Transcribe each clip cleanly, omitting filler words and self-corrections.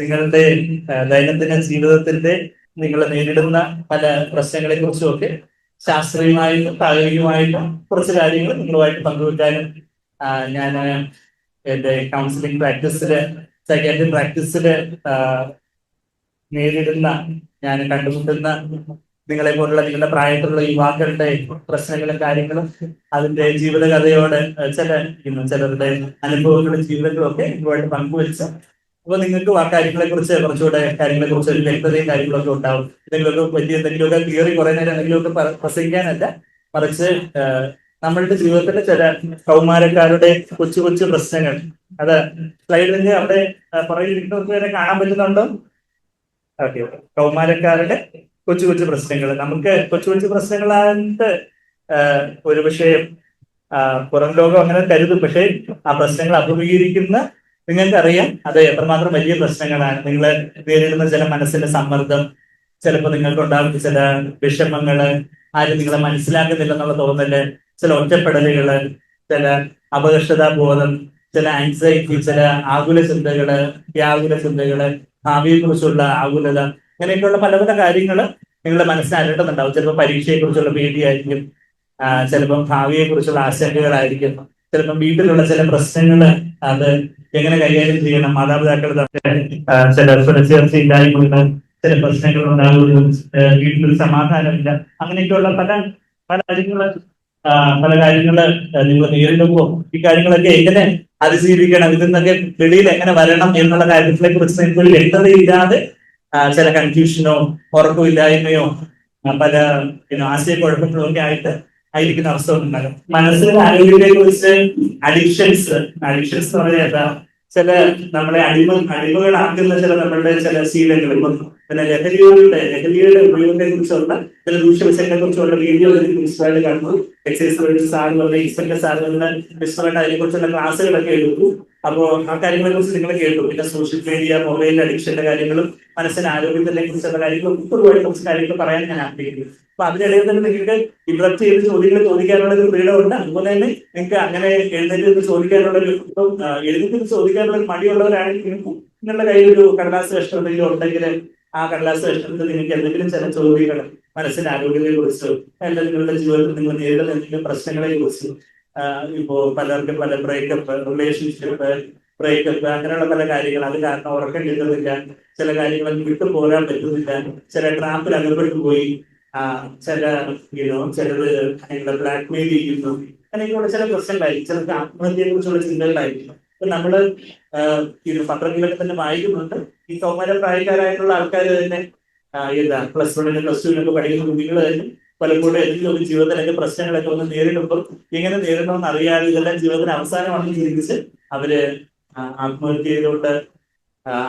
നിങ്ങളുടെ ദൈനംദിന ജീവിതത്തിന്റെ നിങ്ങൾ നേരിടുന്ന പല പ്രശ്നങ്ങളെ കുറിച്ചും ഒക്കെ ശാസ്ത്രീയമായിട്ടും പ്രായോഗികമായിട്ടും കുറച്ച് കാര്യങ്ങൾ നിങ്ങളുമായിട്ട് പങ്കുവെക്കാനും ഞാൻ എന്റെ കൗൺസിലിംഗ് പ്രാക്ടീസില് സൈക്കാട്രി പ്രാക്ടീസില് നേരിടുന്ന ഞാൻ കണ്ടുമുട്ടുന്ന നിങ്ങളെ പോലുള്ള നിങ്ങളുടെ പ്രായത്തിലുള്ള യുവാക്കളുടെ പ്രശ്നങ്ങളും കാര്യങ്ങളും അതിന്റെ ജീവിതകഥയോട് ചിലരുടെ അനുഭവങ്ങളും ജീവിതങ്ങളും ഒക്കെ ഇതുമായിട്ട് പങ്കുവെച്ച് അപ്പൊ നിങ്ങൾക്ക് ആ കാര്യങ്ങളെ കുറിച്ച് കുറച്ചുകൂടെ കാര്യങ്ങളെ കുറിച്ച് ഒരു വ്യക്തതയും കാര്യങ്ങളൊക്കെ ഉണ്ടാവും. എന്തെങ്കിലുമൊക്കെ വലിയ എന്തെങ്കിലുമൊക്കെ തിയറി കുറെ നേരം എന്തെങ്കിലുമൊക്കെ പ്രസംഗിക്കാനല്ല, മറിച്ച് നമ്മളുടെ ജീവിതത്തിലെ ചില കൗമാരക്കാരുടെ കൊച്ചു കൊച്ചു പ്രശ്നങ്ങൾ, അത് സ്ലൈഡിന്റെ അവിടെ പുറകിലിരിക്കുന്നവർക്ക് വരെ കാണാൻ പറ്റുന്നുണ്ടോ? ഓക്കെ. കൗമാരക്കാരുടെ കൊച്ചു കൊച്ചു പ്രശ്നങ്ങൾ, നമുക്ക് കൊച്ചു കൊച്ചു പ്രശ്നങ്ങളായിട്ട് ഒരുപക്ഷെ പുറം ലോകം അങ്ങനെ കരുതും. പക്ഷെ ആ പ്രശ്നങ്ങൾ അഭിമുഖീകരിക്കുന്ന നിങ്ങൾക്കറിയാം അത് എത്രമാത്രം വലിയ പ്രശ്നങ്ങളാണ്. നിങ്ങൾ നേരിടുന്ന ചില മനസ്സിന്റെ സമ്മർദ്ദം, ചിലപ്പോൾ നിങ്ങൾക്ക് ഉണ്ടാകുന്ന ചില വിഷമങ്ങള്, ആരും നിങ്ങളെ മനസ്സിലാക്കുന്നില്ല എന്നുള്ള തോന്നല്, ചില ഒറ്റപ്പെടലുകള്, ചില അപകർഷതാബോധം, ചില ആൻസൈറ്റി, ചില ആകുല ചിന്തകള്, വ്യാകുല ചിന്തകള്, ഭാവിയെ കുറിച്ചുള്ള ആകുലത, അങ്ങനെയൊക്കെയുള്ള പല പല കാര്യങ്ങൾ നിങ്ങളുടെ മനസ്സിനെ അലട്ടുന്നുണ്ടാവും. ചിലപ്പോൾ പരീക്ഷയെ കുറിച്ചുള്ള പേടിയായിരിക്കും, ചിലപ്പം ഭാവിയെ കുറിച്ചുള്ള ആശങ്കകളായിരിക്കും, ചിലപ്പം വീട്ടിലുള്ള ചില പ്രശ്നങ്ങൾ അത് എങ്ങനെ കൈകാര്യം ചെയ്യണം, മാതാപിതാക്കൾ ചില സുരക്ഷിതയില്ലായ്മ, ചില പ്രശ്നങ്ങൾ ഉണ്ടാകുന്നു, വീട്ടിലൊരു സമാധാനമില്ല, അങ്ങനെയൊക്കെയുള്ള പല പല കാര്യങ്ങള് പല കാര്യങ്ങള് നിങ്ങൾ നേരിടുമ്പോൾ ഈ കാര്യങ്ങളൊക്കെ എങ്ങനെ അതിജീവിക്കണം, ഇതിൽ നിന്നൊക്കെ വെളിയിൽ എങ്ങനെ വരണം എന്നുള്ള കാര്യത്തിനെ കുറിച്ച് നിങ്ങൾക്ക് ഒരു വ്യക്തതയില്ലാതെ ചില കൺഫ്യൂഷനോ ഉറക്കമില്ലായ്മയോ പല ആശയക്കുഴപ്പങ്ങളോ ഒക്കെ ആയിരിക്കുന്ന അവസ്ഥ ഉണ്ടാകും. മനസ്സിന്റെ ആരോഗ്യത്തെ കുറിച്ച് അഡിക്ഷൻസ് എന്ന് പറഞ്ഞാൽ ചില നമ്മളെ അടിമകളാക്കുന്ന ചില നമ്മളുടെ ചില ശീലങ്ങൾ, പിന്നെ ലഹരിയുടെ ഉപയോഗത്തെ കുറിച്ചുള്ള ചില ദൂഷ്യവശങ്ങളെ കുറിച്ചുള്ള വീഡിയോകളെ കുറിച്ചായിട്ട് കണ്ടു. എക്സൈസ് സാറുകളുടെ ഇൻസ്പെക്ടർ സാറുകളുടെ വിശദമായിട്ട് അതിനെ കുറിച്ചുള്ള ക്ലാസ്സുകളൊക്കെ എടുത്തു. അപ്പോ ആ കാര്യങ്ങളെ കുറിച്ച് നിങ്ങൾ കേട്ടു. പിന്നെ സോഷ്യൽ മീഡിയ, മൊബൈൽ അഡിക്ഷന്റെ കാര്യങ്ങളും മനസ്സിന്റെ ആരോഗ്യത്തിനെ കുറിച്ചുള്ള കാര്യങ്ങളും ഒരുപാട് കുറച്ച് കാര്യങ്ങൾ പറയാൻ ഞാൻ ആഗ്രഹിക്കുന്നു. അപ്പൊ അതിനിടയിൽ തന്നെ നിങ്ങൾക്ക് ഇൻട്രപ്റ്റ് ചെയ്ത് ചോദ്യങ്ങൾ ചോദിക്കാനുള്ള ഒരു ഫ്രീഡം ഉണ്ട്. അതുപോലെ തന്നെ നിങ്ങൾക്ക് അങ്ങനെ എഴുന്നേറ്റ് ചോദിക്കാനുള്ള ഒരു എഴുന്നേറ്റ് ചോദിക്കാനുള്ള ഒരു മടിയുള്ളവരാണെങ്കിൽ നിങ്ങളുടെ കയ്യിൽ ഒരു കടലാസ് കഷ്ണം എന്തെങ്കിലും ഉണ്ടെങ്കിൽ ആ കടലാസ് കഷ്ണത്തിൽ നിങ്ങൾക്ക് എന്തെങ്കിലും ചില ചോദ്യങ്ങൾ മനസ്സിന്റെ ആരോഗ്യത്തെ കുറിച്ചോ അല്ലെങ്കിൽ നിങ്ങളുടെ ജീവിതത്തിൽ നിങ്ങൾ നേരിടുന്ന എന്തെങ്കിലും പ്രശ്നങ്ങളെ കുറിച്ച്, ഇപ്പോ പലർക്കും പല ബ്രേക്കപ്പ്, റിലേഷൻഷിപ്പ് ബ്രേക്കപ്പ്, അങ്ങനെയുള്ള പല കാര്യങ്ങൾ, അത് കാരണം ഉറക്കം കിട്ടുന്നില്ല, ചില കാര്യങ്ങൾ വിട്ടു പോരാൻ പറ്റുന്നില്ല, ചില ട്രാപ്പിൽ അകപ്പെട്ടു പോയി, ചിലത് നിങ്ങളെ ബ്ലാക്ക് മെയിൽ ചെയ്യുന്നു, അങ്ങനെയൊക്കെയുള്ള ചില പ്രശ്നങ്ങളായിരിക്കും. ചിലർക്ക് ആത്മഹത്യയെ കുറിച്ചുള്ള ചിന്തകളായിരിക്കും. അപ്പൊ നമ്മള് പത്രങ്ങളിലൊക്കെ തന്നെ വായിക്കുന്നുണ്ട്, ഈ കൗമാര പ്രായക്കാരായിട്ടുള്ള ആൾക്കാർ തന്നെ പ്ലസ് വണ്ണിന് പ്ലസ് ടുവിനൊക്കെ പഠിക്കുന്ന കുട്ടികൾ തന്നെ പലപ്പോഴും എന്തെങ്കിലും ഒരു ജീവിതത്തിലൊക്കെ പ്രശ്നങ്ങളൊക്കെ ഒന്ന് നേരിടുമ്പോൾ എങ്ങനെ നേരിടണമെന്ന് അറിയാതെ ഇതെല്ലാം ജീവിതത്തിന് അവസാനമാണെന്ന് ചിന്തിച്ച് അവര് ആത്മഹത്യയിലോട്ട്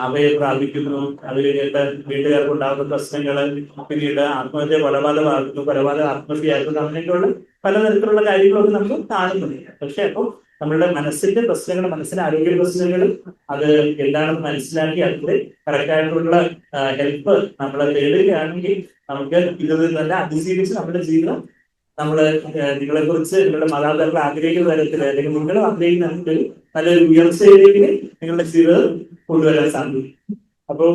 അഭയം പ്രാപിക്കുന്നു. അത് കഴിഞ്ഞിട്ട് വീട്ടുകാർക്ക് ഉണ്ടാകുന്ന പ്രശ്നങ്ങള്, പിന്നീട് ആത്മഹത്യ കൊലപാതകമാകുന്നു, കൊലപാതക ആത്മഹത്യയാക്കുന്നു, അങ്ങനെയൊക്കെയുള്ള പലതരത്തിലുള്ള കാര്യങ്ങളൊക്കെ നമുക്ക് കാണുന്നുണ്ട്. പക്ഷെ അപ്പോൾ നമ്മളുടെ മനസ്സിന്റെ പ്രശ്നങ്ങൾ, മനസ്സിന്റെ ആരോഗ്യ പ്രശ്നങ്ങൾ അത് എന്താണെന്ന് മനസ്സിലാക്കി അതിന്റെ കറക്റ്റായിട്ടുള്ള ഹെൽപ്പ് നമ്മൾ തേടുകയാണെങ്കിൽ നമുക്ക് ഇതിൽ തന്നെ അതിജീവിച്ച് നമ്മുടെ ജീവിതം നിങ്ങളെ കുറിച്ച് നിങ്ങളുടെ മാതാപിതാക്കൾ ആഗ്രഹിക്കുന്ന തരത്തിൽ അല്ലെങ്കിൽ നിങ്ങൾ ആഗ്രഹിക്കുന്ന നല്ലൊരു ഉയർച്ചയിലേക്ക് നിങ്ങളുടെ ജീവിതം കൊണ്ടുവരാൻ സാധിക്കും. അപ്പോൾ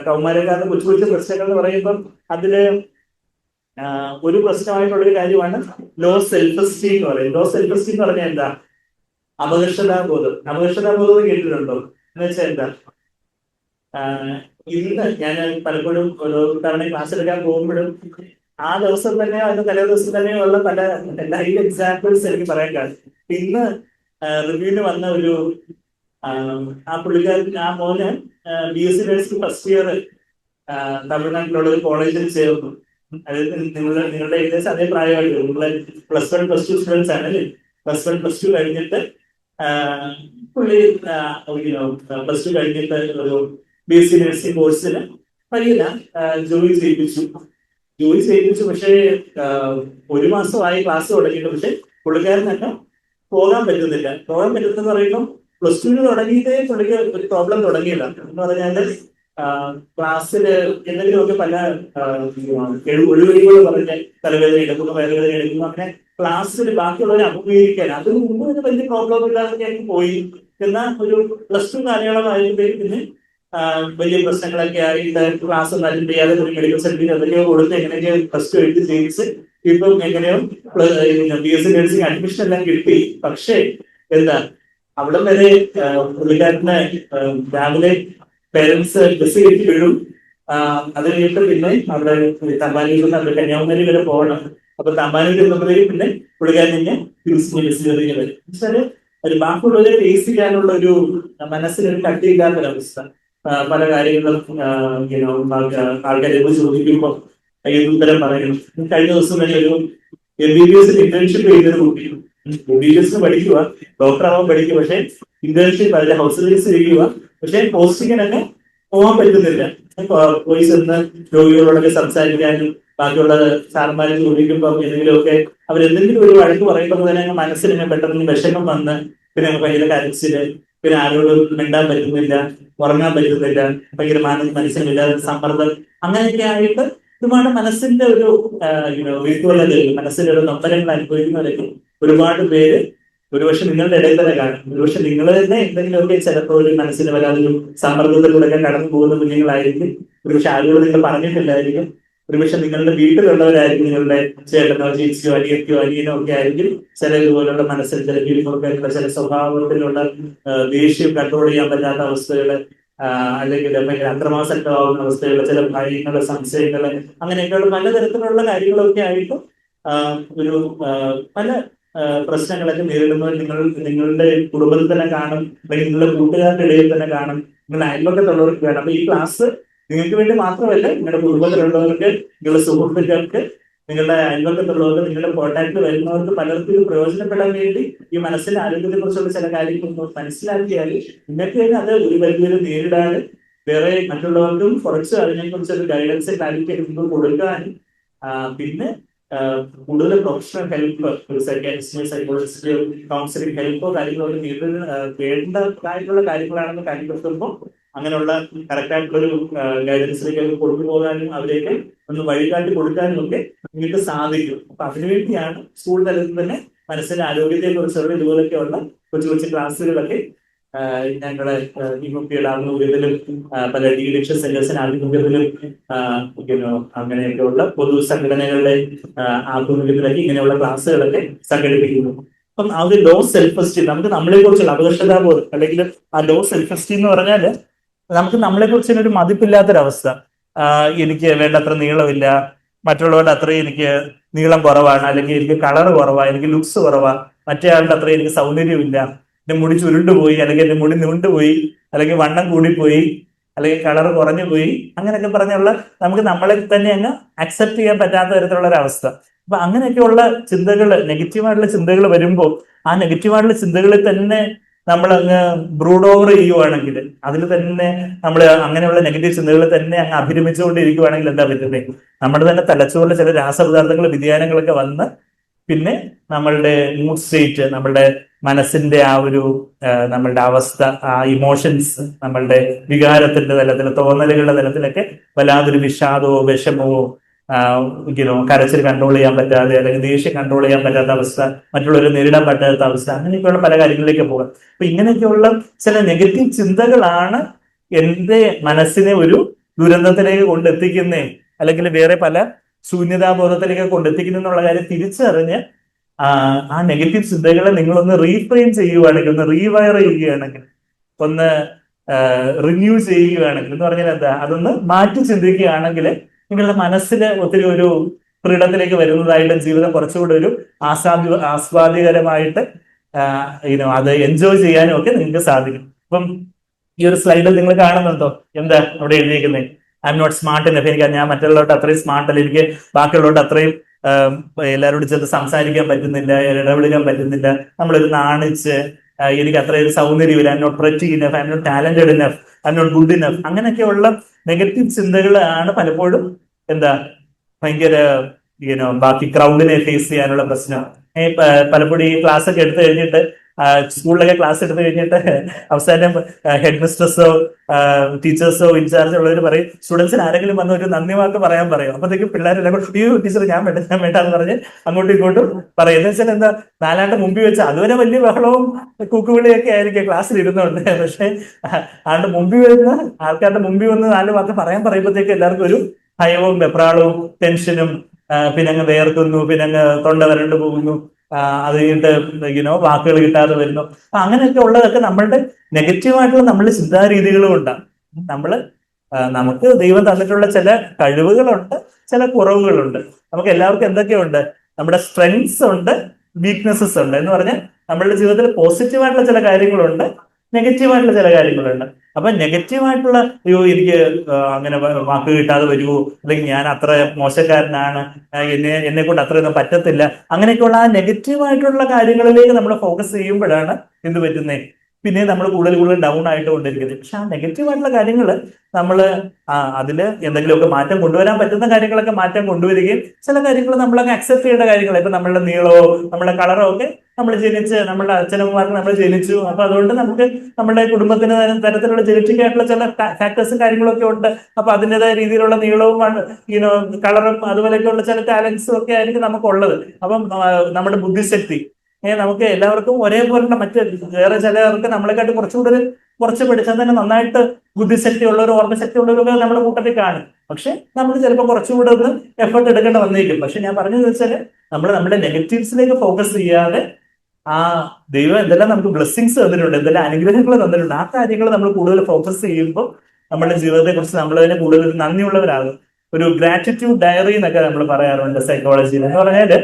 കൗമാരക്കാരുടെ കൊച്ചു കൊച്ചു പ്രശ്നങ്ങൾ എന്ന് പറയുമ്പം അതില് ഒരു പ്രശ്നമായിട്ടുള്ളൊരു കാര്യമാണ് ലോ സെൽഫ് എസ്റ്റീം എന്ന് പറയുന്നത്. ലോ സെൽഫ് എസ്റ്റീം എന്ന് പറഞ്ഞാൽ എന്താ? അപകർഷതാബോധം കേട്ടിട്ടുണ്ടോ? എന്ന് വെച്ചാൽ എന്താ? ഇന്ന് ഞാൻ പലപ്പോഴും ഓരോ തവണ ക്ലാസ് എടുക്കാൻ പോകുമ്പോഴും ആ ദിവസം തന്നെ അതിന്റെ തലേ ദിവസം തന്നെ ഉള്ള പല ലൈവ് എക്സാമ്പിൾസ് എനിക്ക് പറയാൻ കഴിയും. ഇന്ന് റിവ്യൂവിന് വന്ന ഒരു പുള്ളിക്കാരൻ, ആ മോന് BSc നഴ്സിംഗ് ഫസ്റ്റ് ഇയർ തമിഴ്നാട്ടിലുള്ള ഒരു കോളേജിൽ ചേർന്നു. അതായത് നിങ്ങളുടെ ഏകദേശം അതേ പ്രായമായിട്ട് നിങ്ങളെ പ്ലസ് 1 പ്ലസ് 2 സ്റ്റുഡൻസ് ആണ് അല്ലേ? പ്ലസ് 1 പ്ലസ് 2 കഴിഞ്ഞിട്ട് പുള്ളി പ്ലസ് 2 കഴിഞ്ഞിട്ട് ഒരു BSc നഴ്സിംഗ് കോഴ്സിന് പയ്യന ജോലി ചെയ്യിപ്പിച്ചു. പക്ഷേ 1 മാസമായി ക്ലാസ് തുടങ്ങിയിട്ട്. പക്ഷെ പുള്ളിക്കാരൻ തന്നെ പോകാൻ പറ്റുന്നെന്ന് പറയുമ്പോൾ പ്ലസ് 2 തുടങ്ങിയിട്ടേ പുള്ളിക്ക് ഒരു പ്രോബ്ലം തുടങ്ങിയില്ല. എന്ന് പറഞ്ഞാല് ക്ലാസ്സില് എന്തെങ്കിലുമൊക്കെ പല ഒഴിവഴികൾ പറഞ്ഞ് തലവേദന എടുക്കുന്നു, വയറുവേദന എടുക്കുന്നു, അങ്ങനെ ക്ലാസ്സിൽ ബാക്കിയുള്ളവരെ അഭിമുഖീകരിക്കാൻ അതിന് മുമ്പ് വലിയ പ്രോബ്ലം ഇല്ലാതെ പോയി. എന്നാൽ ഒരു പ്ലസ് 2 കാലയളവായപ്പോഴേ പിന്നെ വലിയ പ്രശ്നങ്ങളൊക്കെ ആയിട്ട് ക്ലാസ് ഒന്നും അറ്റൻഡ് ചെയ്യാതെ ഒരു മെഡിക്കൽ സർട്ടിഫിക്കറ്റ് എന്തൊക്കെയോ കൊടുത്ത് എങ്ങനെയൊക്കെയോ പ്ലസ് ടു എഴുതി ജയിച്ച് ഇപ്പം എങ്ങനെയോ BSc നഴ്സിംഗ് അഡ്മിഷൻ എല്ലാം കിട്ടി. പക്ഷേ എന്താ അവിടം വരെ പുള്ളിക്കാരന് രാവിലെ പേരൻസ് ബസ് കയറ്റി വിടും. അത് കഴിഞ്ഞിട്ട് പിന്നെ അവിടെ തമ്പാനൂരിൽ നിന്ന് അവിടെ കന്യാകുമാരി വരെ പോകണം. അപ്പൊ തമ്പാനൂരിൽ എത്തുമ്പോഴേക്കും പിന്നെ പുള്ളിക്കാരൻ തന്നെ ബസ് കയറി വരും. എന്നുവെച്ചാല് ഒരു ബാക്കിയുള്ളവരെ ഫേസ് ചെയ്യാനുള്ള ഒരു മനസ്സിനൊരു കട്ടിയില്ലാത്തൊരവസ്ഥ. പല കാര്യങ്ങളും ആൾക്കാരെ ചോദിക്കുമ്പോൾ ഉത്തരം പറയണം. കഴിഞ്ഞ ദിവസം തന്നെ ഒരു MBBS ഇന്റേൺഷിപ്പ് ചെയ്തത് കുട്ടി MBBS പഠിക്കുക, ഡോക്ടർ ആവാൻ പഠിക്കുക, പക്ഷെ ഇന്റേൺഷിപ്പ് അതിന്റെ ഹൗസ് സർവീസ് ചെയ്യുക, പക്ഷെ പോസ്റ്റിങ്ങിനൊക്കെ പോകാൻ പറ്റുന്നില്ല. പോയി ചെന്ന് രോഗികളോടൊക്കെ സംസാരിക്കാനും ബാക്കിയുള്ള സാറന്മാരെ ചോദിക്കുമ്പോൾ എന്തെങ്കിലുമൊക്കെ അവരെന്തെങ്കിലും ഒരു വഴക്ക് പറയുമ്പോൾ തന്നെ മനസ്സിന് പെട്ടെന്ന് വിഷമം വന്ന് പിന്നെ ഭയങ്കര കരച്ചില്, പിന്നെ ആരോടും മിണ്ടാൻ പറ്റുന്നില്ല, ഉറങ്ങാൻ പറ്റുന്നില്ല, ഭയങ്കര മനസ്സിനില്ലാതെ സമ്മർദ്ദം, അങ്ങനെയൊക്കെ ആയിട്ട് ഒരുപാട് മനസ്സിന്റെ ഒരു വീഴ്ചകളിൽ മനസ്സിന്റെ ഒരു നൊമ്പരങ്ങൾ അനുഭവിക്കുന്നവരൊക്കെ ഒരുപാട് പേര് ഒരുപക്ഷെ നിങ്ങളുടെ ഇടയിൽ തന്നെ കാണും. ഒരുപക്ഷെ നിങ്ങൾ തന്നെ എന്തെങ്കിലുമൊക്കെ ചിലപ്പോൾ ഒരു മനസ്സിന് വരാതൊരു സമ്മർദ്ദത്തിലൂടെയൊക്കെ കടന്നു പോകുന്ന കുഞ്ഞുങ്ങളായിരിക്കും. ഒരുപക്ഷെ ആരോട് നിങ്ങൾ പറഞ്ഞിട്ടില്ലായിരിക്കും. ഒരുപക്ഷെ നിങ്ങളുടെ വീട്ടിലുള്ളവരായിരിക്കും, നിങ്ങളുടെ ചേട്ടനോ ചേച്ചിയോ അനിയത്തിയോ അനിയനോ ഒക്കെ ആയിരിക്കും ചില ഇതുപോലുള്ള മനസ്സിൽ ചില കീഴ്പോക്കായിട്ടുള്ള ചില സ്വഭാവത്തിലുള്ള ദേഷ്യം കൺട്രോൾ ചെയ്യാൻ പറ്റാത്ത അവസ്ഥകള്, അല്ലെങ്കിൽ ഭയങ്കര അക്രമാസക്തമാകുന്ന അവസ്ഥകൾ, ചില ഭയങ്ങളുടെ സംശയങ്ങള്, അങ്ങനെയൊക്കെയുള്ള പലതരത്തിലുള്ള കാര്യങ്ങളൊക്കെ ആയിട്ട് ഒരു പല പ്രശ്നങ്ങളൊക്കെ നേരിടുന്നവർ നിങ്ങളുടെ കുടുംബത്തിൽ തന്നെ കാണും, അല്ലെങ്കിൽ നിങ്ങളുടെ കൂട്ടുകാരുടെ ഇടയിൽ തന്നെ കാണും, നിങ്ങളുടെ അയൽവക്കത്തുള്ളവർക്ക് വേണം. അപ്പൊ ഈ ക്ലാസ് നിങ്ങൾക്ക് വേണ്ടി മാത്രമല്ല, നിങ്ങളുടെ കുടുംബത്തിലുള്ളവർക്ക്, നിങ്ങളുടെ സുഹൃത്തുക്കൾക്ക്, നിങ്ങളുടെ അയൽവക്കത്തുള്ളവർക്ക്, നിങ്ങളുടെ കോൺടാക്ട് വരുന്നവർക്ക് പലർക്കും ഇത് പ്രയോജനപ്പെടാൻ വേണ്ടി ഈ മനസ്സിന്റെ ആരോഗ്യത്തെ കുറിച്ചുള്ള ചില കാര്യങ്ങൾ മനസ്സിലാക്കിയാൽ നിങ്ങൾക്ക് തന്നെ അത് ഒരു പരിധിയിൽ നേരിടാൻ, വേറെ മറ്റുള്ളവർക്കും കുറച്ച് അതിനെക്കുറിച്ചൊരു ഗൈഡൻസ് ക്ലാരിഫിക്കേഷൻ കൊടുക്കാനും, പിന്നെ കൂടുതൽ പ്രൊഫഷണൽ ഹെൽപ്പ്, ഒരു സൈക്കാട്രിസ്റ്റിനെ സൈക്കോളജിസ്റ്റ് കൗൺസിലിംഗ് ഹെൽപ്പോ കാര്യങ്ങളോ വേണ്ടതായിട്ടുള്ള കാര്യങ്ങളാണെന്ന് കണ്ടെത്തുമ്പോൾ അങ്ങനെയുള്ള കറക്റ്റ് ആയിട്ടുള്ളൊരു ഗൈഡൻസിലേക്ക് കൊണ്ടുപോകാനും അവരെയൊക്കെ ഒന്ന് വഴികാട്ടി കൊടുക്കാനും ഒക്കെ നിങ്ങൾക്ക് സാധിക്കും. അപ്പൊ അതിനുവേണ്ടിയാണ് സ്കൂൾ തലത്തിൽ തന്നെ മനസ്സിന്റെ ആരോഗ്യത്തെ കുറിച്ചുള്ള ഇതുപോലൊക്കെയുള്ള കൊച്ചു കൊച്ചു ക്ലാസ്സുകളൊക്കെ ഞങ്ങളെ വിമുക്തിയുടെ ആഭിമുഖ്യത്തിലും പല ഡീഡിക്ഷൻ സെന്റേഴ്സിന്റെ ആഭിമുഖ്യത്തിലും അങ്ങനെയൊക്കെയുള്ള പൊതു സംഘടനകളുടെ ആഭിമുഖ്യത്തിലൊക്കെ ഇങ്ങനെയുള്ള ക്ലാസ്സുകളൊക്കെ സംഘടിപ്പിക്കുന്നു. അപ്പം ആ ഒരു ലോ സെൽഫ് എസ്റ്റീം, നമുക്ക് നമ്മളെ കുറിച്ചുള്ള അപകർഷതാബോധം, അല്ലെങ്കിൽ ആ ലോ സെൽഫ് എസ്റ്റീം എന്ന് പറഞ്ഞാല് നമുക്ക് നമ്മളെ കുറിച്ച് ഒരു മതിപ്പില്ലാത്തൊരവസ്ഥ. എനിക്ക് വേണ്ടത്ര നീളമില്ല, മറ്റുള്ളവരുടെ അത്രയും എനിക്ക് നീളം കുറവാണ്, അല്ലെങ്കിൽ എനിക്ക് കളർ കുറവാ, എനിക്ക് ലുക്സ് കുറവാ, മറ്റേ ആളുടെ അത്രയും എനിക്ക് സൗന്ദര്യമില്ല, എന്റെ മുടി ചുരുണ്ടുപോയി, അല്ലെങ്കിൽ എന്റെ മുടി നീണ്ടുപോയി, അല്ലെങ്കിൽ വണ്ണം കൂടിപ്പോയി, അല്ലെങ്കിൽ കളർ കുറഞ്ഞു പോയി, അങ്ങനെയൊക്കെ പറഞ്ഞുള്ള നമുക്ക് നമ്മളെ തന്നെ അങ്ങ് അക്സെപ്റ്റ് ചെയ്യാൻ പറ്റാത്ത തരത്തിലുള്ള ഒരു അവസ്ഥ. അപ്പൊ അങ്ങനെയൊക്കെയുള്ള ചിന്തകൾ, നെഗറ്റീവായിട്ടുള്ള ചിന്തകൾ വരുമ്പോൾ ആ നെഗറ്റീവായിട്ടുള്ള ചിന്തകളിൽ തന്നെ നമ്മൾ അങ്ങ് ബ്രൂഡ് ഓവർ ചെയ്യുവാണെങ്കിൽ, അതിൽ തന്നെ നമ്മൾ അങ്ങനെയുള്ള നെഗറ്റീവ് ചിന്തകളിൽ തന്നെ അങ്ങ് അഭിരമിച്ചുകൊണ്ടിരിക്കുവാണെങ്കിൽ എന്താ പറ്റുന്നത്? നമ്മുടെ തന്നെ തലച്ചോറിൽ ചില രാസപദാർത്ഥങ്ങൾ വ്യതിയാനങ്ങളൊക്കെ വന്ന് പിന്നെ നമ്മളുടെ മൂഡ് സ്റ്റേറ്റ്, നമ്മളുടെ മനസ്സിന്റെ ആ ഒരു നമ്മളുടെ അവസ്ഥ, ആ ഇമോഷൻസ്, നമ്മളുടെ വികാരത്തിന്റെ തലത്തിൽ, തോന്നലുകളുടെ തലത്തിലൊക്കെ വല്ലാതൊരു വിഷാദമോ വിഷമമോ കരച്ചിൽ കൺട്രോൾ ചെയ്യാൻ പറ്റാതെ, അല്ലെങ്കിൽ ദേഷ്യം കൺട്രോൾ ചെയ്യാൻ പറ്റാത്ത അവസ്ഥ, മറ്റുള്ളവരെ നേരിടാൻ പറ്റാത്ത അവസ്ഥ, അങ്ങനെയൊക്കെയുള്ള പല കാര്യങ്ങളിലേക്ക് പോകാം. അപ്പൊ ഇങ്ങനെയൊക്കെയുള്ള ചില നെഗറ്റീവ് ചിന്തകളാണ് എന്റെ മനസ്സിനെ ഒരു ദുരന്തത്തിലേക്ക് കൊണ്ടെത്തിക്കുന്നേ, അല്ലെങ്കിൽ വേറെ പല ശൂന്യതാബോധത്തിലേക്ക് കൊണ്ടെത്തിക്കുന്നു എന്നുള്ള കാര്യം തിരിച്ചറിഞ്ഞ് ആ നെഗറ്റീവ് ചിന്തകളെ നിങ്ങളൊന്ന് റീഫ്രെയിം ചെയ്യുകയാണെങ്കിൽ, ഒന്ന് റീവയർ ചെയ്യുകയാണെങ്കിൽ, ഒന്ന് റിന്യൂ ചെയ്യുകയാണെങ്കിൽ, എന്ന് പറഞ്ഞാൽ എന്താ, അതൊന്ന് മാറ്റി ചിന്തിക്കുകയാണെങ്കിൽ നിങ്ങളുടെ മനസ്സിന് ഒത്തിരി ഒരു ഫ്രീഡത്തിലേക്ക് വരുന്നതായിട്ട്, ജീവിതം കുറച്ചുകൂടി ഒരു ആസ്വാദ്യകരമായിട്ട് അത് എൻജോയ് ചെയ്യാനും ഒക്കെ നിങ്ങൾക്ക് സാധിക്കും. അപ്പം ഈ ഒരു സ്ലൈഡിൽ നിങ്ങൾ കാണുന്നുണ്ടോ എന്താ അവിടെ എഴുതിയിരിക്കുന്നത്? I M not smart enough, ഞാൻ മറ്റുള്ളവരോട് അത്രയും സ്മാർട്ട് അല്ല, എനിക്ക് ബാക്കിയുള്ളവരോട് അത്രയും എല്ലാവരോടും ചെന്ന് സംസാരിക്കാൻ പറ്റുന്നില്ല, ഇടപെടുക്കാൻ പറ്റുന്നില്ല, നമ്മളൊരു നാണിച്ച്, എനിക്ക് അത്രയും സൗന്ദര്യമില്ല, I M not pretty enough, I M not talented enough, I M not good enough, അങ്ങനെയൊക്കെയുള്ള നെഗറ്റീവ് ചിന്തകളാണ് പലപ്പോഴും എന്താ ഭയങ്കര ബാക്കി ക്രൗഡിനെ ഫേസ് ചെയ്യാനുള്ള പ്രശ്നം. പലപ്പോഴും ഈ ക്ലാസ് ഒക്കെ എടുത്തു കഴിഞ്ഞിട്ട് സ്കൂളിലൊക്കെ ക്ലാസ് എടുത്ത് കഴിഞ്ഞിട്ട് അവസാനം ഹെഡ് മിസ്ട്രസോ ടീച്ചേഴ്സോ ഇൻചാർജ് ഉള്ളവർ പറയും സ്റ്റുഡൻസിന് ആരെങ്കിലും വന്ന് ഒരു നന്ദി വാക്ക് പറയാൻ പറയും. അപ്പോഴത്തേക്കും പിള്ളേരെല്ലാം കൂടി അയ്യോ ടീച്ചർ ഞാൻ വേണ്ട ഞാൻ വേണ്ട എന്ന് പറഞ്ഞ് അങ്ങോട്ടും ഇങ്ങോട്ടും പറയും. എന്ന് വെച്ചാൽ എന്താ, നാലാണ്ട് മുമ്പിൽ വെച്ച് അതുവരെ വലിയ ബഹളവും കൂക്കുവിളിയൊക്കെ ആയിരിക്കും ക്ലാസ്സിൽ ഇരുന്നുണ്ട്. പക്ഷെ ആളുടെ മുമ്പിൽ വരുന്ന ആൾക്കാരുടെ മുമ്പിൽ വന്ന് നാല് വാക്ക് പറയാൻ പറയുമ്പോഴത്തേക്ക് എല്ലാവർക്കും ഒരു ഭയവും വെപ്രാളവും ടെൻഷനും, പിന്നെ അങ്ങ് വേർക്കുന്നു, പിന്നെ അങ്ങ് തൊണ്ട വരണ്ടു പോകുന്നു, അത് കഴിഞ്ഞിട്ട് വാക്കുകൾ കിട്ടാതെ വരുന്നു. അപ്പൊ അങ്ങനെയൊക്കെ ഉള്ളതൊക്കെ നമ്മളുടെ നെഗറ്റീവായിട്ടുള്ള നമ്മളുടെ ചിന്താരീതികളും ഉണ്ടാകും. നമ്മള് നമുക്ക് ദൈവം തന്നിട്ടുള്ള ചില കഴിവുകളുണ്ട്, ചില കുറവുകളുണ്ട്. നമുക്ക് എല്ലാവർക്കും എന്തൊക്കെയുണ്ട്, നമ്മുടെ സ്ട്രെങ്സ് ഉണ്ട്, വീക്ക്നെസ്സസ് ഉണ്ട്. എന്ന് പറഞ്ഞാൽ നമ്മളുടെ ജീവിതത്തിൽ പോസിറ്റീവായിട്ടുള്ള ചില കാര്യങ്ങളുണ്ട്, നെഗറ്റീവായിട്ടുള്ള ചില കാര്യങ്ങളുണ്ട്. അപ്പൊ നെഗറ്റീവായിട്ടുള്ള അയ്യോ എനിക്ക് അങ്ങനെ വാക്ക് കിട്ടാതെ വരുമോ, അല്ലെങ്കിൽ ഞാൻ അത്ര മോശക്കാരനാണ്, എന്നെ കൊണ്ട് അത്രയൊന്നും പറ്റത്തില്ല, അങ്ങനെയൊക്കെയുള്ള ആ നെഗറ്റീവായിട്ടുള്ള കാര്യങ്ങളിലേക്ക് നമ്മൾ ഫോക്കസ് ചെയ്യുമ്പോഴാണ് എന്ത് പറ്റുന്നേ, പിന്നെ നമ്മൾ കൂടുതൽ കൂടുതൽ ഡൗൺ ആയിട്ട് കൊണ്ടിരിക്കുന്നത്. പക്ഷെ ആ നെഗറ്റീവായിട്ടുള്ള കാര്യങ്ങൾ നമ്മൾ അതിൽ എന്തെങ്കിലുമൊക്കെ മാറ്റം കൊണ്ടുവരാൻ പറ്റുന്ന കാര്യങ്ങളൊക്കെ മാറ്റം കൊണ്ടുവരികയും ചില കാര്യങ്ങൾ നമ്മളൊക്കെ അക്സെപ്റ്റ് ചെയ്യേണ്ട കാര്യങ്ങൾ, ഇപ്പൊ നമ്മളുടെ നീളമോ നമ്മുടെ കളറോ ഒക്കെ നമ്മൾ ജനിച്ച് നമ്മുടെ അച്ഛനമ്മമാർക്ക് നമ്മൾ ജനിച്ചു, അപ്പൊ അതുകൊണ്ട് നമുക്ക് നമ്മുടെ കുടുംബത്തിന് തരത്തിലുള്ള ജനറ്റിക് ആയിട്ടുള്ള ചില ഫാക്ടേഴ്സും കാര്യങ്ങളൊക്കെ ഉണ്ട്. അപ്പൊ അതിൻ്റെതായ രീതിയിലുള്ള നീളവും കളറും അതുപോലെയൊക്കെയുള്ള ചില ടാലൻസും ഒക്കെ ആയിരിക്കും നമുക്കുള്ളത്. അപ്പം നമ്മുടെ ബുദ്ധിശക്തി നമുക്ക് എല്ലാവർക്കും ഒരേപോലുള്ള മറ്റ് വേറെ ചിലർക്ക് നമ്മളെക്കാട്ട് കുറച്ച് പഠിച്ചാൽ തന്നെ നന്നായിട്ട് ബുദ്ധിശക്തി ഉള്ളവരും ഓർമ്മശക്തി ഉള്ളവരൊക്കെ നമ്മുടെ കൂട്ടത്തിൽ കാണും. പക്ഷെ നമ്മൾ ചിലപ്പോൾ കുറച്ചുകൂടെ ഒന്ന് എഫേർട്ട് എടുക്കേണ്ട വന്നേക്കും. പക്ഷെ ഞാൻ പറഞ്ഞത് വെച്ചാൽ നമ്മൾ നമ്മുടെ നെഗറ്റീവ്സിലേക്ക് ഫോക്കസ് ചെയ്യാതെ ആ ദൈവം എന്തെല്ലാം നമുക്ക് ബ്ലെസ്സിങ്സ് തന്നിട്ടുണ്ട്, എന്തെല്ലാം അനുഗ്രഹങ്ങൾ തന്നിട്ടുണ്ട്, ആ കാര്യങ്ങൾ നമ്മൾ കൂടുതൽ ഫോക്കസ് ചെയ്യുമ്പോൾ നമ്മുടെ ജീവിതത്തെ കുറിച്ച് നമ്മൾ തന്നെ കൂടുതൽ നന്ദിയുള്ളവരാകും. ഒരു ഗ്രാറ്റിറ്റ്യൂഡ് ഡയറി എന്നൊക്കെ നമ്മൾ പറയാറുണ്ട് സൈക്കോളജിയിൽ. എന്ന് പറഞ്ഞാല്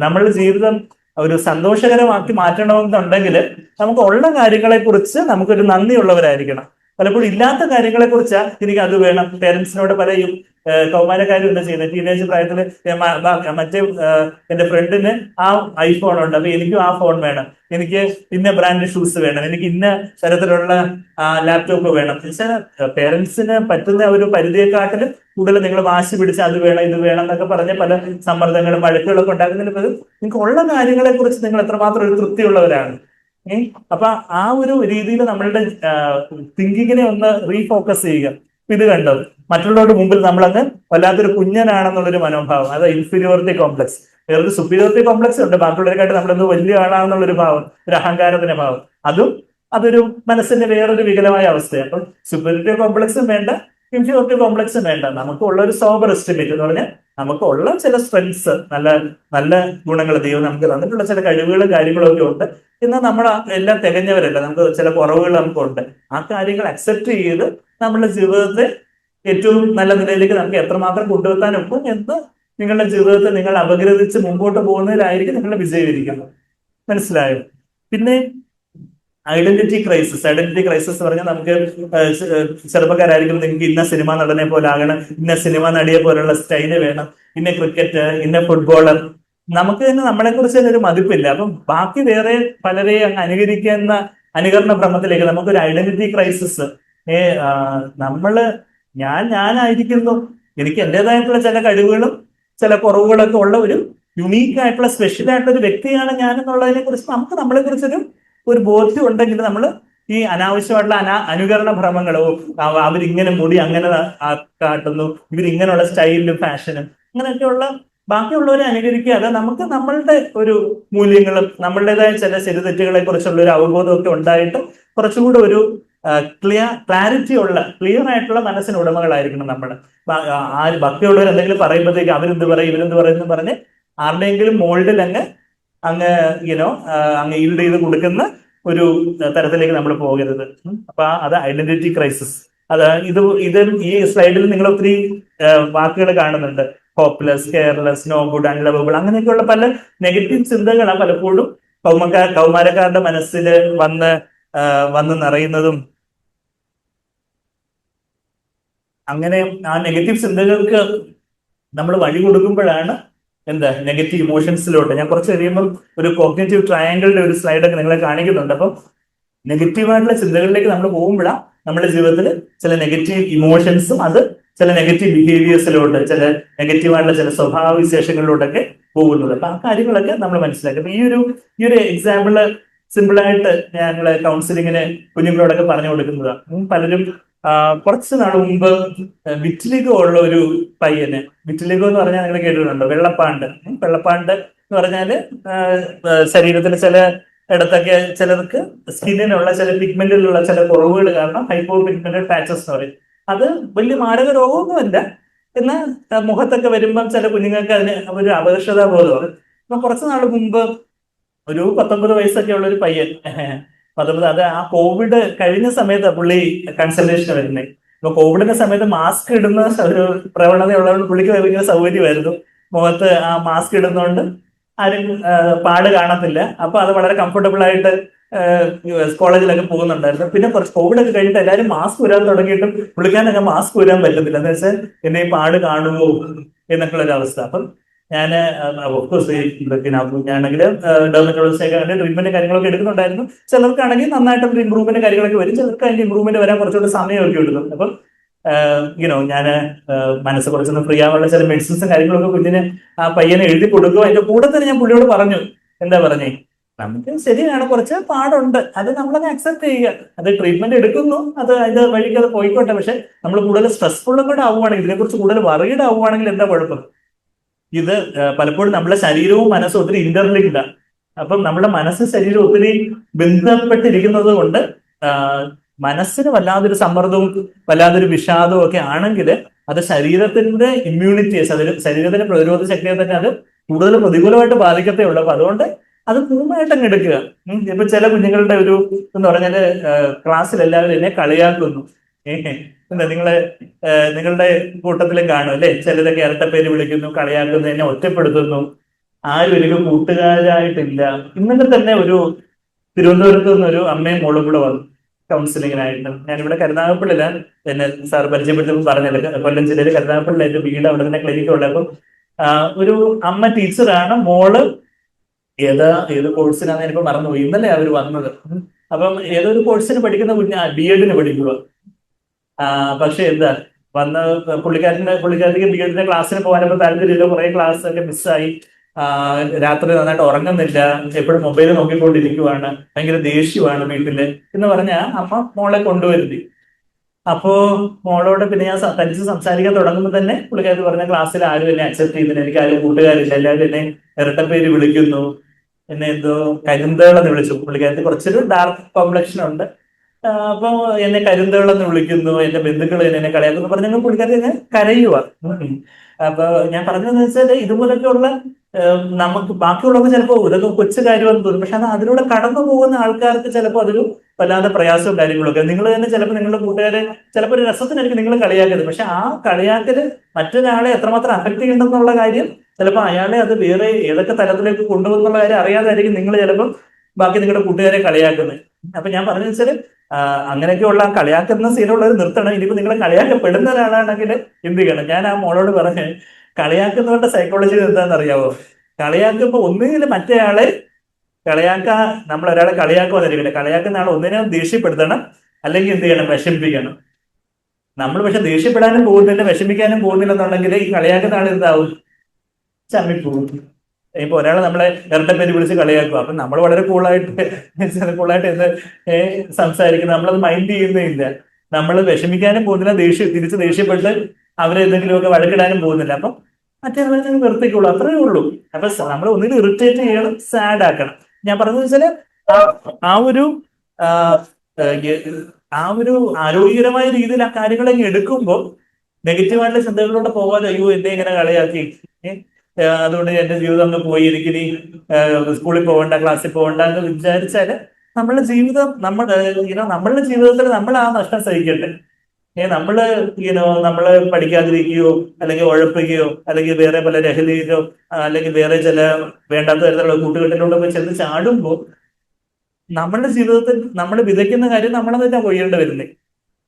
നമ്മളുടെ ജീവിതം ഒരു സന്തോഷകരമാക്കി മാറ്റണമെന്നുണ്ടെങ്കിൽ നമുക്ക് ഉള്ള കാര്യങ്ങളെ കുറിച്ച് നമുക്കൊരു നന്ദിയുള്ളവരായിരിക്കണം. പലപ്പോഴും ഇല്ലാത്ത കാര്യങ്ങളെ കുറിച്ചാ എനിക്ക് അത് വേണം. പേരൻസിനോട് പറയും, കൗമാരക്കാരും എന്താ ചെയ്യുന്നത്, ടീനേജ് പ്രായത്തിൽ മറ്റേ എന്റെ ഫ്രണ്ടിന് ആ ഐഫോൺ ഉണ്ട്, അപ്പൊ എനിക്കും ആ ഫോൺ വേണം, എനിക്ക് ഇന്ന ബ്രാൻഡ് ഷൂസ് വേണം, എനിക്ക് ഇന്ന തരത്തിലുള്ള ലാപ്ടോപ്പ് വേണം. പേരൻസിന് പറ്റുന്ന ഒരു പരിധിയെക്കാട്ടിലും കൂടുതൽ നിങ്ങൾ വാശി പിടിച്ച് അത് വേണം ഇത് വേണം എന്നൊക്കെ പറഞ്ഞ് പല സമ്മർദ്ദങ്ങളും വഴക്കുകളൊക്കെ ഉണ്ടാക്കുന്നതിന് പകരം നിങ്ങൾക്ക് ഉള്ള കാര്യങ്ങളെ കുറിച്ച് നിങ്ങൾ എത്രമാത്രം ഒരു തൃപ്തിയുള്ളവരാണ്. അപ്പൊ ആ ഒരു രീതിയിൽ നമ്മളുടെ തിങ്കിങ്ങിനെ ഒന്ന് റീഫോക്കസ് ചെയ്യുക. ഇത് കണ്ടോ, മറ്റുള്ളവരുടെ മുമ്പിൽ നമ്മളങ്ങ് വല്ലാത്തൊരു കുഞ്ഞനാണെന്നുള്ളൊരു മനോഭാവം, അത് ഇൻഫീരിയോറിറ്റി കോംപ്ലക്സ്. വേറൊരു സുപ്പീരിയോറിറ്റി കോംപ്ലക്സ് ഉണ്ട്, ബാക്കിയുള്ളവരെക്കാട്ട് നമ്മളെന്തോ വലിയ ആളാണെന്നുള്ളൊരു ഭാവം, ഒരു അഹങ്കാരത്തിന്റെ ഭാവം. അതൊരു മനസ്സിന്റെ വേറൊരു വികലമായ അവസ്ഥയാണ്. അപ്പം സുപ്പീരിയോറിറ്റി കോംപ്ലക്സും വേണ്ട, ഇൻഫീരിയോറിറ്റി കോംപ്ലക്സും വേണ്ട. നമുക്ക് ഉള്ള ഒരു സോബർ എസ്റ്റിമേറ്റ് എന്ന് പറഞ്ഞാൽ നമുക്കുള്ള ചില സ്ട്രെങ്സ്, നല്ല നല്ല ഗുണങ്ങൾ, ദൈവം നമുക്ക് തന്നിട്ടുള്ള ചില കഴിവുകളും കാര്യങ്ങളും ഒക്കെ ഉണ്ട്. എന്നാൽ നമ്മൾ എല്ലാം തികഞ്ഞവരല്ല, നമുക്ക് ചില കുറവുകൾ നമുക്കുണ്ട്. ആ കാര്യങ്ങൾ അക്സെപ്റ്റ് ചെയ്ത് നമ്മുടെ ജീവിതത്തെ ഏറ്റവും നല്ല നിലയിലേക്ക് നമുക്ക് എത്രമാത്രം കൊണ്ടുവെത്താൻ ഒക്കും എന്ന് നിങ്ങളുടെ ജീവിതത്തെ നിങ്ങൾ അപഗ്രഥിച്ച് മുമ്പോട്ട് പോകുന്നതിലായിരിക്കും നിങ്ങളുടെ വിജയിക്കുന്നത്. മനസ്സിലായോ? പിന്നെ ഐഡന്റിറ്റി ക്രൈസിസ് പറഞ്ഞാൽ നമുക്ക് ചെറുപ്പക്കാരായിരിക്കും, നിങ്ങൾക്ക് ഇന്ന സിനിമാ നടനെ പോലെ ആകണം, ഇന്ന സിനിമാ നടിയെ പോലുള്ള സ്റ്റൈല് വേണം, ഇന്ന ക്രിക്കറ്റ്, ഇന്ന ഫുട്ബോളർ. നമുക്ക് തന്നെ നമ്മളെ കുറിച്ച് തന്നെ ഒരു മതിപ്പില്ല. അപ്പം ബാക്കി വേറെ പലരെയും അങ്ങ് അനുകരിക്കുന്ന അനുകരണ ഭ്രമത്തിലേക്ക് നമുക്കൊരു ഐഡന്റിറ്റി ക്രൈസിസ്. ഞാനായിരിക്കുന്നു, എനിക്ക് എന്റേതായിട്ടുള്ള ചില കഴിവുകളും ചില കുറവുകളൊക്കെ ഉള്ള ഒരു യുണീക്ക് ആയിട്ടുള്ള സ്പെഷ്യൽ ആയിട്ടുള്ള ഒരു വ്യക്തിയാണ് ഞാൻ എന്നുള്ളതിനെ കുറിച്ച് നമുക്ക് നമ്മളെ കുറിച്ചൊരു ബോധ്യം ഉണ്ടെങ്കിൽ നമ്മൾ ഈ അനാവശ്യമായിട്ടുള്ള അനുകരണ ഭ്രമങ്ങളോ, അവരിങ്ങനെ മുടി അങ്ങനെ കാട്ടുന്നു, ഇവരിങ്ങനെയുള്ള സ്റ്റൈലിലും ഫാഷനും അങ്ങനെയൊക്കെയുള്ള ബാക്കിയുള്ളവരെ അനുകരിക്കാതെ നമുക്ക് നമ്മളുടെ ഒരു മൂല്യങ്ങളും നമ്മളുടേതായ ചില ശരിതെറ്റുകളെ കുറിച്ചുള്ള ഒരു അവബോധമൊക്കെ ഉണ്ടായിട്ട് കുറച്ചുകൂടെ ഒരു ക്ലിയർ ആയിട്ടുള്ള മനസ്സിന് ഉടമകളായിരിക്കണം നമ്മൾ. ബാക്കിയുള്ളവർ എന്തെങ്കിലും പറയുമ്പോഴത്തേക്ക് അവരെന്ത് പറയും ഇവരെന്ത് പറയുന്നു പറഞ്ഞ് ആരുടെയെങ്കിലും മോൾഡിൽ അങ്ങ് ഈൽഡ് ചെയ്ത് കൊടുക്കുന്ന ഒരു തരത്തിലേക്ക് നമ്മൾ പോകരുത്. അപ്പൊ അത് ഐഡന്റിറ്റി ക്രൈസിസ്. ഇത് ഈ സ്ലൈഡിൽ നിങ്ങൾ ഒത്തിരി വാക്കുകൾ കാണുന്നുണ്ട്. ഹോപ്പ്ലെസ്, കെയർലെസ്, നോ ഗുഡ്, അൺലവബിൾ, അങ്ങനെയൊക്കെയുള്ള പല നെഗറ്റീവ് ചിന്തകളാണ് പലപ്പോഴും കൗമാരക്കാരുടെ മനസ്സിൽ വന്ന് നിറയുന്നതും. അങ്ങനെ ആ നെഗറ്റീവ് ചിന്തകൾക്ക് നമ്മൾ വഴി കൊടുക്കുമ്പോഴാണ് നെഗറ്റീവ് ഇമോഷൻസിലോട്ട്. ഞാൻ കുറച്ച് കഴിയുമ്പോൾ ഒരു കോഗ്നിറ്റീവ് ട്രയാങ്കിളിന്റെ ഒരു സ്ലൈഡൊക്കെ നിങ്ങളെ കാണിക്കുന്നുണ്ട്. അപ്പം നെഗറ്റീവായിട്ടുള്ള ചിന്തകളിലേക്ക് നമ്മൾ പോകുമ്പോഴാണ് നമ്മുടെ ജീവിതത്തിൽ ചില നെഗറ്റീവ് ഇമോഷൻസും അത് ചില നെഗറ്റീവ് ബിഹേവിയേഴ്സിലോട്ട്, ചില നെഗറ്റീവായിട്ടുള്ള ചില സ്വഭാവ വിശേഷങ്ങളിലോട്ടൊക്കെ പോകുന്നത്. അപ്പൊ ആ കാര്യങ്ങളൊക്കെ നമ്മൾ മനസ്സിലാക്കും. ഈ ഒരു എക്സാമ്പിള് സിമ്പിളായിട്ട് ഞങ്ങള് കൗൺസിലിങ്ങിന് കുഞ്ഞുങ്ങളോടൊക്കെ പറഞ്ഞു കൊടുക്കുന്നതാണ്. പലരും കുറച്ച് നാൾ മുമ്പ് വിറ്റിലിഗോ ഉള്ള ഒരു പയ്യന്, വിറ്റിലിഗോ എന്ന് പറഞ്ഞാൽ നിങ്ങൾ കേട്ടിട്ടുണ്ടോ? വെള്ളപ്പാണ്ട്. വെള്ളപ്പാണ്ട് എന്ന് പറഞ്ഞാല് ശരീരത്തിൽ ചില ഇടത്തൊക്കെ ചിലർക്ക് സ്കിന്നിനുള്ള ചില പിഗ്മെന്റിലുള്ള ചില കുറവുകൾ കാരണം ഹൈപ്പോ പിഗ്മെന്റഡ് പാച്ചസ് എന്ന് പറയും. അത് വലിയ മാരക രോഗമൊന്നുമല്ല, എന്നാൽ മുഖത്തൊക്കെ വരുമ്പം ചില കുഞ്ഞുങ്ങൾക്ക് അതിന് ഒരു അപകർഷതാ ബോധമാണ്. അപ്പൊ കുറച്ച് നാൾ മുമ്പ് ഒരു 19 വയസ്സൊക്കെ ഉള്ള ഒരു പയ്യൻ, 19, അത് ആ കോവിഡ് കഴിഞ്ഞ സമയത്ത് പുള്ളി കൺസൾട്ടേഷൻ വരുന്നത്. അപ്പൊ കോവിഡിന്റെ സമയത്ത് മാസ്ക് ഇടുന്ന ഒരു പ്രവണതയുള്ളതുകൊണ്ട് പുള്ളിക്ക് ഭയങ്കര സൗകര്യമായിരുന്നു. മുഖത്ത് ആ മാസ്ക് ഇടുന്നതുകൊണ്ട് ആരും പാട് കാണത്തില്ല. അപ്പൊ അത് വളരെ കംഫർട്ടബിൾ ആയിട്ട് കോളേജിലൊക്കെ പോകുന്നുണ്ടായിരുന്നു. പിന്നെ കുറച്ച് കോവിഡ് ഒക്കെ കഴിഞ്ഞിട്ട് എല്ലാവരും മാസ്ക് ഊരാൻ തുടങ്ങിയിട്ടും പുള്ളിക്കാനൊക്കെ മാസ്ക് ഊരാൻ പറ്റത്തില്ല. എന്ന് വെച്ചാൽ എന്നെ ഈ പാട് കാണുമോ എന്നൊക്കെ ഒരു അവസ്ഥ. അപ്പം ഞാൻ ഓഫ്കോഴ്സ് ഞാനാണെങ്കിൽ ഡെർമറ്റോളജിസ്റ്റൊക്കെ ആണെങ്കിൽ ട്രീറ്റ്മെന്റ് കാര്യങ്ങളൊക്കെ എടുക്കുന്നുണ്ടായിരുന്നു. ചിലർക്കാണെങ്കിൽ നന്നായിട്ട് ഇമ്പ്രൂവ്മെന്റ് കാര്യങ്ങളൊക്കെ വരും, ചിലർക്ക് അതിന്റെ ഇമ്പ്രൂവ്മെന്റ് വരാൻ കുറച്ചുകൂടി സമയമൊക്കെ എടുക്കും. അപ്പം ഞാൻ മനസ്സ് കുറച്ചൊന്ന് ഫ്രീ ആവാനുള്ള ചില മെഡിസിൻസും കാര്യങ്ങളൊക്കെ കുഞ്ഞിന് ആ പയ്യനെ എഴുതി കൊടുക്കും. അതിന്റെ കൂടെ തന്നെ ഞാൻ പുള്ളിയോട് പറഞ്ഞു, എന്താ പറഞ്ഞേ, നമുക്ക് ശരിയാണ് കുറച്ച് പാടുണ്ട്, അത് നമ്മളങ്ങ് അക്സെപ്റ്റ് ചെയ്യുക, അത് ട്രീറ്റ്മെന്റ് എടുക്കുന്നു, അത് അതിന്റെ വഴിക്ക് അത് പോയിക്കോട്ടെ. പക്ഷെ നമ്മൾ കൂടുതൽ സ്ട്രെസ്ഫുള്ളും കൂടെ ആവുകയാണെങ്കിൽ, ഇതിനെക്കുറിച്ച് കൂടുതൽ വറീഡ് ആവുകയാണെങ്കിൽ എന്താ കുഴപ്പം? ഇത് പലപ്പോഴും നമ്മുടെ ശരീരവും മനസ്സും ഒത്തിരി ഇന്റർലിങ്ക്ഡ് ആണ്. അപ്പം നമ്മുടെ മനസ്സും ശരീരവും ഒത്തിരി ബന്ധപ്പെട്ടിരിക്കുന്നത് കൊണ്ട് മനസ്സിന് വല്ലാതൊരു സമ്മർദ്ദവും വല്ലാതൊരു വിഷാദവും ഒക്കെ ആണെങ്കിൽ അത് ശരീരത്തിന്റെ ഇമ്മ്യൂണിറ്റീസ്, അതിൽ ശരീരത്തിന്റെ പ്രതിരോധ ശക്തിയെ തന്നെ അത് കൂടുതൽ പ്രതികൂലമായിട്ട് ബാധിക്കത്തേ ഉള്ളൂ. അപ്പൊ അതുകൊണ്ട് അത് പൂർണ്ണമായിട്ട് അങ്ങ് എടുക്കുക. ഇപ്പൊ ചില കുഞ്ഞുങ്ങളുടെ ഒരു എന്ന് പറഞ്ഞാല് ക്ലാസ്സിൽ എല്ലാവരും എന്നെ കളിയാക്കുന്നു. എന്താ നിങ്ങളുടെ കൂട്ടത്തിലും കാണും അല്ലെ, ചിലരൊക്കെ ഇരട്ടപ്പേര് വിളിക്കുന്നു, കളിയാക്കുന്നു, എന്നെ ഒറ്റപ്പെടുത്തുന്നു, ആരും എനിക്ക് കൂട്ടുകാരായിട്ടില്ല. ഇന്നലെ തന്നെ ഒരു തിരുവനന്തപുരത്ത് നിന്നൊരു അമ്മയും മോളും കൂടെ വന്നു കൗൺസിലിങ്ങിനായിട്ട്. ഞാനിവിടെ കരുനാഗപ്പള്ളിയിലാണ് എന്നെ സാർ പരിചയപ്പെടുത്തി പറഞ്ഞത്. കൊല്ലം ജില്ലയിൽ കരുനാഗപ്പള്ളിയിൽ എന്റെ വീട്, അവിടെ തന്നെ ക്ലിനിക്ക് ഉള്ളപ്പോൾ ഒരു അമ്മ ടീച്ചറാണ്, മോള് ഏത് കോഴ്സിനാന്ന് എനിക്ക് മറന്നുപോയി. ഇന്നലെ അവർ വന്നത്. അപ്പം ഏതൊരു കോഴ്സിന് പഠിക്കുന്ന കുഞ്ഞ് ബി.എഡിന് പഠിക്കുക. പക്ഷെ എന്താ വന്ന് പുള്ളിക്കാരിക്ക് ബി.എഡിന്റെ ക്ലാസ്സിന് പോകാനപ്പോൾ താല്പര്യമില്ല, കുറെ ക്ലാസ് ഒക്കെ മിസ്സായി, രാത്രി നന്നായിട്ട് ഉറങ്ങുന്നില്ല, എപ്പോഴും മൊബൈൽ നോക്കിക്കൊണ്ടിരിക്കുവാണ്, ഭയങ്കര ദേഷ്യമാണ് വീട്ടില് എന്ന് പറഞ്ഞ അമ്മ മോളെ കൊണ്ടുവരുത്തി. അപ്പോ മോളോട് പിന്നെ ഞാൻ തനിച്ച് സംസാരിക്കാൻ തുടങ്ങുമ്പോൾ തന്നെ പുള്ളിക്കാരി പറഞ്ഞ, ക്ലാസ്സിൽ ആരും എന്നെ അക്സെപ്റ്റ് ചെയ്യുന്നില്ല, എനിക്ക് ആരും കൂട്ടുകാരില്ല, എല്ലാവരും എന്നെ ഇരട്ടപ്പേര് വിളിക്കുന്നു, എന്നെ എന്തോ കരിന്തേളെന്ന് വിളിച്ചു. പുള്ളിക്കാരത്തി കുറച്ചൊരു ഡാർക്ക് കോംപ്ലക്ഷൻ ഉണ്ട്. അപ്പൊ എന്നെ കരിന്തേളെന്ന് വിളിക്കുന്നു, എന്റെ ബന്ധുക്കൾ എന്നെ കളിയാക്കുന്നു പറഞ്ഞാൽ പുള്ളിക്കാരത്തി എന്നെ കരയുക. അപ്പൊ ഞാൻ പറഞ്ഞതെന്ന് വെച്ചാൽ ഇതുപോലൊക്കെയുള്ള നമുക്ക് ബാക്കിയുള്ളവർക്ക് ചിലപ്പോൾ ഇതൊക്കെ കൊച്ചു കാര്യമെന്ന് തോന്നും, പക്ഷെ അത് അതിലൂടെ കടന്നു പോകുന്ന ആൾക്കാർക്ക് ചിലപ്പോൾ അതൊരു വല്ലാതെ പ്രയാസവും കാര്യങ്ങളൊക്കെ. നിങ്ങൾ തന്നെ ചിലപ്പോൾ നിങ്ങളുടെ കൂട്ടുകാരെ ചിലപ്പോൾ ഒരു രസത്തിനായിരിക്കും നിങ്ങൾ കളിയാക്കരുത്, പക്ഷെ ആ കളിയാക്കല് മറ്റൊരാളെ എത്രമാത്രം അഫക്ട് ചെയ്യുന്നുണ്ടെന്നുള്ള കാര്യം ചിലപ്പോൾ അയാളെ അത് വേറെ ഏതൊക്കെ തലത്തിലേക്ക് കൊണ്ടുപോകുന്നുള്ള കാര്യം അറിയാതായിരിക്കും നിങ്ങൾ ചിലപ്പോൾ ബാക്കി നിങ്ങളുടെ കൂട്ടുകാരെ കളിയാക്കുന്നത്. അപ്പൊ ഞാൻ പറഞ്ഞു വെച്ചാൽ അങ്ങനെയൊക്കെയുള്ള കളിയാക്കുന്ന സീനുള്ളവർ നിർത്തണം. ഇനിയിപ്പോ നിങ്ങൾ കളിയാക്കപ്പെടുന്ന ഒരാളാണെങ്കിൽ എന്ത് ചെയ്യണം? ഞാൻ ആ മോളോട് പറഞ്ഞ്, കളിയാക്കുന്നവരുടെ സൈക്കോളജി എന്താണെന്ന് അറിയാവോ? കളിയാക്കുമ്പോ ഒന്നുകിൽ മറ്റേയാളെ നമ്മൾ ഒരാളെ കളിയാക്കുവാന്നിരിക്കട്ടെ, കളിയാക്കുന്ന ആളെ ഒന്നിനെ ദേഷ്യപ്പെടുത്തണം, അല്ലെങ്കിൽ എന്ത് ചെയ്യണം? വിഷമിപ്പിക്കണം. നമ്മൾ പക്ഷെ ദേഷ്യപ്പെടാനും പോകുന്നില്ല, വിഷമിക്കാനും പോകുന്നില്ല എന്നുണ്ടെങ്കിൽ ഈ കളിയാക്കുന്ന ആൾ എന്താവും? ചമ്മിപ്പോകും. ഇപ്പൊ ഒരാൾ നമ്മളെ ഇരട്ടപ്പേര് വിളിച്ച് കളിയാക്കുക, അപ്പൊ നമ്മൾ വളരെ കൂളായിട്ട് എന്ന് സംസാരിക്കുന്നത്, നമ്മളത് മൈൻഡ് ചെയ്യുന്നില്ല. നമ്മൾ വിഷമിക്കാനും പോകുന്നില്ല, തിരിച്ച് ദേഷ്യപ്പെട്ട് അവരെ എന്തെങ്കിലുമൊക്കെ വഴക്കിടാനും പോകുന്നില്ല. അപ്പൊ മറ്റേ നിർത്തിക്കുള്ളൂ, അത്രേ ഉള്ളൂ. അപ്പൊ നമ്മൾ ഒന്നിനും ഇറിറ്റേറ്റ് ചെയ്യണം, സാഡ് ആക്കണം. ഞാൻ പറഞ്ഞത് വെച്ചാല് ആ ഒരു ആ ഒരു ആരോഗ്യകരമായ രീതിയിൽ ആ കാര്യങ്ങളൊക്കെ എടുക്കുമ്പോൾ നെഗറ്റീവായിട്ടുള്ള ചിന്തകളിലൂടെ പോകാതെ, അയ്യോ എന്നെ ഇങ്ങനെ കളിയാക്കി, അതുകൊണ്ട് എന്റെ ജീവിതം അങ്ങ് പോയി, എനിക്കിനി സ്കൂളിൽ പോകണ്ട, ക്ലാസ്സിൽ പോകണ്ട എന്ന് വിചാരിച്ചാല് നമ്മളുടെ ജീവിതം നമ്മളുടെ ജീവിതത്തിൽ നമ്മൾ ആ നഷ്ടം സഹിക്കട്ടെ. നമ്മള് പഠിക്കാതിരിക്കുകയോ അല്ലെങ്കിൽ ഉഴപ്പിക്കുകയോ അല്ലെങ്കിൽ വേറെ പല ലഹരിയിലോ അല്ലെങ്കിൽ വേറെ ചില വേണ്ടാത്ത തരത്തിലുള്ള കൂട്ടുകെട്ടിലൂടെ ചെന്ന് ചാടുമ്പോൾ നമ്മളുടെ ജീവിതത്തിൽ നമ്മൾ വിതയ്ക്കുന്ന കാര്യം നമ്മളെ തന്നെ കൊയ്യേണ്ടി വരുന്നേ.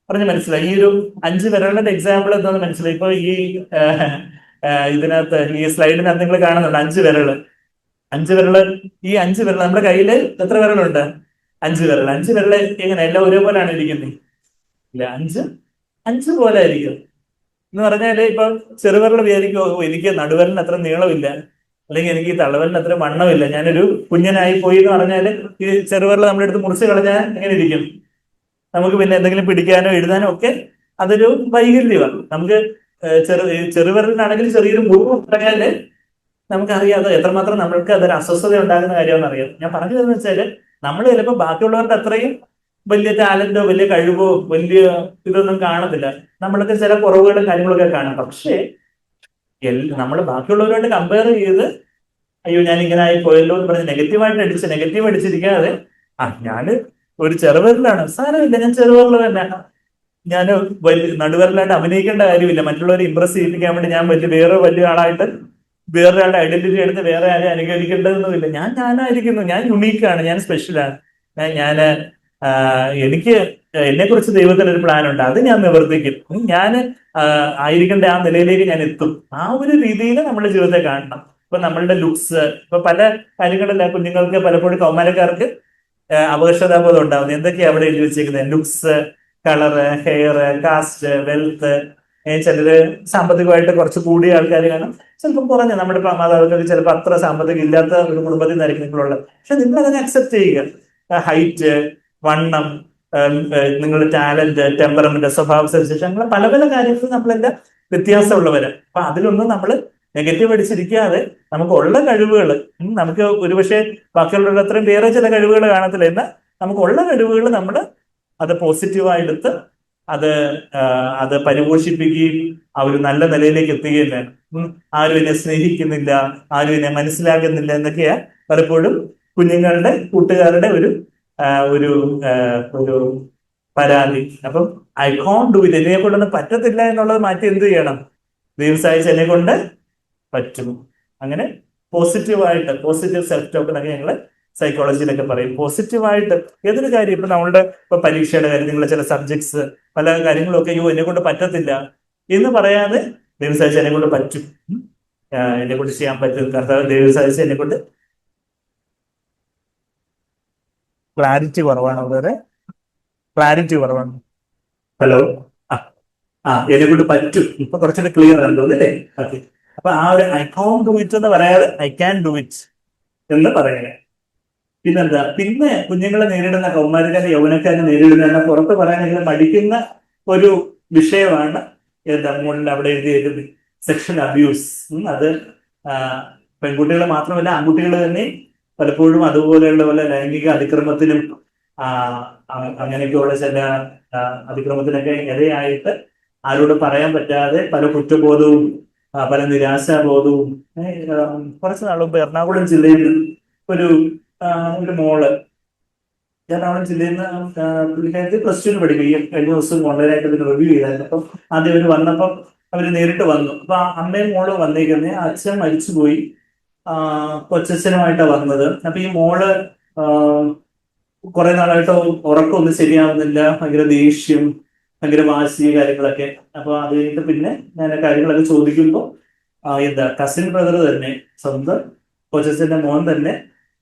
പറഞ്ഞ് മനസ്സിലായി? ഈ ഒരു 5 വിരലുടെ എക്സാമ്പിൾ എന്താണെന്ന് മനസ്സിലായി? ഇപ്പൊ ഈ ഇതിനകത്ത് ഈ സ്ലൈഡിനകത്ത് നിങ്ങൾ കാണുന്നുണ്ട് 5 വിരല്. 5 വിരല്, ഈ 5 വിരൽ നമ്മുടെ കയ്യില് എത്ര വിരലുണ്ട്? 5 വിരൽ. 5 വിരല് എങ്ങനെ എല്ലാം ഒരേപോലെയാണ് ഇരിക്കുന്നത്? ഇല്ല, 5 പോലെ ആയിരിക്കും. എന്ന് പറഞ്ഞാല് ഇപ്പൊ ചെറുവിരൽ വിചാരിക്കുമോ, എനിക്ക് നടുവിരലിന് അത്ര നീളമില്ല, അല്ലെങ്കിൽ എനിക്ക് ഈ തള്ളവലിന് അത്ര വണ്ണമില്ല, ഞാനൊരു കുഞ്ഞനായി പോയി എന്ന് പറഞ്ഞാല് ഈ ചെറുവിരൽ നമ്മുടെ അടുത്ത് മുറിച്ച് കളഞ്ഞാൽ എങ്ങനെ ഇരിക്കും? നമുക്ക് പിന്നെ എന്തെങ്കിലും പിടിക്കാനോ എഴുതാനോ ഒക്കെ അതൊരു വൈകല്യമാണ്. നമുക്ക് ചെറുവിരലിനാണെങ്കിൽ ചെറിയൊരു മുറിവ് ഉണ്ടായാല് നമുക്കറിയാതെ എത്രമാത്രം നമ്മൾക്ക് അതൊരു അസ്വസ്ഥത ഉണ്ടാകുന്ന കാര്യമെന്ന് അറിയാം. ഞാൻ പറഞ്ഞു തരുന്നത് വെച്ചാല് നമ്മൾ ചിലപ്പോൾ ബാക്കിയുള്ളവരുടെ അത്രയും വലിയ ടാലന്റോ വലിയ കഴിവോ വലിയ ഇതൊന്നും കാണത്തില്ല. നമ്മളൊക്കെ ചില കുറവുകളും കാര്യങ്ങളൊക്കെ കാണും. പക്ഷേ നമ്മൾ ബാക്കിയുള്ളവരുമായിട്ട് കമ്പയർ ചെയ്ത് അയ്യോ ഞാൻ ഇങ്ങനെ ആയി പോയല്ലോ എന്ന് പറഞ്ഞ് നെഗറ്റീവ് അടിച്ചിരിക്കാതെ ഞാന് ഒരു ചെറുവിരലാണ്, സാരമില്ല, ഞാൻ ചെറുവിരൽ തന്നെ, ഞാൻ വലിയ നടുവിരലായിട്ട് അഭിനയിക്കേണ്ട കാര്യമില്ല, മറ്റുള്ളവരെ ഇമ്പ്രസ് ചെയ്യിപ്പിക്കാൻ വേണ്ടി ഞാൻ വലിയ ആളായിട്ട് വേറൊരാളുടെ ഐഡന്റിറ്റി എടുത്ത് വേറെ ആരെയും അനുകരിക്കേണ്ടതൊന്നുമില്ല. ഞാനായിരിക്കുന്നു, ഞാൻ യുണീക്കാണ്, ഞാൻ സ്പെഷ്യലാണ്. ഞാന് എനിക്ക് എന്നെ കുറിച്ച് ദൈവത്തിന് ഒരു പ്ലാൻ ഉണ്ട്, അത് ഞാൻ നിവർത്തിക്കും, ഞാൻ ആയിരിക്കേണ്ട ആ നിലയിലേക്ക് ഞാൻ എത്തും. ആ ഒരു രീതിയിൽ നമ്മുടെ ജീവിതത്തെ കാണണം. ഇപ്പൊ നമ്മളുടെ ലുക്സ്, ഇപ്പൊ പല കാര്യങ്ങളില്ല, കുഞ്ഞുങ്ങൾക്ക് പലപ്പോഴും കൗമാരക്കാർക്ക് അപകർഷതാബോധം ഉണ്ടാവുന്നത്. എന്തൊക്കെയാ അവിടെ എഴുതി വെച്ചേക്കുന്നത്? Looks, colour, hair, caste, wealth. ചിലര് സാമ്പത്തികമായിട്ട് കുറച്ച് കൂടിയ ആൾക്കാർ കാണും, ചിലപ്പോൾ കുറഞ്ഞ നമ്മുടെ മാതാപിതാക്കൾ ചിലപ്പോൾ അത്ര സാമ്പത്തികം ഇല്ലാത്ത ഒരു കുടുംബത്തിൽ നിന്നായിരിക്കും നിങ്ങളുള്ളത്. പക്ഷെ നിങ്ങൾ അതിനെ അക്സെപ്റ്റ് ചെയ്യുക. ഹൈറ്റ്, വണ്ണം, നിങ്ങളുടെ ടാലന്റ്, ടെമ്പറമെന്റ്, സ്വഭാവ സവിശേഷം, അങ്ങനെ പല പല കാര്യങ്ങളും നമ്മളെല്ലാം വ്യത്യാസമുള്ളവരാണ്. അപ്പൊ അതിലൊന്നും നമ്മൾ നെഗറ്റീവ് അടിച്ചിരിക്കാതെ നമുക്കുള്ള കഴിവുകൾ, നമുക്ക് ഒരുപക്ഷെ ബാക്കിയുള്ളവരുടെ അത്രയും വേറെ ചില കഴിവുകൾ കാണത്തില്ല, എന്നാൽ നമുക്കുള്ള കഴിവുകൾ നമ്മൾ അത് പോസിറ്റീവായെടുത്ത് അത് പരിപോഷിപ്പിക്കുകയും ആ ഒരു നല്ല നിലയിലേക്ക് എത്തുകയും വേണം. ആരും എന്നെ സ്നേഹിക്കുന്നില്ല, ആരും എന്നെ മനസ്സിലാക്കുന്നില്ല എന്നൊക്കെയാ പലപ്പോഴും കുഞ്ഞുങ്ങളുടെ കൂട്ടുകാരുടെ ഒരു ഒരു ഒരു പരാതി. അപ്പം ഐ കോണ്ട് ഡു ഇറ്റ്, എന്നെ കൊണ്ടൊന്നും പറ്റത്തില്ല എന്നുള്ളത് മാറ്റി എന്ത് ചെയ്യണം? ദൈവം സഹായിച്ച് എന്നെ കൊണ്ട് പറ്റും. അങ്ങനെ പോസിറ്റീവ് സെൽഫ് ടോക്ക് എന്നൊക്കെ ഞങ്ങൾ സൈക്കോളജിയിലൊക്കെ പറയും. പോസിറ്റീവായിട്ട് ഏതൊരു കാര്യം, ഇപ്പൊ പരീക്ഷയുടെ കാര്യം, നിങ്ങളുടെ ചില സബ്ജക്ട്സ്, പല കാര്യങ്ങളൊക്കെ എന്നെ കൊണ്ട് പറ്റത്തില്ല എന്ന് പറയാതെ ദൈവം സഹായിച്ച് എന്നെ കൊണ്ട് പറ്റും, എന്നെ കൊണ്ട് ചെയ്യാൻ പറ്റും, കർത്താവ് ദൈവം സഹായിച്ച് എന്നെ കൊണ്ട്. ക്ലാരിറ്റി കുറവാണ്. ഹലോ. എന്നെ കൊണ്ട് പറ്റും, ഇപ്പൊ കുറച്ചുകൂടെ ക്ലിയർ ആണ് തോന്നുന്നല്ലേ? ഓക്കെ. അപ്പൊ ആ ഒരു ഐ കോണ്ട് ഡു ഇറ്റ് എന്ന് പറയാതെ ഐ ക്യാൻ ഡു ഇറ്റ് എന്ന് പറയണേ. പിന്നെന്താ, പിന്നെ കുഞ്ഞുങ്ങളെ നേരിടുന്ന, കൗമാരക്കാരെ യൗവനക്കാരെ നേരിടുന്ന, പുറത്ത് പറയാനെങ്കിലും മടിക്കുന്ന ഒരു വിഷയമാണ് മുകളിൽ അവിടെ എഴുതിയത് സെക്ഷൽ അബ്യൂസ്. അത് പെൺകുട്ടികൾ മാത്രമല്ല, ആൺകുട്ടികൾ തന്നെ പലപ്പോഴും അതുപോലെയുള്ള പോലെ ലൈംഗിക അതിക്രമത്തിനും അങ്ങനെയൊക്കെയുള്ള ചില അതിക്രമത്തിനൊക്കെ ഇരയായിട്ട് ആരോട് പറയാൻ പറ്റാതെ പല കുറ്റബോധവും പല നിരാശാബോധവും. കുറച്ച് നാൾ മുമ്പ് എറണാകുളം ജില്ലയിൽ ഒരു മോള്, എറണാകുളം ജില്ലയിൽ നിന്ന് പുള്ളിക്കാരത്തി +2 പഠിക്കും. ഈ കഴിഞ്ഞ ദിവസം ഓൺലൈനായിട്ട് ഇതിന് റിവ്യൂ ചെയ്തായിരുന്നു. അപ്പം ആദ്യം അവർ വന്നപ്പം അവര് നേരിട്ട് വന്നു. അപ്പൊ അമ്മയും മോള് വന്നേക്കുന്നേ, അച്ഛൻ മരിച്ചുപോയി, കൊച്ചച്ഛനുമായിട്ടാണ് വന്നത്. അപ്പൊ ഈ മോള് കുറെ നാളായിട്ട് ഉറക്കമൊന്നും ശരിയാവുന്നില്ല, ഭയങ്കര ദേഷ്യം, ഭയങ്കര വാശി കാര്യങ്ങളൊക്കെ. അപ്പൊ അത് കഴിഞ്ഞിട്ട് പിന്നെ ഞാൻ കാര്യങ്ങളൊക്കെ ചോദിക്കുമ്പോൾ കസിൻ ബ്രദർ തന്നെ, സ്വന്തം കൊച്ചച്ഛന്റെ മോൻ തന്നെ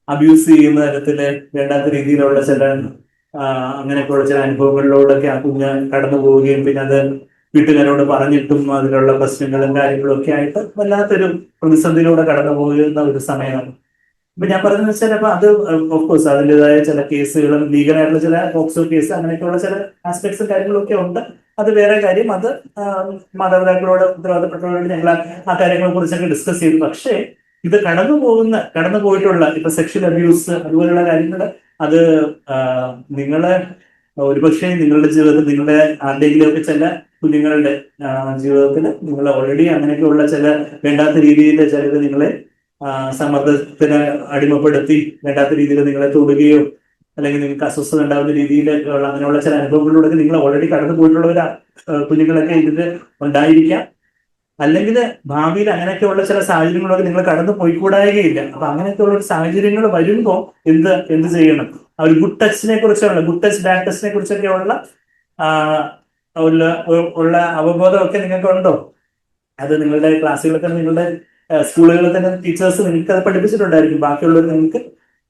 അബ്യൂസ് ചെയ്യുന്ന തരത്തില് വേണ്ടാത്ത രീതിയിലുള്ള ചില അങ്ങനെയൊക്കെയുള്ള ചില അനുഭവങ്ങളിലൂടെയൊക്കെ ആ കുഞ്ഞ് കടന്നു പോവുകയും പിന്നെ അത് വീട്ടുകാരോട് പറഞ്ഞിട്ടും അതിലുള്ള പ്രശ്നങ്ങളും കാര്യങ്ങളും ഒക്കെ ആയിട്ട് വല്ലാത്തൊരു പ്രതിസന്ധിയിലൂടെ കടന്നു പോകുന്ന ഒരു സമയമാണ്. ഇപ്പൊ ഞാൻ പറഞ്ഞതെന്ന് വെച്ചാൽ, അപ്പൊ അത് ഓഫ്കോഴ്സ് അതിൻ്റെതായ ചില കേസുകളും ലീഗലായിട്ടുള്ള ചില പോക്സോ കേസ് അങ്ങനെയൊക്കെയുള്ള ചില ആസ്പെക്ട്സും കാര്യങ്ങളൊക്കെ ഉണ്ട്. അത് വേറെ കാര്യം. അത് മാതാപിതാക്കളോട് ഉത്തരവാദപ്പെട്ടവരോട് ഞങ്ങൾ ആ കാര്യങ്ങളെ കുറിച്ചൊക്കെ ഡിസ്കസ് ചെയ്തു. പക്ഷേ ഇത് കടന്നു പോയിട്ടുള്ള ഇപ്പൊ സെക്ഷൽ അബ്യൂസ് അതുപോലുള്ള കാര്യങ്ങൾ, അത് നിങ്ങളെ ഒരുപക്ഷെ നിങ്ങളുടെ ജീവിതത്തിൽ, നിങ്ങളുടെ ആരുടെയെങ്കിലും ഒക്കെ ചില കുഞ്ഞുങ്ങളുടെ ജീവിതത്തിൽ നിങ്ങൾ ഓൾറെഡി അങ്ങനെയൊക്കെയുള്ള ചില വേണ്ടാത്ത രീതിയിൽ ചിലത് നിങ്ങളെ സമ്മർദ്ദത്തിന് അടിമപ്പെടുത്തി വേണ്ടാത്ത രീതിയിൽ നിങ്ങളെ തൊടുകയോ അല്ലെങ്കിൽ നിങ്ങൾക്ക് അസ്വസ്ഥത ഉണ്ടാകുന്ന രീതിയിൽ അങ്ങനെയുള്ള ചില അനുഭവങ്ങളിലൂടെ നിങ്ങൾ ഓൾറെഡി കടന്നു പോയിട്ടുള്ള കുഞ്ഞുങ്ങളൊക്കെ ഇതിൽ ഉണ്ടായിരിക്കാം. അല്ലെങ്കിൽ ഭാവിയിൽ അങ്ങനെയൊക്കെയുള്ള ചില സാഹചര്യങ്ങളൊക്കെ നിങ്ങൾ കടന്നു പോയിക്കൂടായികയില്ല. അപ്പൊ അങ്ങനെയൊക്കെയുള്ള ഒരു സാഹചര്യങ്ങൾ വരുമ്പോൾ എന്ത് ചെയ്യണം? ആ ഒരു ഗുഡ് ടച്ചിനെ കുറിച്ചുള്ള, ഗുഡ് ടച്ച് ബാഡ് ടച്ചിനെ കുറിച്ചൊക്കെ ഉള്ള അവബോധമൊക്കെ നിങ്ങൾക്ക് ഉണ്ടോ? അത് നിങ്ങളുടെ ക്ലാസ്സുകളൊക്കെ, നിങ്ങളുടെ സ്കൂളുകളിൽ തന്നെ ടീച്ചേഴ്സ് നിങ്ങൾക്ക് അത് പഠിപ്പിച്ചിട്ടുണ്ടായിരിക്കും. ബാക്കിയുള്ളവർ നിങ്ങൾക്ക്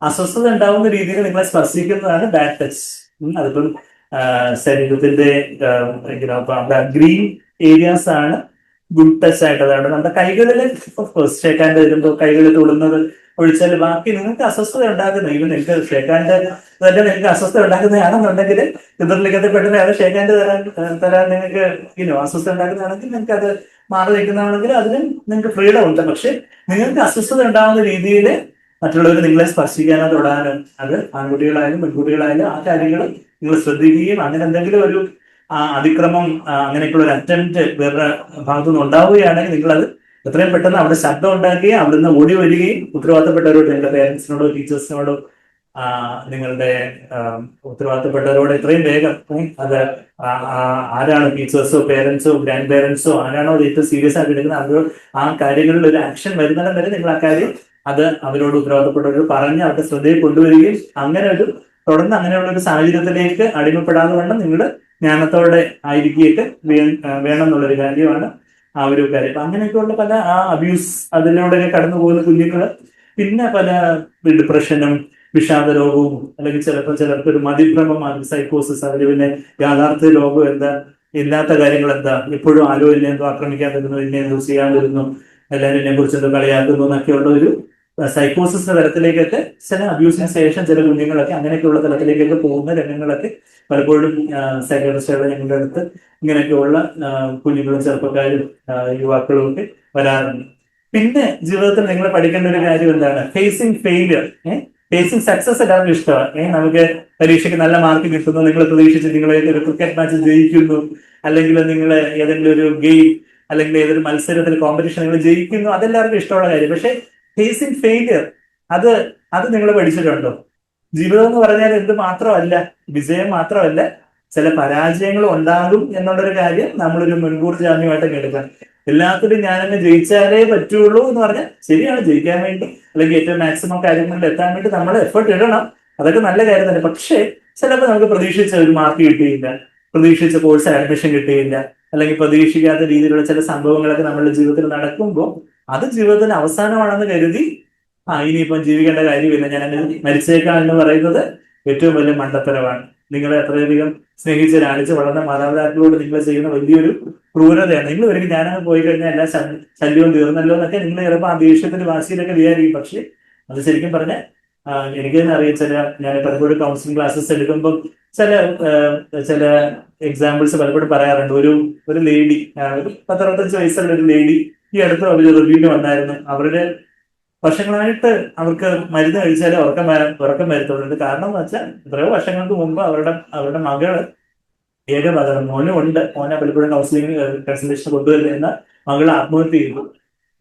അസ്വസ്ഥത ഉണ്ടാവുന്ന രീതിയിൽ നിങ്ങളെ സ്പർശിക്കുന്നതാണ് ബാഡ് ടച്ച്. അതിപ്പം ശരീരത്തിന്റെ ഗ്രീൻ ഏരിയാസ് ആണ് ഗുഡ് ടച്ച് ആയിട്ട് അതാണ് നമ്മുടെ കൈകളിൽ ഷേക്കാൻ്റെ വരുമ്പോൾ കൈകളിൽ തൊടുന്നത് ഒഴിച്ചാൽ ബാക്കി നിങ്ങൾക്ക് അസ്വസ്ഥത ഉണ്ടാക്കുന്ന ഈവൻ നിങ്ങൾക്ക് ഷേക്കാൻ്റെ തന്നെ നിങ്ങൾക്ക് അസ്വസ്ഥത ഉണ്ടാക്കുന്നതാണെന്നുണ്ടെങ്കിൽ എതിർലിക്കത്തിൽ പെട്ടെന്ന് അത് ഷേക്കാൻ്റെ തരാൻ നിങ്ങൾക്ക് അസ്വസ്ഥത ഉണ്ടാക്കുന്നതാണെങ്കിൽ നിങ്ങൾക്ക് അത് മാറി നിൽക്കുന്നതാണെങ്കിൽ അതിനും നിങ്ങൾക്ക് ഫ്രീഡം ഉണ്ട്. പക്ഷെ നിങ്ങൾക്ക് അസ്വസ്ഥത ഉണ്ടാകുന്ന രീതിയിൽ മറ്റുള്ളവർ നിങ്ങളെ സ്പർശിക്കാനോ തൊടാനോ, അത് ആൺകുട്ടികളായാലും പെൺകുട്ടികളായാലും ആ കാര്യങ്ങൾ നിങ്ങൾ ശ്രദ്ധിക്കുകയും അങ്ങനെ എന്തെങ്കിലും ഒരു അതിക്രമം അങ്ങനെയൊക്കെയുള്ള ഒരു അറ്റംപ്റ്റ് വേറെ ഭാഗത്തുനിന്ന് ഉണ്ടാവുകയാണെങ്കിൽ നിങ്ങളത് എത്രയും പെട്ടെന്ന് അവിടെ ശബ്ദം ഉണ്ടാക്കുകയും അവിടുന്ന് ഓടി വരികയും ഉത്തരവാദിത്തപ്പെട്ടവരോട് നിങ്ങളുടെ പേരൻസിനോടോ ടീച്ചേഴ്സിനോടോ നിങ്ങളുടെ ഉത്തരവാദിത്തപ്പെട്ടവരോട് എത്രയും വേഗം അത് ആരാണ് ടീച്ചേഴ്സോ പേരൻസോ ഗ്രാൻഡ് പേരൻസോ ആരാണോ ഏറ്റവും സീരിയസ് ആയിട്ട് എടുക്കുന്നത് അവരോട് ആ കാര്യങ്ങളിൽ ഒരു ആക്ഷൻ വരുന്നിടം വരെ നിങ്ങൾ ആ കാര്യം അത് അവരോട് ഉത്തരവാദിത്തപ്പെട്ടവരോട് പറഞ്ഞ് അവരുടെ ശ്രദ്ധയിൽ കൊണ്ടുവരികയും അങ്ങനെ ഒരു തുടർന്ന് അങ്ങനെയുള്ള ഒരു സാഹചര്യത്തിലേക്ക് അടിമപ്പെടാതെ വേണം നിങ്ങൾ ജ്ഞാനത്തോടെ ആയിരിക്കുകയൊക്കെ വേണം എന്നുള്ളൊരു കാര്യമാണ് ആ ഒരു കാര്യം. അപ്പൊ അങ്ങനെയൊക്കെയുള്ള പല അബ്യൂസ് അതിലൂടെ കടന്നു പോകുന്ന കുഞ്ഞുങ്ങള് പിന്നെ പല ഡിപ്രഷനും വിഷാദ രോഗവും അല്ലെങ്കിൽ ചിലർക്ക് ഒരു മതിഭ്രമം സൈക്കോസിസ് അതിൽ പിന്നെ യാഥാർത്ഥ്യ ലോകം എന്താ ഇല്ലാത്ത കാര്യങ്ങൾ എന്താ എപ്പോഴും ആരോ എന്നെ എന്തോ ആക്രമിക്കാൻ വരുന്നു എന്നെ എന്തോ ചെയ്യാൻ വരുന്നു എല്ലാവരും എന്നെ കുറിച്ച് എന്തോ കളിയാക്കുന്നു എന്നൊക്കെയുള്ള ഒരു സൈക്കോസിന്റെ തലത്തിലേക്കൊക്കെ ചില അബ്യൂസിന് ശേഷം ചില കുഞ്ഞുങ്ങളൊക്കെ അങ്ങനെയൊക്കെയുള്ള തലത്തിലേക്കൊക്കെ പോകുന്ന രംഗങ്ങളൊക്കെ പലപ്പോഴും സൈക്കോളജിസ്റ്റുകൾ ഞങ്ങളുടെ അടുത്ത് ഇങ്ങനെയൊക്കെയുള്ള കുഞ്ഞുങ്ങളും ചെറുപ്പക്കാരും യുവാക്കളും ഒക്കെ വരാറുണ്ട്. പിന്നെ ജീവിതത്തിൽ നിങ്ങൾ പഠിക്കേണ്ട ഒരു കാര്യം എന്താണ്? Phasing failure. ഫേസിങ് സക്സസ് എല്ലാവർക്കും ഇഷ്ടമാണ്. നമുക്ക് പരീക്ഷയ്ക്ക് നല്ല മാർക്ക് കിട്ടുന്നു, നിങ്ങൾ പ്രതീക്ഷിച്ച് നിങ്ങൾ ഒരു ക്രിക്കറ്റ് മാച്ച് ജയിക്കുന്നു, അല്ലെങ്കിൽ നിങ്ങൾ ഏതെങ്കിലും ഒരു ഗെയിം അല്ലെങ്കിൽ ഏതൊരു മത്സരത്തിൽ കോമ്പറ്റീഷൻ നിങ്ങൾ ജയിക്കുന്നു, അതെല്ലാവർക്കും ഇഷ്ടമുള്ള കാര്യം. പക്ഷെ ഫേസിങ് ഫെയിലിയർ അത് നിങ്ങൾ പഠിച്ചിട്ടുണ്ടോ? ജീവിതം എന്ന് പറഞ്ഞാൽ എന്ത് മാത്രമല്ല, വിജയം മാത്രമല്ല, ചില പരാജയങ്ങളും ഉണ്ടാകും എന്നുള്ളൊരു കാര്യം നമ്മളൊരു മുൻകൂർ ജാമ്യമായിട്ട് എടുക്കണം. എല്ലാത്തിലും ഞാനെന്നെ ജയിച്ചാലേ പറ്റുള്ളൂ എന്ന് പറഞ്ഞാൽ ശരിയാണ്, ജയിക്കാൻ വേണ്ടി അല്ലെങ്കിൽ ഏറ്റവും മാക്സിമം കാര്യങ്ങളിൽ എത്താൻ വേണ്ടി നമ്മൾ എഫേർട്ട് ഇടണം, അതൊക്കെ നല്ല കാര്യം തന്നെ. പക്ഷേ ചിലപ്പോൾ നമുക്ക് പ്രതീക്ഷിച്ച ഒരു മാർക്ക് കിട്ടിയില്ല, പ്രതീക്ഷിച്ച കോഴ്സിൽ അഡ്മിഷൻ കിട്ടിയില്ല, അല്ലെങ്കിൽ പ്രതീക്ഷിക്കാത്ത രീതിയിലുള്ള ചില സംഭവങ്ങളൊക്കെ നമ്മളുടെ ജീവിതത്തിൽ നടക്കുമ്പോൾ അത് ജീവിതത്തിന് അവസാനമാണെന്ന് കരുതി ഇനിയിപ്പം ജീവിക്കേണ്ട കാര്യമില്ല, ഞാൻ അങ്ങനെ മരിച്ചേക്കാം എന്ന് പറയുന്നത് ഏറ്റവും വലിയ മണ്ടത്തരമാണ്. നിങ്ങളെ അത്രയധികം സ്നേഹിച്ച് ലാളിച്ച് വളർന്ന മാതാപിതാക്കളോട് നിങ്ങൾ ചെയ്യുന്ന വലിയൊരു ക്രൂരതയാണ്. നിങ്ങൾ ഒരിക്കലും ഞാനങ്ങ് പോയി കഴിഞ്ഞാൽ എല്ലാ ശല്യവും തീർന്നല്ലോ എന്നൊക്കെ നിങ്ങൾ ചിലപ്പോൾ ആ ദേഷ്യത്തിന്റെ വാശിയിലൊക്കെ വിചാരിക്കും. പക്ഷെ അത് ശരിക്കും പറഞ്ഞാൽ എനിക്ക് തന്നെ അറിയിച്ചാൽ ഞാൻ പലപ്പോഴും കൗൺസിലിംഗ് ക്ലാസ്സസ് എടുക്കുമ്പോൾ ചില എക്സാമ്പിൾസ് പലപ്പോഴും പറയാറുണ്ട്. ഒരു ലേഡി, ഒരു 10-65 വയസ്സുള്ള ഒരു ലേഡി ഈ അടുത്ത് അവർ റിവ്യൂവിന് വന്നായിരുന്നു. അവരുടെ വർഷങ്ങളായിട്ട് അവർക്ക് മരുന്ന് കഴിച്ചാലേ ഉറക്കം വരത്തുള്ളൂ. കാരണം എന്ന് വെച്ചാൽ എത്രയോ വർഷങ്ങൾക്ക് മുമ്പ് അവരുടെ മകള് മകൻ മോനും ഉണ്ട്, മോനെ പലപ്പോഴും കൗൺസിലിംഗ് കൺസൾട്ടേഷൻ കൊണ്ടുവരുന്ന മകള് ആത്മഹത്യ ചെയ്തു.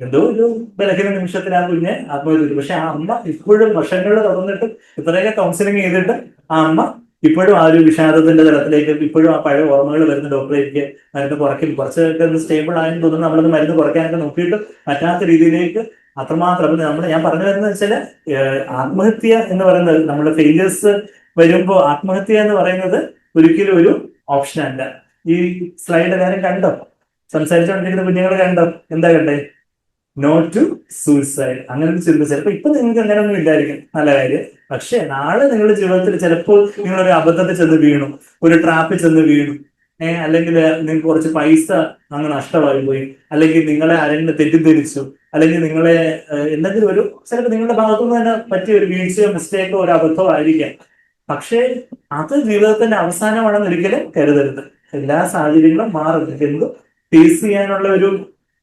എന്തോ ഒരു ബലഹീന നിമിഷത്തിൽ ആ കുഞ്ഞെ ആത്മഹത്യ ചെയ്തു. പക്ഷെ ആ അമ്മ ഇപ്പോഴും വർഷങ്ങളിൽ തുടർന്നിട്ട് ഇത്രയൊക്കെ കൗൺസിലിംഗ് ചെയ്തിട്ട് ആ അമ്മ ഇപ്പോഴും ആ ഒരു വിഷാദത്തിന്റെ തലത്തിലേക്ക് ഇപ്പോഴും ആ പഴയ ഓർമ്മകൾ വരുന്ന ഡോക്ടറേക്ക് മരുന്ന് കുറച്ചൊക്കെ സ്റ്റേബിൾ ആയെന്ന് തോന്നുന്നു. നമ്മളത് മരുന്ന് കുറയ്ക്കാനൊക്കെ നോക്കിയിട്ട് പറ്റാത്ത രീതിയിലേക്ക് അത്രമാത്രം ഞാൻ പറഞ്ഞു വരുന്നത് വെച്ചാൽ ആത്മഹത്യ എന്ന് പറയുന്നത് നമ്മുടെ ഫെയിലിയേഴ്സ് വരുമ്പോൾ ആത്മഹത്യ എന്ന് പറയുന്നത് ഒരിക്കലും ഒരു ഓപ്ഷൻ അല്ല. ഈ സ്ലൈഡ് എല്ലാവരും കണ്ടോ? സംസാരിച്ചുകൊണ്ടിരിക്കുന്ന കുഞ്ഞുങ്ങൾ കണ്ടോ? എന്താ കണ്ടേ? No to suicide. അങ്ങനെ ഒരു ചിന്ത ചിലപ്പോൾ ഇപ്പൊ നിങ്ങൾക്ക് അങ്ങനെയൊന്നും ഇല്ലായിരിക്കും, നല്ല കാര്യം. പക്ഷെ നാളെ നിങ്ങളുടെ ജീവിതത്തിൽ ചിലപ്പോൾ നിങ്ങളൊരു അബദ്ധത്തിൽ ചെന്ന് വീണു, ഒരു ട്രാപ്പിൽ ചെന്ന് വീണു, അല്ലെങ്കിൽ നിങ്ങൾക്ക് കുറച്ച് പൈസ അങ്ങ് നഷ്ടമായി പോയി, അല്ലെങ്കിൽ നിങ്ങളെ ആരെങ്കിലും തെറ്റിദ്ധരിച്ചു, അല്ലെങ്കിൽ നിങ്ങളെ എന്തെങ്കിലും ഒരു ചിലപ്പോൾ നിങ്ങളുടെ ഭാഗത്തുനിന്ന് തന്നെ പറ്റിയ ഒരു വീഴ്ചയോ മിസ്റ്റേക്കോ ഒരു അബദ്ധമോ ആയിരിക്കാം. പക്ഷേ അത് ജീവിതത്തിന്റെ അവസാനമാണെന്ന് ഒരിക്കലും കരുതരുത്. എല്ലാ സാഹചര്യങ്ങളും മാറും. എന്തും ഫേസ് ചെയ്യാനുള്ള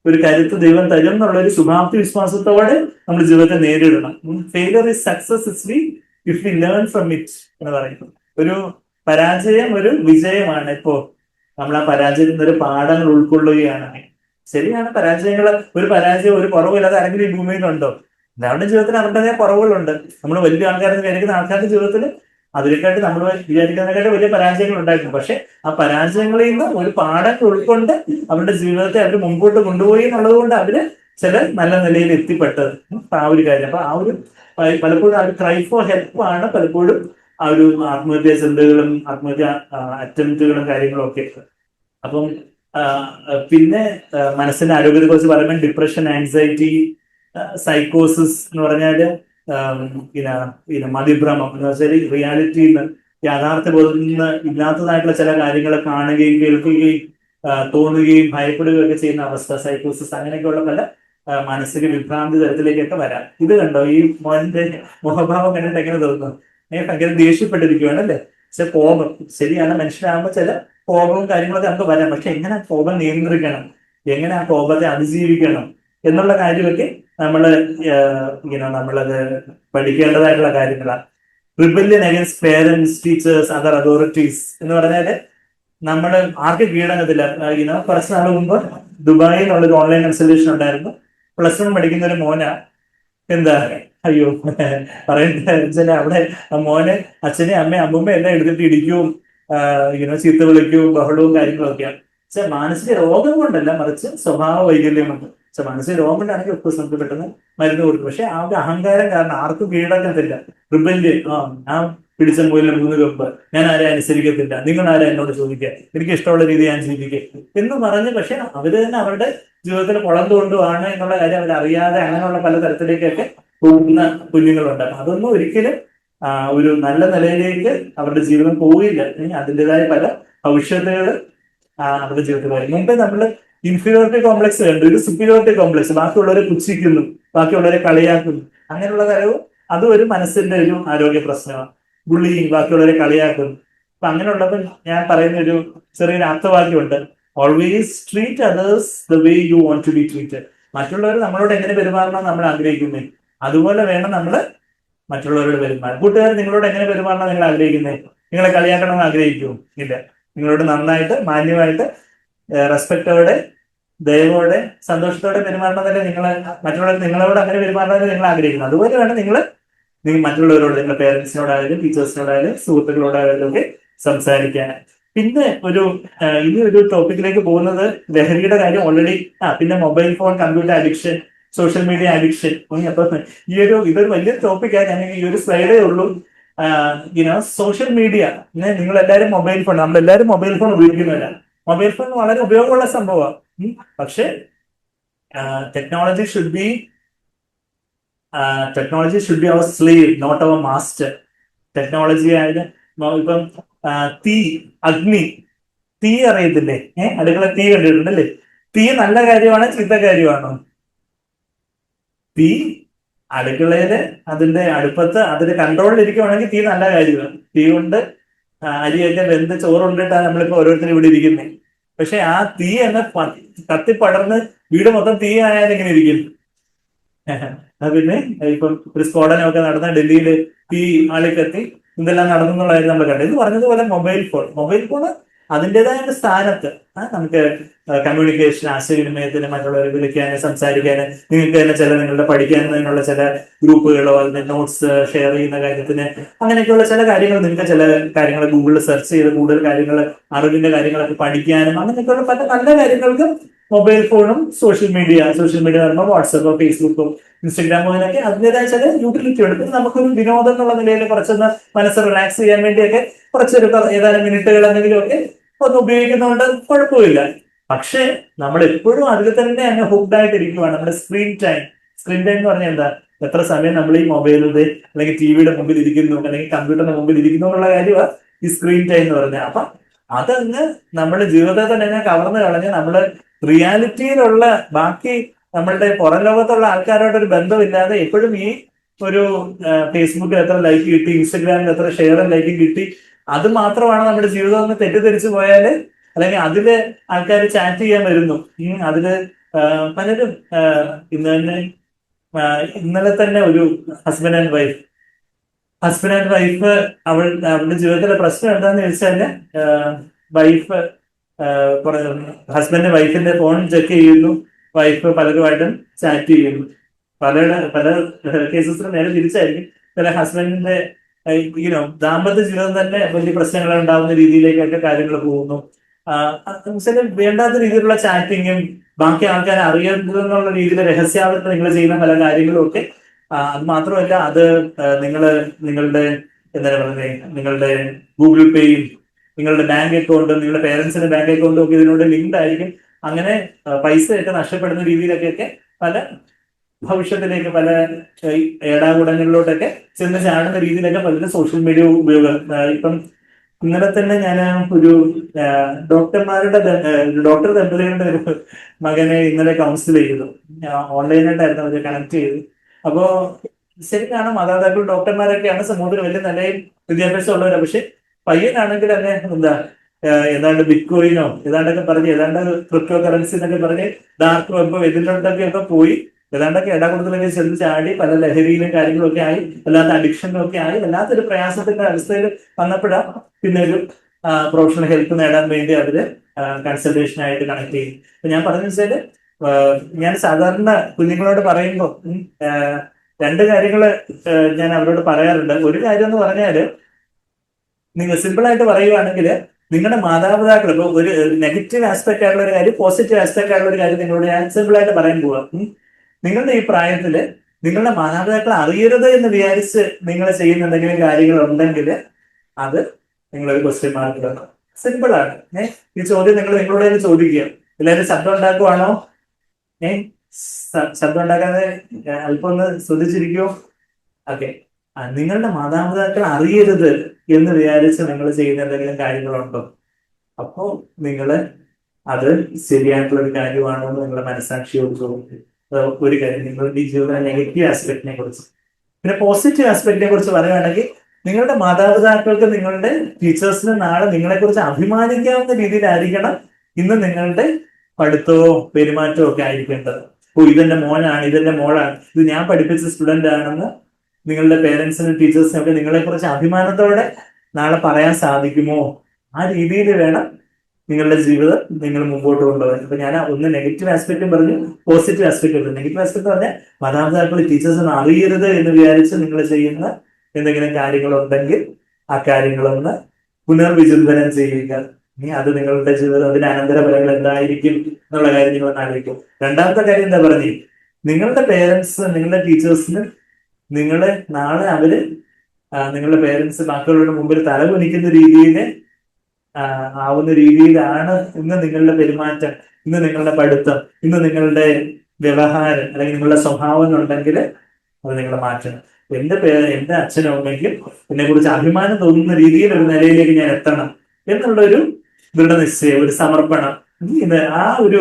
ഒരു കരുത്ത് ദൈവം തരും എന്നുള്ള ഒരു ശുഭാപ്തി വിശ്വാസത്തോടെ നമ്മൾ ജീവിതത്തെ നേരിടണം. Failure is success if we learn from it എന്ന് പറയുന്നത്. ഒരു പരാജയം ഒരു വിജയമാണ്. ഇപ്പോ നമ്മൾ ആ പരാജയത്തിൽ നിന്ന് ഒരു പാഠങ്ങൾ ഉൾക്കൊള്ളുകയാണ്. ശരിയാണ്, ഒരു പരാജയം ഒരു കുറവില്ലാതെ ആരെങ്കിലും ഈ ഭൂമിയിലുണ്ടോ? എല്ലാവരുടെ ജീവിതത്തിൽ അവരുടേതായ കുറവുകളുണ്ട്. നമ്മൾ വലിയ ആൾക്കാരെന്ന് വിചാരിക്കുന്ന ആൾക്കാരുടെ ജീവിതത്തിൽ അതിനെക്കാട്ടി നമ്മൾ വിചാരിക്കുന്നതിനെക്കാട്ടി വലിയ പരാജയങ്ങൾ ഉണ്ടായിരുന്നു. പക്ഷെ ആ പരാജയങ്ങളിൽ നിന്ന് ഒരു പാഠങ്ങൾ ഉൾക്കൊണ്ട് അവരുടെ ജീവിതത്തെ അവർ മുമ്പോട്ട് കൊണ്ടുപോയി എന്നുള്ളത് കൊണ്ട് അവര് ചില നല്ല നിലയിൽ എത്തിപ്പെട്ടത്. ആ ഒരു കാര്യം. അപ്പൊ ആ ഒരു പലപ്പോഴും ആ ഒരു ക്രൈ ഫോർ ഹെൽപ്പാണ് പലപ്പോഴും ആ ഒരു ആത്മഹത്യാ ചിന്തകളും ആത്മഹത്യ അറ്റംപ്റ്റുകളും കാര്യങ്ങളും ഒക്കെ. അപ്പം പിന്നെ മനസ്സിന്റെ ആരോഗ്യത്തെ കുറിച്ച് പറയുമ്പോൾ ഡിപ്രഷൻ, ആൻസൈറ്റി, സൈക്കോസിസ് എന്ന് പറഞ്ഞാല് മതിഭ്രമം എന്ന് വെച്ചാൽ റിയാലിറ്റിയിൽ നിന്ന് യാഥാർത്ഥ്യ ബോധത്തിൽ നിന്ന് ഇല്ലാത്തതായിട്ടുള്ള ചില കാര്യങ്ങൾ കാണുകയും കേൾക്കുകയും തോന്നുകയും ഭയപ്പെടുകയും ഒക്കെ ചെയ്യുന്ന അവസ്ഥ, സൈക്കോസിസ്, അങ്ങനെയൊക്കെയുള്ള പല മാനസിക വിഭ്രാന്തി തരത്തിലേക്കൊക്കെ വരാം. ഇത് കണ്ടോ, ഈ മോന്റെ മുഖഭാവം കണ്ടിട്ട് എങ്ങനെ തോന്നുന്നു? ഭയങ്കര ദേഷ്യപ്പെട്ടിരിക്കുകയാണ് അല്ലേ? പക്ഷെ കോപം ശരിയാണ്, മനുഷ്യരാകുമ്പോൾ ചില കോപവും കാര്യങ്ങളൊക്കെ നമുക്ക് വരാം. പക്ഷെ എങ്ങനെ ആ കോപം നിയന്ത്രിക്കണം, എങ്ങനെ ആ കോപത്തെ അതിജീവിക്കണം എന്നുള്ള കാര്യമൊക്കെ നമ്മളത് പഠിക്കേണ്ടതായിട്ടുള്ള കാര്യങ്ങളാണ്. Rebellion against parents, teachers, other authorities എന്ന് പറഞ്ഞാല് നമ്മൾ ആർക്കും കീഴടങ്ങത്തില്ല. കുറച്ച് നാൾ മുമ്പ് ദുബായിൽ ഉള്ളൊരു ഓൺലൈൻ കൺസൾട്ടേഷൻ ഉണ്ടായിരുന്നു. +1 പഠിക്കുന്ന ഒരു മോന, എന്താ അയ്യോ പറയുന്നത് അവിടെ മോനെ അച്ഛനെ അമ്മയും അമ്മൂമ്മ എല്ലാം എടുത്തിട്ട് ഇടിക്കും, ചീത്ത വിളിക്കും, ബഹളവും കാര്യങ്ങളും ഒക്കെയാണ്. പക്ഷെ മാനസിക രോഗം കൊണ്ടല്ല, മറിച്ച് സ്വഭാവ വൈകല്യം കൊണ്ട്. പക്ഷെ മാനസിക രോഗം കൊണ്ടാണെങ്കിൽ ഒപ്പം നമുക്ക് പെട്ടെന്ന് മരുന്ന് കൊടുക്കും. പക്ഷെ ആ ഒരു അഹങ്കാരം കാരണം ആർക്കും കീഴടക്കത്തില്ല. റിബല്യൻ, ഞാൻ പിടിച്ച മുയിലെ 3 കമ്പ്, ഞാൻ ആരെ അനുസരിക്കത്തില്ല, നിങ്ങൾ ആരെ എന്നോട് ചോദിക്കുക, എനിക്ക് ഇഷ്ടമുള്ള രീതി ഞാൻ ജീവിക്കുക എന്ന് പറഞ്ഞ്, പക്ഷെ അവര് തന്നെ അവരുടെ ജീവിതത്തിൽ കുളം തോണ്ടുവാണ് എന്നുള്ള കാര്യം അവരറിയാതെ അങ്ങനെയുള്ള പല തരത്തിലേക്കൊക്കെ പോകുന്ന കുഞ്ഞുങ്ങളുണ്ട്. അപ്പൊ അതൊന്നും ഒരിക്കലും ഒരു നല്ല നിലയിലേക്ക് അവരുടെ ജീവിതം പോവില്ല. അതിൻ്റെതായ പല ഭവിഷ്യത്തുകൾ അവരുടെ ജീവിതത്തിൽ വരും. മുമ്പേ നമ്മൾ ഇൻഫീരിയോറിറ്റി കോംപ്ലക്സ് കണ്ടു, ഒരു സുപ്പീരിയോറിറ്റി കോംപ്ലക്സ്, ബാക്കിയുള്ളവരെ പുച്ഛിക്കുന്നു, ബാക്കിയുള്ളവരെ കളിയാക്കുന്നു, അങ്ങനെയുള്ള കാര്യവും അതും ഒരു മനസ്സിന്റെ ഒരു ആരോഗ്യ പ്രശ്നമാണ്. ബുള്ളിങ്, ബാക്കിയുള്ളവരെ കളിയാക്കുന്നു. അപ്പൊ അങ്ങനെയുള്ളപ്പോൾ ഞാൻ പറയുന്ന ഒരു ചെറിയൊരു ആപ്തവാക്യമുണ്ട്: always treat others the way you want to be treated. മറ്റുള്ളവർ നമ്മളോട് എങ്ങനെ പെരുമാറണം നമ്മൾ ആഗ്രഹിക്കുന്നത്, അതുപോലെ വേണം നമ്മൾ മറ്റുള്ളവരോട് പെരുമാറാൻ. കൂട്ടുകാർ നിങ്ങളോട് എങ്ങനെ പെരുമാറണം നിങ്ങൾ ആഗ്രഹിക്കുന്നത്? നിങ്ങളെ കളിയാക്കണമെന്ന് ആഗ്രഹിക്കുമോ? ഇല്ല. നിങ്ങളോട് നന്നായിട്ട്, മാന്യമായിട്ട്, റെസ്പെക്റ്റോടെ, ദയവോടെ, സന്തോഷത്തോടെ പെരുമാറണമെന്നല്ലേ മറ്റുള്ളവർ നിങ്ങളോട് അങ്ങനെ പെരുമാറണമെന്ന് നിങ്ങൾ ആഗ്രഹിക്കുന്നത്. അതുപോലെ വേണം നിങ്ങൾ മറ്റുള്ളവരോട്, നിങ്ങളുടെ പേരൻസിനോടായാലും ടീച്ചേഴ്സിനോടായാലും സുഹൃത്തുക്കളോടായാലും ഒക്കെ സംസാരിക്കാൻ. പിന്നെ ഇനി ഒരു ടോപ്പിക്കിലേക്ക് പോകുന്നത് ലഹരിയുടെ കാര്യം ഓൾറെഡി. പിന്നെ mobile phone, computer addiction, social media addiction. അപ്പൊ ഇതൊരു വലിയ ടോപ്പിക്കാണ്. ഞാൻ ഈ ഒരു സ്ലൈഡേ ഉള്ളൂ. സോഷ്യൽ മീഡിയ, നിങ്ങൾ എല്ലാവരും മൊബൈൽ ഫോൺ, നമ്മളെല്ലാവരും മൊബൈൽ ഫോൺ ഉപയോഗിക്കുന്നില്ല. മൊബൈൽ ഫോൺ വളരെ ഉപയോഗമുള്ള സംഭവമാണ്. പക്ഷെ technology should be our slave, not our master. Technology ആയാലും ഇപ്പം അഗ്നി, തീ അറിയത്തില്ലേ? അടുക്കള തീ കണ്ടിട്ടുണ്ടല്ലേ? തീ നല്ല കാര്യമാണോ ചീത്ത കാര്യമാണോ? തീ അടുക്കളയില് അതിന്റെ അടുപ്പത്ത് അതിന്റെ കൺട്രോളിൽ ഇരിക്കുവാണെങ്കിൽ തീ നല്ല കാര്യമാണ്. തീ കൊണ്ട് അരിയൊക്കെ വെന്ത് ചോറുണ്ടിട്ടാണ് നമ്മളിപ്പോ ഓരോരുത്തരും ഇവിടെ ഇരിക്കുന്നത്. പക്ഷെ ആ തീ അങ്ങ് കത്തിപ്പടർന്ന് വീട് മൊത്തം തീ ആയാലും ഇങ്ങനെ ഇരിക്കും. പിന്നെ ഇപ്പം ഒരു സ്ഫോടനമൊക്കെ നടന്ന ഡൽഹിയില് തീ ആളിക്കത്തി ഇതെല്ലാം നടന്നുള്ള കാര്യം നമ്മൾ കണ്ടത്. ഇത് പറഞ്ഞതുപോലെ മൊബൈൽ ഫോൺ അതിൻ്റെതായ ഒരു സ്ഥാനത്ത് നമുക്ക് കമ്മ്യൂണിക്കേഷൻ, ആശയവിനിമയത്തിന്, മറ്റുള്ളവരെ വിളിക്കാന്, സംസാരിക്കാന്, നിങ്ങൾക്ക് തന്നെ നിങ്ങളുടെ പഠിക്കാനുള്ള ചില ഗ്രൂപ്പുകളോ അതിന്റെ നോട്ട്സ് ഷെയർ ചെയ്യുന്ന കാര്യത്തിന്, അങ്ങനെയൊക്കെയുള്ള ചില കാര്യങ്ങൾ, നിങ്ങൾക്ക് ചില കാര്യങ്ങൾ ഗൂഗിളിൽ സെർച്ച് ചെയ്ത് കൂടുതൽ കാര്യങ്ങൾ, അറിവിന്റെ കാര്യങ്ങളൊക്കെ പഠിക്കാനും, അങ്ങനെയൊക്കെയുള്ള പല നല്ല കാര്യങ്ങൾക്കും മൊബൈൽ ഫോണും സോഷ്യൽ മീഡിയ പറയുമ്പോൾ വാട്സപ്പോ ഫേസ്ബുക്കോ ഇൻസ്റ്റഗ്രാമോ അതിനൊക്കെ അതിൻ്റെതായ ചില യൂട്ടിലിറ്റി ഉണ്ട്. നമുക്കൊരു വിനോദം എന്നുള്ള നിലയിൽ കുറച്ചൊന്ന് മനസ്സ് റിലാക്സ് ചെയ്യാൻ വേണ്ടിയൊക്കെ കുറച്ചൊരു ഏതാനും മിനിറ്റുകൾ എന്തെങ്കിലും ഒക്കെ ഒന്ന് ഉപയോഗിക്കുന്നതുകൊണ്ട് കുഴപ്പമില്ല. പക്ഷേ നമ്മൾ എപ്പോഴും അതിൽ തന്നെ അങ്ങ് ഹുക്ഡ് ആയിട്ടിരിക്കുവാണ്. നമ്മുടെ സ്ക്രീൻ ടൈം എന്ന് പറഞ്ഞാൽ എന്താ? എത്ര സമയം നമ്മൾ ഈ മൊബൈലിന്റെ അല്ലെങ്കിൽ ടിവിയുടെ മുമ്പിൽ ഇരിക്കുന്നു, അല്ലെങ്കിൽ കമ്പ്യൂട്ടറിന്റെ മുമ്പിൽ ഇരിക്കുന്നു എന്നുള്ള കാര്യമാണ് ഈ സ്ക്രീൻ ടൈം എന്ന് പറഞ്ഞാൽ. അപ്പൊ അതങ്ങ് നമ്മുടെ ജീവിതത്തെ തന്നെ കവർന്നു കളഞ്ഞ് നമ്മള് റിയാലിറ്റിയിലുള്ള ബാക്കി നമ്മളുടെ പുറം ലോകത്തുള്ള ആൾക്കാരോടൊരു ബന്ധമില്ലാതെ എപ്പോഴും ഈ ഒരു ഫേസ്ബുക്കിൽ എത്ര ലൈക്ക് കിട്ടി, ഇൻസ്റ്റഗ്രാമിൽ എത്ര ഷെയറും ലൈക്കും കിട്ടി, അത് മാത്രമാണ് നമ്മുടെ ജീവിതം എന്ന് തെറ്റിദ്ധരിച്ചു പോയാല്, അല്ലെങ്കിൽ അതില് ആൾക്കാർ ചാറ്റ് ചെയ്യാൻ വരുന്നു. അതില് പലരും ഇന്നലെ തന്നെ ഒരു ഹസ്ബൻഡ് ആൻഡ് വൈഫ് അവളുടെ ജീവിതത്തിലെ പ്രശ്നം എന്താന്ന് ചോദിച്ചാല്, വൈഫ് ഹസ്ബൻഡ് വൈഫിന്റെ ഫോൺ ചെക്ക് ചെയ്യുന്നു, വൈഫ് പലരുമായിട്ടും ചാറ്റ് ചെയ്യുന്നു. പല കേസസിലും നേരെ തിരിച്ചായിരിക്കും. ചില ഹസ്ബൻഡിന്റെ ദാമ്പത്യ ജീവിതം തന്നെ വലിയ പ്രശ്നങ്ങൾ ഉണ്ടാകുന്ന രീതിയിലേക്കൊക്കെ കാര്യങ്ങൾ പോകുന്നു. വേണ്ടാത്ത രീതിയിലുള്ള ചാറ്റിങ്ങും ബാക്കി ആൾക്കാരെ അറിയരുതെന്നുള്ള രീതിയിൽ രഹസ്യാവസ്ഥ നിങ്ങൾ ചെയ്യുന്ന പല കാര്യങ്ങളും ഒക്കെ. അത് മാത്രമല്ല, അത് നിങ്ങളുടെ നിങ്ങളുടെ ഗൂഗിൾ പേയും നിങ്ങളുടെ ബാങ്ക് അക്കൗണ്ടും നിങ്ങളുടെ പേരൻസിന്റെ ബാങ്ക് അക്കൗണ്ടും ഒക്കെ ഇതിനോട് ലിങ്ക്ഡ് ആയിരിക്കും. അങ്ങനെ പൈസയൊക്കെ നഷ്ടപ്പെടുന്ന രീതിയിലൊക്കെ പല ഭവിഷ്യത്തിലേക്ക്, പല ഏടാകൂടങ്ങളിലോട്ടൊക്കെ ചെന്ന് ചാടുന്ന രീതിയിലൊക്കെ പലരും സോഷ്യൽ മീഡിയ ഉപയോഗം. ഇപ്പം ഇന്നലെ തന്നെ ഞാൻ ഒരു ഡോക്ടർമാരുടെ ഡോക്ടർ ദമ്പതികളുടെ ഒരു മകനെ ഇന്നലെ കൗൺസിൽ ചെയ്തു. ഓൺലൈനായിട്ടായിരുന്നു അവരെ കണക്ട് ചെയ്തു. അപ്പോ ശരിക്കാണ് മാതാപിതാക്കൾ ഡോക്ടർമാരൊക്കെയാണ് സമൂഹത്തിൽ വലിയ നിലയിൽ വിദ്യാഭ്യാസം ഉള്ളവരാണ്. പക്ഷെ പയ്യനാണെങ്കിൽ തന്നെ ഏതാണ്ട് ബിറ്റ് കോയിനോ ഏതാണ്ടൊക്കെ പറഞ്ഞ് ഏതാണ്ട് ക്രിപ്റ്റോ കറൻസി എന്നൊക്കെ പറഞ്ഞ് ഡാർക്ക് വെബ് ഇതിലൊക്കെ പോയി ഏതാണ്ടൊക്കെ ഇടകൊടുത്തിലൊക്കെ ചെന്ന് ചാടി പല ലഹരിയിലും കാര്യങ്ങളൊക്കെ ആയി വല്ലാത്ത അഡിക്ഷനും ഒക്കെ ആയി വല്ലാത്തൊരു പ്രയാസത്തിന്റെ അവസ്ഥയിൽ വന്നപ്പോഴാണ് പിന്നെ ഒരു പ്രൊഫഷണൽ ഹെൽപ്പ് നേടാൻ വേണ്ടി അവര് കൺസൾട്ടേഷൻ ആയിട്ട് കണക്ട് ചെയ്യും. അപ്പൊ ഞാൻ പറഞ്ഞു വെച്ചാല് ഞാൻ സാധാരണ കുഞ്ഞുങ്ങളോട് പറയുമ്പോൾ രണ്ട് കാര്യങ്ങള് ഞാൻ അവരോട് പറയാറുണ്ട്. ഒരു കാര്യം എന്ന് പറഞ്ഞാല് നിങ്ങൾ സിമ്പിൾ ആയിട്ട് പറയുവാണെങ്കിൽ നിങ്ങളുടെ മാതാപിതാക്കൾ ഇപ്പൊ ഒരു നെഗറ്റീവ് ആസ്പെക്ട് ആയിട്ടുള്ള ഒരു കാര്യം പോസിറ്റീവ് ആസ്പെക്ട് ആയിട്ടുള്ള ഒരു കാര്യം നിങ്ങളോട് ഞാൻ സിമ്പിൾ ആയിട്ട് പറയാൻ പോവാം. നിങ്ങളുടെ ഈ പ്രായത്തില് നിങ്ങളുടെ മാതാപിതാക്കൾ അറിയരുത് എന്ന് വിചാരിച്ച് നിങ്ങൾ ചെയ്യുന്ന എന്തെങ്കിലും കാര്യങ്ങൾ ഉണ്ടെങ്കിൽ അത് നിങ്ങളൊരു ക്വസ്റ്റ്യൻ മാർക്ക് ഇടണം. സിമ്പിൾ ആണ്. ഈ ചോദ്യം നിങ്ങളോട് തന്നെ ചോദിക്കുക. എല്ലാവരും ശബ്ദം ഉണ്ടാക്കുവാണോ? ശബ്ദം ഉണ്ടാക്കാതെ അല്പം ഒന്ന് ശ്രദ്ധിച്ചിരിക്കുമോ? ഓക്കെ. നിങ്ങളുടെ മാതാപിതാക്കൾ അറിയരുത് എന്ന് വിചാരിച്ച് നിങ്ങൾ ചെയ്യുന്ന എന്തെങ്കിലും കാര്യങ്ങളുണ്ടോ? അപ്പോ നിങ്ങള് അത് ശരിയായിട്ടുള്ള ഒരു കാര്യമാണോ എന്ന് നിങ്ങളുടെ മനസാക്ഷിയോട് ചോദിക്കും. ഒരു കാര്യം നിങ്ങളുടെ ഈ ജീവിതത്തിലെ നെഗറ്റീവ് ആസ്പെക്ടിനെ കുറിച്ച്. പിന്നെ പോസിറ്റീവ് ആസ്പെക്ടിനെ കുറിച്ച് പറയുകയാണെങ്കിൽ നിങ്ങളുടെ മാതാപിതാക്കൾക്ക് നിങ്ങളുടെ ടീച്ചേഴ്സിന് നാളെ നിങ്ങളെ കുറിച്ച് അഭിമാനിക്കാവുന്ന രീതിയിലായിരിക്കണം ഇന്ന് നിങ്ങളുടെ പഠിത്തവും പെരുമാറ്റവും ഒക്കെ ആയിരിക്കേണ്ടത്. ഇതെന്റെ മോനാണ്, ഇതെന്റെ മോളാണ്, ഇത് ഞാൻ പഠിപ്പിച്ച സ്റ്റുഡന്റ് ആണെന്ന് നിങ്ങളുടെ പേരൻസിനും ടീച്ചേഴ്സിനും ഒക്കെ നിങ്ങളെ കുറിച്ച് അഭിമാനത്തോടെ നാളെ പറയാൻ സാധിക്കുമോ? ആ രീതിയിൽ വേണം നിങ്ങളുടെ ജീവിതം നിങ്ങൾ മുമ്പോട്ട് കൊണ്ടുപോകാൻ. അപ്പൊ ഞാൻ ഒന്ന് നെഗറ്റീവ് ആസ്പെക്റ്റും പറഞ്ഞു, പോസിറ്റീവ് ആസ്പെക്ട് പറഞ്ഞു. നെഗറ്റീവ് ആസ്പെക്ട് പറഞ്ഞാൽ മാതാപിതാക്കൾ ടീച്ചേഴ്സിന് അറിയരുത് എന്ന് വിചാരിച്ച് നിങ്ങൾ ചെയ്യുന്ന എന്തെങ്കിലും കാര്യങ്ങളുണ്ടെങ്കിൽ ആ കാര്യങ്ങളൊന്ന് പുനർവിചിന്തനം ചെയ്യുക. ഇനി അത് നിങ്ങളുടെ ജീവിതം അതിന് അനന്തരഫലങ്ങൾ എന്തായിരിക്കും എന്നുള്ള കാര്യം നിങ്ങൾ ആലോചിക്കും. രണ്ടാമത്തെ കാര്യം എന്താ പറഞ്ഞു, നിങ്ങളുടെ പേരൻസ് നിങ്ങളുടെ ടീച്ചേഴ്സിന് നിങ്ങളെ നാളെ അവര് നിങ്ങളുടെ പേരൻസ് ബാക്കിയുള്ളവരുടെ മുമ്പിൽ തലകുനിക്കുന്ന രീതിയിൽ ആവുന്ന രീതിയിലാണ് ഇന്ന് നിങ്ങളുടെ പെരുമാറ്റം, ഇന്ന് നിങ്ങളുടെ പഠിത്തം, ഇന്ന് നിങ്ങളുടെ വ്യവഹാരം അല്ലെങ്കിൽ നിങ്ങളുടെ സ്വഭാവം എന്നുണ്ടെങ്കിൽ അത് നിങ്ങൾ മാറ്റണം. എന്റെ അച്ഛനോ അമ്മയ്ക്ക് എന്നെ കുറിച്ച് അഭിമാനം തോന്നുന്ന രീതിയിൽ ഒരു നിലയിലേക്ക് ഞാൻ എത്തണം എന്നുള്ളൊരു ദൃഢനിശ്ചയം, ഒരു സമർപ്പണം, ആ ഒരു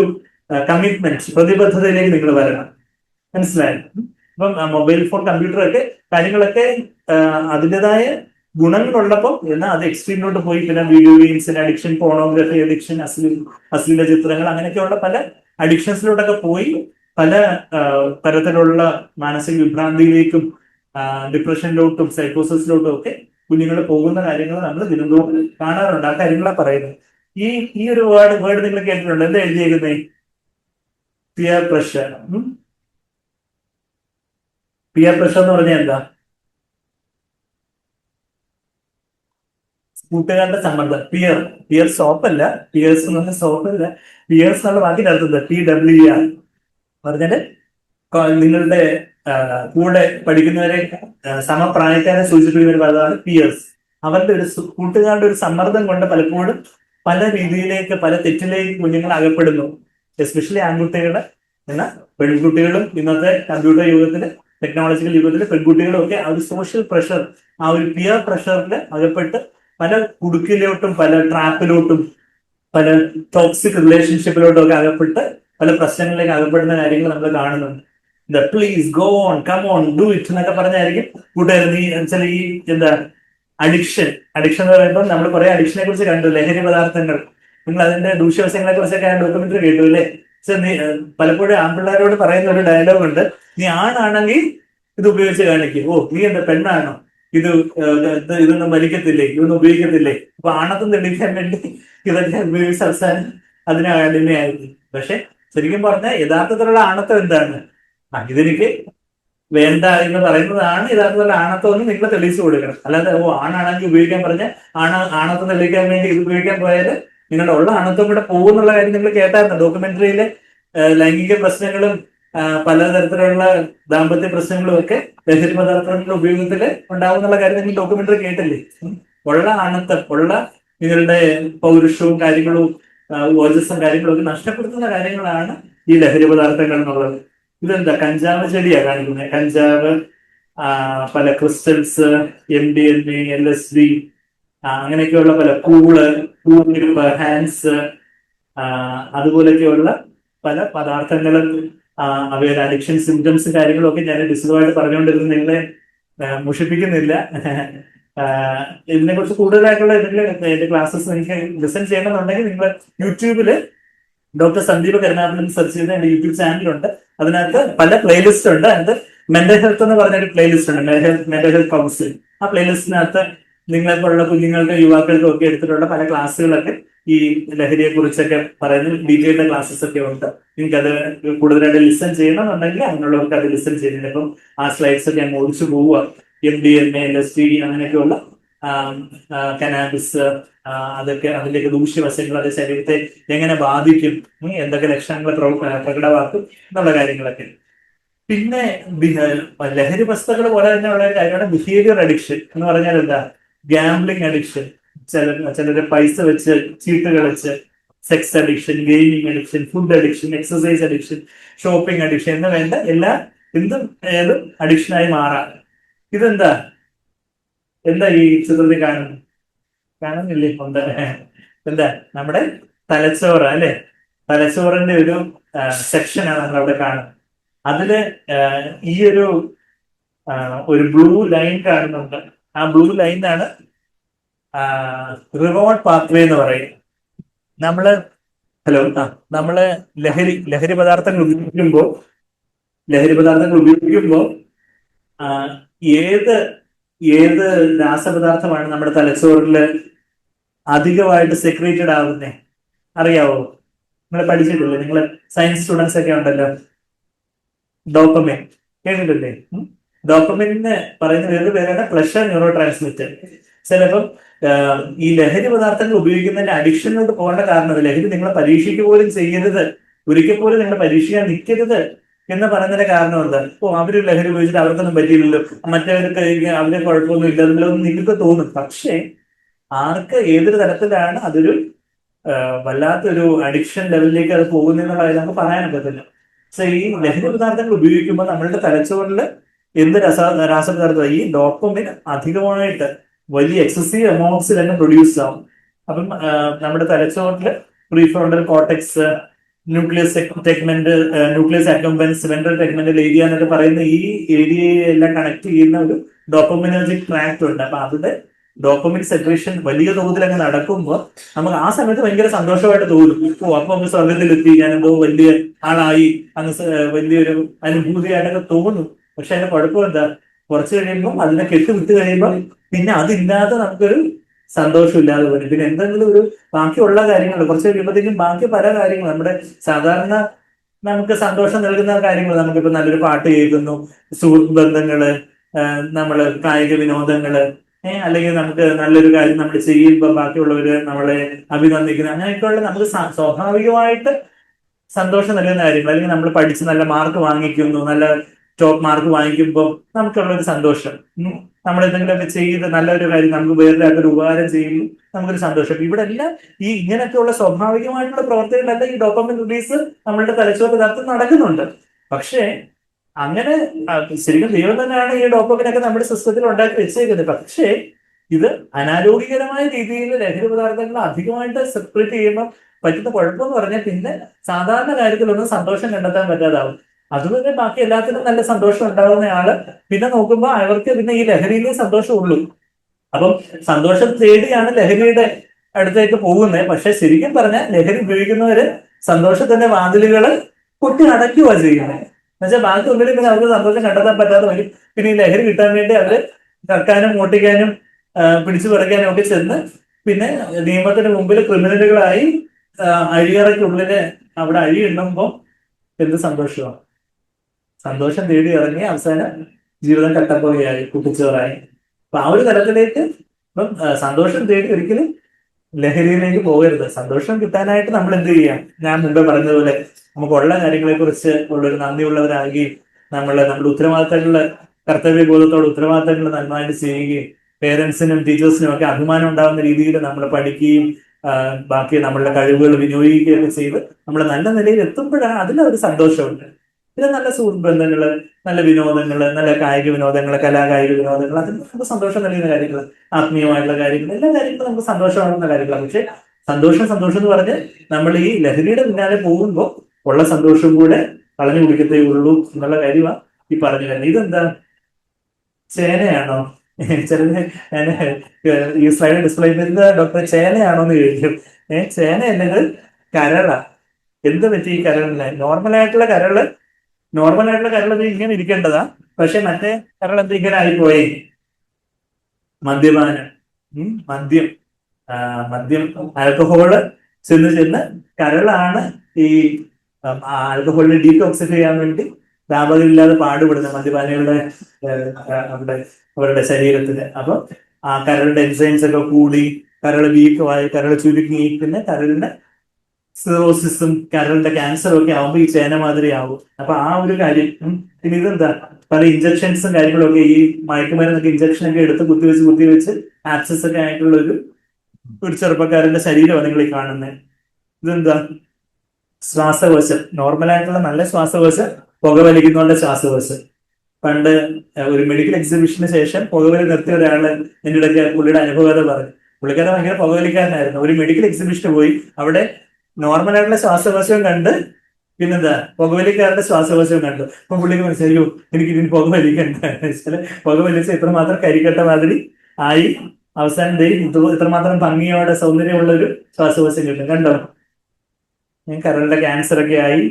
കമ്മിറ്റ്മെന്റ്, പ്രതിബദ്ധതയിലേക്ക് നിങ്ങൾ വരണം. മനസ്സിലായോ? ഇപ്പം മൊബൈൽ ഫോൺ, കമ്പ്യൂട്ടർ ഒക്കെ കാര്യങ്ങളൊക്കെ അതിൻ്റെതായ ഗുണങ്ങളുള്ളപ്പോൾ എന്നാൽ അത് എക്സ്ട്രീമിലോട്ട് പോയി പിന്നെ വീഡിയോ ഗെയിംസിന് അഡിക്ഷൻ, പോണോഗ്രഫി അഡിക്ഷൻ, അശ്ലീല ചിത്രങ്ങൾ അങ്ങനെയൊക്കെയുള്ള പല അഡിക്ഷൻസിലോട്ടൊക്കെ പോയി പല തരത്തിലുള്ള മാനസിക വിഭ്രാന്തിയിലേക്കും ഡിപ്രഷനിലോട്ടും സൈക്കോസിസിലോട്ടും ഒക്കെ കുഞ്ഞുങ്ങൾ പോകുന്ന കാര്യങ്ങൾ നമ്മൾ ദിനംതോറും കാണാറുണ്ട്. ആ കാര്യങ്ങളാണ് പറയുന്നത്. ഈ ഒരു വേർഡ് നിങ്ങൾ കേട്ടിട്ടുണ്ട്. എന്താ എഴുതിയേക്കുന്നേ? Peer pressure. പിയർ പ്രഷർ എന്ന് പറഞ്ഞാൽ എന്താ? കൂട്ടുകാരുടെ സമ്മർദ്ദം. പിയർ സോപ്പല്ല, പിയേഴ്സ് എന്ന് പറഞ്ഞ സോപ്പല്ല, പിയേഴ്സ് എന്നുള്ള വാക്കിന്റെ അർത്ഥം PWR പറഞ്ഞാല് നിങ്ങളുടെ കൂടെ പഠിക്കുന്നവരെ സമപ്രായക്കാരെ സൂചിപ്പിക്കുന്ന ഒരു പദമാണ് പിയേഴ്സ്. അവരുടെ ഒരു കൂട്ടുകാരുടെ ഒരു സമ്മർദ്ദം കൊണ്ട് പലപ്പോഴും പല രീതിയിലേക്ക്, പല തെറ്റിലേക്ക് കുഞ്ഞുങ്ങൾ അകപ്പെടുന്നു. എസ്പെഷ്യലി ആൺകുട്ടികള്. എന്നാൽ പെൺകുട്ടികളും ഇന്നത്തെ കമ്പ്യൂട്ടർ യുഗത്തില്, ടെക്നോളജിക്കൽ യുഗത്തില് പെൺകുട്ടികളും ഒക്കെ ആ ഒരു സോഷ്യൽ പ്രഷർ, ആ ഒരു പിയർ പ്രഷറിൽ അകപ്പെട്ട് പല കുടുക്കിലോട്ടും പല ട്രാപ്പിലോട്ടും പല ടോക്സിക് റിലേഷൻഷിപ്പിലോട്ടും ഒക്കെ അകപ്പെട്ട് പല പ്രശ്നങ്ങളിലേക്ക് അകപ്പെടുന്ന കാര്യങ്ങൾ നമ്മൾ കാണുന്നുണ്ട്. Please go on, come on, do it എന്നൊക്കെ പറഞ്ഞായിരിക്കും കൂട്ടുകാർ. നീ വെച്ചാൽ ഈ അഡിക്ഷൻ എന്ന് പറയുമ്പോൾ നമ്മൾ കുറെ അഡിക്ഷനെ കുറിച്ച് കണ്ടു. ലഹരി പദാർത്ഥങ്ങൾ, നിങ്ങൾ അതിന്റെ ദൂഷ്യവശങ്ങളെ കുറിച്ചൊക്കെ ഡോക്യുമെന്ററി കേട്ടു അല്ലേ? പലപ്പോഴും ആൺപിള്ളേരോട് പറയുന്ന ഒരു ഡയലോഗ് ഉണ്ട്, നീ ആണാണെങ്കിൽ ഇത് ഉപയോഗിച്ച് കാണിക്കും. നീ എന്താ പെണ്ണാണോ, ഇതൊന്നും വലിക്കത്തില്ലേ, ഇതൊന്നും ഉപയോഗിക്കത്തില്ലേ? അപ്പൊ ആണത്തും തെളിയിക്കാൻ വേണ്ടി ഇതൊക്കെ ഉപയോഗിച്ച് അവസാനം അതിന് അടിമയായിരുന്നു. പക്ഷെ ശരിക്കും പറഞ്ഞാൽ യഥാർത്ഥത്തിലുള്ള ആണത്വം എന്താണ്? ഇതെനിക്ക് വേണ്ട എന്ന് പറയുന്നതാണ് യഥാർത്ഥത്തിലുള്ള ആണത്വം എന്ന് നിങ്ങൾ തെളിയിച്ചു കൊടുക്കണം. അല്ലാതെ ആണാണെങ്കിൽ ഉപയോഗിക്കാൻ പറഞ്ഞ ആണത്വം തെളിയിക്കാൻ വേണ്ടി ഇത് ഉപയോഗിക്കാൻ പോയാൽ നിങ്ങളുടെ ഉള്ള ആണത്വം കൂടെ പോകുന്നുള്ള കാര്യം നിങ്ങൾ കേട്ടായിരുന്നു. ഡോക്യുമെന്ററിയിലെ ലൈംഗിക പ്രശ്നങ്ങളും പലതരത്തിലുള്ള ദാമ്പത്യ പ്രശ്നങ്ങളും ഒക്കെ ലഹരി പദാർത്ഥങ്ങളുടെ ഉപയോഗത്തിൽ ഉണ്ടാവുന്നുള്ള കാര്യം നിങ്ങൾ ഡോക്യുമെന്ററി കേട്ടില്ലേ? ഉള്ള ആണത്വം, ഉള്ള നിങ്ങളുടെ പൗരുഷവും കാര്യങ്ങളും ഓജസ്സും കാര്യങ്ങളും ഒക്കെ നഷ്ടപ്പെടുത്തുന്ന കാര്യങ്ങളാണ് ഈ ലഹരി പദാർത്ഥങ്ങൾ എന്നുള്ളത്. ഇതെന്താ? കഞ്ചാവ് ചെടിയാ കാണിക്കുന്നത്. കഞ്ചാവ്, പല ക്രിസ്റ്റൽസ്, MDMA, LSD, അങ്ങനെയൊക്കെയുള്ള പല പൂള് ഹാൻഡ്സ് അതുപോലെയൊക്കെയുള്ള പല പദാർത്ഥങ്ങളും അവയുടെ അഡിക്ഷൻ സിംറ്റംസ് കാര്യങ്ങളും ഒക്കെ ഞാൻ വിശദമായിട്ട് പറഞ്ഞുകൊണ്ടിരുന്നത് നിങ്ങളെ മുഷിപ്പിക്കുന്നില്ല. ഇതിനെ കുറിച്ച് കൂടുതലായിട്ടുള്ള എന്തെങ്കിലും എന്റെ ക്ലാസ്സസ് എനിക്ക് ലിസൺ ചെയ്യണമെന്നുണ്ടെങ്കിൽ നിങ്ങൾ യൂട്യൂബില് ഡോക്ടർ സന്ദീപ് കരുണാകരൻ സെർച്ച് ചെയ്ത എന്റെ യൂട്യൂബ് ചാനലുണ്ട്. അതിനകത്ത് പല പ്ലേലിസ്റ്റ് ഉണ്ട്. അതിനകത്ത് മെന്റൽ ഹെൽത്ത് എന്ന് പറഞ്ഞൊരു പ്ലേലിസ്റ്റ് ഉണ്ട്, മെന്റൽ ഹെൽത്ത് കൗൺസിൽ. ആ പ്ലേലിസ്റ്റിനകത്ത് നിങ്ങളെപ്പോലുള്ള കുഞ്ഞുങ്ങൾക്ക് യുവാക്കൾക്കും ഒക്കെ എടുത്തിട്ടുള്ള പല ക്ലാസ്സുകളൊക്കെ ഈ ലഹരിയെ കുറിച്ചൊക്കെ പറയുന്ന ഡീറ്റെയിൽഡ് ക്ലാസ്സസ് ഒക്കെ ഉണ്ട്. നിങ്ങൾക്ക് അത് കൂടുതലായിട്ട് ലിസൺ ചെയ്യണമെന്നുണ്ടെങ്കിൽ അങ്ങനെയുള്ളവർക്ക് അത് ലിസൺ ചെയ്യുന്നുണ്ട്. ഇപ്പം ആ സ്ലൈഡ്സ് ഒക്കെ അങ്ങ് ഓടിച്ചു പോവുക. MDMA, LSD അങ്ങനെയൊക്കെയുള്ള കനാബിസ്, അതൊക്കെ അതിന്റെയൊക്കെ ദൂഷ്യവശങ്ങൾ അത് ശരീരത്തെ എങ്ങനെ ബാധിക്കും, എന്തൊക്കെ ലക്ഷണങ്ങൾ പ്രകടമാക്കും എന്നുള്ള കാര്യങ്ങളൊക്കെ. പിന്നെ ലഹരി വസ്തുക്കൾ പോലെ തന്നെ ഉള്ള കാര്യമാണ് ബിഹേവിയർ അഡിക്ഷൻ എന്ന് പറഞ്ഞാൽ എന്താ? ഗാംബ്ലിംഗ് അഡിക്ഷൻ, ചിലര് പൈസ വെച്ച് ചീട്ട് കളിച്ച്, sex addiction, gaming addiction, food addiction, exercise addiction, shopping addiction എന്ന് വേണ്ട എന്തും ഏതും അഡിക്ഷനായി മാറാം. ഇതെന്താ ഈ ചിത്രത്തിൽ കാണുന്നില്ലേ? ഉണ്ട്. എന്താ? നമ്മുടെ തലച്ചോറ് അല്ലെ? തലച്ചോറിന്റെ ഒരു സെക്ഷനാണ് നമ്മൾ അവിടെ കാണുന്നത്. അതില് ഈ ഒരു ബ്ലൂ ലൈൻ കാണുന്നുണ്ട്. ആ ബ്ലൂ ലൈനാണ് റിവാർഡ് പാത്വേ എന്ന് പറയും. നമ്മള് ലഹരി പദാർത്ഥങ്ങൾ ഉപയോഗിക്കുമ്പോൾ ഏത് രാസപദാർത്ഥമാണ് നമ്മുടെ തലച്ചോറിൽ അധികമായിട്ട് സെക്രീറ്റഡ് ആവുന്നേ അറിയാവോ? നിങ്ങൾ പഠിച്ചിട്ടില്ലേ? നിങ്ങൾ സയൻസ് സ്റ്റുഡൻസ് ഒക്കെ ഉണ്ടല്ലോ. ഡോപ്പമിൻ കേട്ടിട്ടില്ലേ? ഡോപ്പമിന് പറയുന്ന വേറൊരു പേരാണ് പ്ലഷർ ന്യൂറോ ട്രാൻസ്മിറ്റർ. ചിലപ്പം ഈ ലഹരി പദാർത്ഥങ്ങൾ ഉപയോഗിക്കുന്നതിന്റെ അഡിക്ഷനിലോട്ട് പോകേണ്ട കാരണം ലഹരി നിങ്ങളെ പരീക്ഷിക്കുക പോലും ചെയ്യരുത്, ഒരിക്കൽ പോലും നിങ്ങൾ പരീക്ഷിക്കാൻ നിൽക്കരുത് എന്ന് പറയുന്നതിന്റെ കാരണം എന്താ? അവര് ലഹരി ഉപയോഗിച്ചിട്ട് അവർക്കൊന്നും പറ്റിയില്ലല്ലോ, മറ്റവർക്ക് അവരെ കുഴപ്പമൊന്നും ഇല്ല എന്നുള്ളതൊന്നും നിങ്ങൾക്ക് തോന്നും. പക്ഷേ ആർക്ക് ഏതൊരു തരത്തിലാണ് അതൊരു വല്ലാത്തൊരു അഡിക്ഷൻ ലെവലിലേക്ക് അത് പോകുന്നതെന്നുള്ള കാര്യം നമുക്ക് പറയാൻ പറ്റില്ല. പക്ഷെ ഈ ലഹരി പദാർത്ഥങ്ങൾ ഉപയോഗിക്കുമ്പോൾ നമ്മളുടെ തലച്ചോറിൽ എന്ത് രാസപദാർത്ഥം ഈ ഡോപ്പമിൻ അധികമായിട്ട് വലിയ എക്സസീവ് എമൗണ്ട്സിൽ തന്നെ പ്രൊഡ്യൂസ് ആവും. അപ്പം നമ്മുടെ തലച്ചോറില് prefrontal cortex, nucleus accumbens, ventral tegmental area എന്നൊക്കെ പറയുന്ന ഈ ഏരിയയെല്ലാം കണക്ട് ചെയ്യുന്ന ഒരു ഡോപ്പമിനർജിക് ട്രാക്ട് ഉണ്ട്. അപ്പൊ അവിടെ ഡോപ്പമിൻ സെക്രേഷൻ വലിയ തോതിൽ അങ്ങ് നടക്കുമ്പോൾ നമുക്ക് ആ സമയത്ത് ഭയങ്കര സന്തോഷമായിട്ട് തോന്നും. അപ്പൊ നമുക്ക് സ്വർഗത്തിലെത്തി, ഞാനെന്തോ വലിയ ആളായി, അങ്ങ് വലിയൊരു അനുഭൂതിയായിട്ടൊക്കെ തോന്നും. പക്ഷെ അതിന്റെ കുഴപ്പം എന്താ? കുറച്ച് കഴിയുമ്പോൾ അതിനെ കെട്ടുവിട്ട് കഴിയുമ്പോൾ പിന്നെ അതില്ലാതെ നമുക്കൊരു സന്തോഷമില്ലാതെ വരും. പിന്നെ എന്തെങ്കിലും ഒരു ബാക്കിയുള്ള കാര്യങ്ങൾ കുറച്ച് കഴിയുമ്പോഴത്തേക്കും ബാക്കി പല കാര്യങ്ങൾ നമ്മുടെ സാധാരണ നമുക്ക് സന്തോഷം നൽകുന്ന കാര്യങ്ങൾ, നമുക്കിപ്പോ നല്ലൊരു പാട്ട് കേൾക്കുന്നു, സുഹൃത്ത് ബന്ധങ്ങള്, നമ്മള് കായിക വിനോദങ്ങള്, അല്ലെങ്കിൽ നമുക്ക് നല്ലൊരു കാര്യം നമ്മൾ ചെയ്യുമ്പോൾ ബാക്കിയുള്ളവര് നമ്മളെ അഭിനന്ദിക്കുന്നു, അങ്ങനെയൊക്കെയുള്ള നമുക്ക് സ്വാഭാവികമായിട്ട് സന്തോഷം നൽകുന്ന കാര്യങ്ങൾ, അല്ലെങ്കിൽ നമ്മൾ പഠിച്ച് നല്ല മാർക്ക് വാങ്ങിക്കുന്നു, നല്ല ടോപ്പ് മാർക്ക് വാങ്ങിക്കുമ്പോൾ നമുക്കുള്ള ഒരു സന്തോഷം, നമ്മൾ എന്തെങ്കിലുമൊക്കെ ചെയ്ത് നല്ലൊരു കാര്യം നമുക്ക് വേറൊരാൾക്കൊരു ഉപകാരം ചെയ്യുമ്പോൾ നമുക്കൊരു സന്തോഷം. ഇവിടെ എല്ലാം ഈ ഇങ്ങനെയൊക്കെയുള്ള സ്വാഭാവികമായിട്ടുള്ള പ്രവർത്തനങ്ങളല്ല ഈ ഡോപ്പമിൻ റിലീസ് നമ്മളുടെ തലച്ചോറ് യഥാർത്ഥത്തിൽ നടക്കുന്നുണ്ട്. പക്ഷേ അങ്ങനെ ശരിക്കും ദൈവം തന്നെയാണ് ഈ ഡോപ്പമിനൊക്കെ നമ്മുടെ സിസ്റ്റത്തിൽ ഉണ്ടാക്കി വെച്ചേക്കുന്നത്. പക്ഷേ ഇത് അനാരോഗ്യകരമായ രീതിയിൽ ലഹരി പദാർത്ഥങ്ങൾ അധികമായിട്ട് സെപ്പറേറ്റ് ചെയ്യുമ്പോൾ പറ്റുന്ന കുഴപ്പമെന്ന് പറഞ്ഞാൽ പിന്നെ സാധാരണ കാര്യത്തിലൊന്നും സന്തോഷം കണ്ടെത്താൻ പറ്റാതാവും. അതുപോലെ ബാക്കി എല്ലാത്തിനും നല്ല സന്തോഷം ഉണ്ടാകുന്നയാള് പിന്നെ നോക്കുമ്പോൾ അവർക്ക് പിന്നെ ഈ ലഹരിയിലേ സന്തോഷമുള്ളൂ. അപ്പം സന്തോഷം തേടിയാണ് ലഹരിയുടെ അടുത്തേക്ക് പോകുന്നത്. പക്ഷെ ശരിക്കും പറഞ്ഞാൽ ലഹരി ഉപയോഗിക്കുന്നവര് സന്തോഷത്തിന്റെ വാതിലുകൾ കൊട്ടി അടയ്ക്കുക ചെയ്യുന്നത്. എന്നുവെച്ചാൽ ബാക്കി ഒന്നിനും പിന്നെ അവർക്ക് സന്തോഷം കണ്ടെത്താൻ പറ്റാതെ വരും. പിന്നെ ഈ ലഹരി കിട്ടാൻ വേണ്ടി അവര് കക്കാനും മോട്ടിക്കാനും പിടിച്ചു പറിക്കാനും ഒക്കെ ചെന്ന് പിന്നെ നിയമത്തിന് മുമ്പിൽ ക്രിമിനലുകളായി അഴിയറയ്ക്കുള്ളില് അവിടെ അഴിയുണ്ടുമ്പോൾ എന്ത് സന്തോഷമാണ്? സന്തോഷം തേടി ഇറങ്ങി അവസാനം ജീവിതം കട്ടപ്പോലെയായി, കുട്ടിച്ചോറായി. അപ്പൊ ആ ഒരു തലത്തിലേക്ക് ഇപ്പം സന്തോഷം തേടി ഒരിക്കലും ലഹരിയിലേക്ക് പോകരുത്. സന്തോഷം കിട്ടാനായിട്ട് നമ്മൾ എന്ത് ചെയ്യാം? ഞാൻ മുമ്പേ പറഞ്ഞതുപോലെ നമുക്കുള്ള കാര്യങ്ങളെ കുറിച്ച് ഉള്ളൊരു നന്ദിയുള്ളവരാകുകയും നമ്മുടെ ഉത്തരവാദിത്തങ്ങള്, കർത്തവ്യബോധത്തോടെ ഉത്തരവാദിത്തങ്ങൾ നന്നായിട്ട് ചെയ്യുകയും പേരൻസിനും ടീച്ചേഴ്സിനും ഒക്കെ അഭിമാനം ഉണ്ടാകുന്ന രീതിയിൽ നമ്മൾ പഠിക്കുകയും ബാക്കി നമ്മളുടെ കഴിവുകൾ വിനിയോഗിക്കുകയൊക്കെ ചെയ്ത് നമ്മൾ നല്ല നിലയിൽ എത്തുമ്പോഴാണ് അതിലൊരു സന്തോഷമുണ്ട്. പിന്നെ നല്ല സുഹൃത്ത് ബന്ധങ്ങള്, നല്ല വിനോദങ്ങള്, നല്ല കായിക വിനോദങ്ങള്, കലാകായിക വിനോദങ്ങൾ, അതൊക്കെ നമുക്ക് സന്തോഷം നൽകുന്ന കാര്യങ്ങൾ, ആത്മീയമായിട്ടുള്ള കാര്യങ്ങൾ, എല്ലാ കാര്യങ്ങളും നമുക്ക് സന്തോഷമാകുന്ന കാര്യങ്ങളാണ്. പക്ഷെ സന്തോഷം സന്തോഷം എന്ന് പറഞ്ഞ് നമ്മൾ ഈ ലഹരിയുടെ പിന്നാലെ പോകുമ്പോൾ ഉള്ള സന്തോഷം കൂടെ കളഞ്ഞു കുടിക്കത്തേ ഉള്ളൂ എന്നുള്ള കാര്യമാണ് ഈ പറഞ്ഞു വരുന്നത്. ഇതെന്താ, ചേനയാണോ? ചിലത് ഞാൻ ഈ സ്ലൈഡ് ഡിസ്പ്ലേ ചെയ്തിരുന്ന ഡോക്ടർ ചേനയാണോ എന്ന് ചോദിക്കും. ചേന എന്നത് കരളാ. എന്ത് പറ്റി ഈ കരളിന്? നോർമൽ ആയിട്ടുള്ള കരൾ ഇത് ഇങ്ങനെ ഇരിക്കേണ്ടതാ. പക്ഷെ മറ്റേ കരൾ എന്ത് ഇങ്ങനെ ആയിപ്പോയി? മദ്യപാനം, മദ്യം, മദ്യം, ആൽക്കഹോള് ചെന്ന് ചെന്ന് കരളാണ് ഈ ആൽക്കഹോളിനെ ഡീടോക്സിഫൈ ചെയ്യാൻ വേണ്ടി വ്യാപകമില്ലാതെ പാടുപെടുന്ന മദ്യപാനികളുടെ അവരുടെ അവരുടെ ശരീരത്തിന്. അപ്പൊ ആ കരളുടെ എൻസൈംസ് ഒക്കെ കൂടി കരൾ വീക്കമായി, കരൾ ചുരുങ്ങി, പിന്നെ കരളിന് സിറോസിസും കരളിന്റെ ക്യാൻസറും ഒക്കെ ആവുമ്പോൾ ഈ ചേന മാതിരി ആവും. അപ്പൊ ആ ഒരു കാര്യം. പിന്നെ ഇതെന്താ, പല ഇഞ്ചക്ഷൻസും കാര്യങ്ങളൊക്കെ, ഈ മയക്കുമരുന്നൊക്കെ ഇഞ്ചക്ഷൻ ഒക്കെ എടുത്ത് കുത്തിവെച്ച് ആക്സസ് ഒക്കെ ആയിട്ടുള്ള ഒരു ചെറുപ്പക്കാരന്റെ ശരീരമാണ് നിങ്ങൾ ഈ കാണുന്നത്. ഇതെന്താ, ശ്വാസകോശം. നോർമലായിട്ടുള്ള നല്ല ശ്വാസകോശം, പുകവലിക്കുന്നവരുടെ ശ്വാസകോശം. പണ്ട് ഒരു മെഡിക്കൽ എക്സിബിഷന് ശേഷം പുകവലി നിർത്തിയ ഒരാള് എന്റെ ഇടയ്ക്ക് പുള്ളിയുടെ അനുഭവത പറഞ്ഞു. പുള്ളിക്കാരൻ ഭയങ്കര പുകവലിക്കാരനായിരുന്നു. ഒരു മെഡിക്കൽ എക്സിബിഷന് പോയി, അവിടെ നോർമലായിട്ടുള്ള ശ്വാസകോശവും കണ്ട്, പിന്നെന്താ പുകവലിക്കാരുടെ ശ്വാസകോശവും കണ്ടു. അപ്പൊ പുള്ളിക്ക് മനസ്സിലായോ, എനിക്ക് ഇതിന് പുകവലിക്കണ്ട. പുകവലിച്ച് ഇത്രമാത്രം കരിക്കട്ട മാതിരി ആയി അവസാനം ഇത്രമാത്രം ഭംഗിയോടെ സൗന്ദര്യമുള്ള ഒരു ശ്വാസകോശം കിട്ടും. കണ്ടോ? കരളിന്റെ ക്യാൻസർ ഒക്കെ ആയി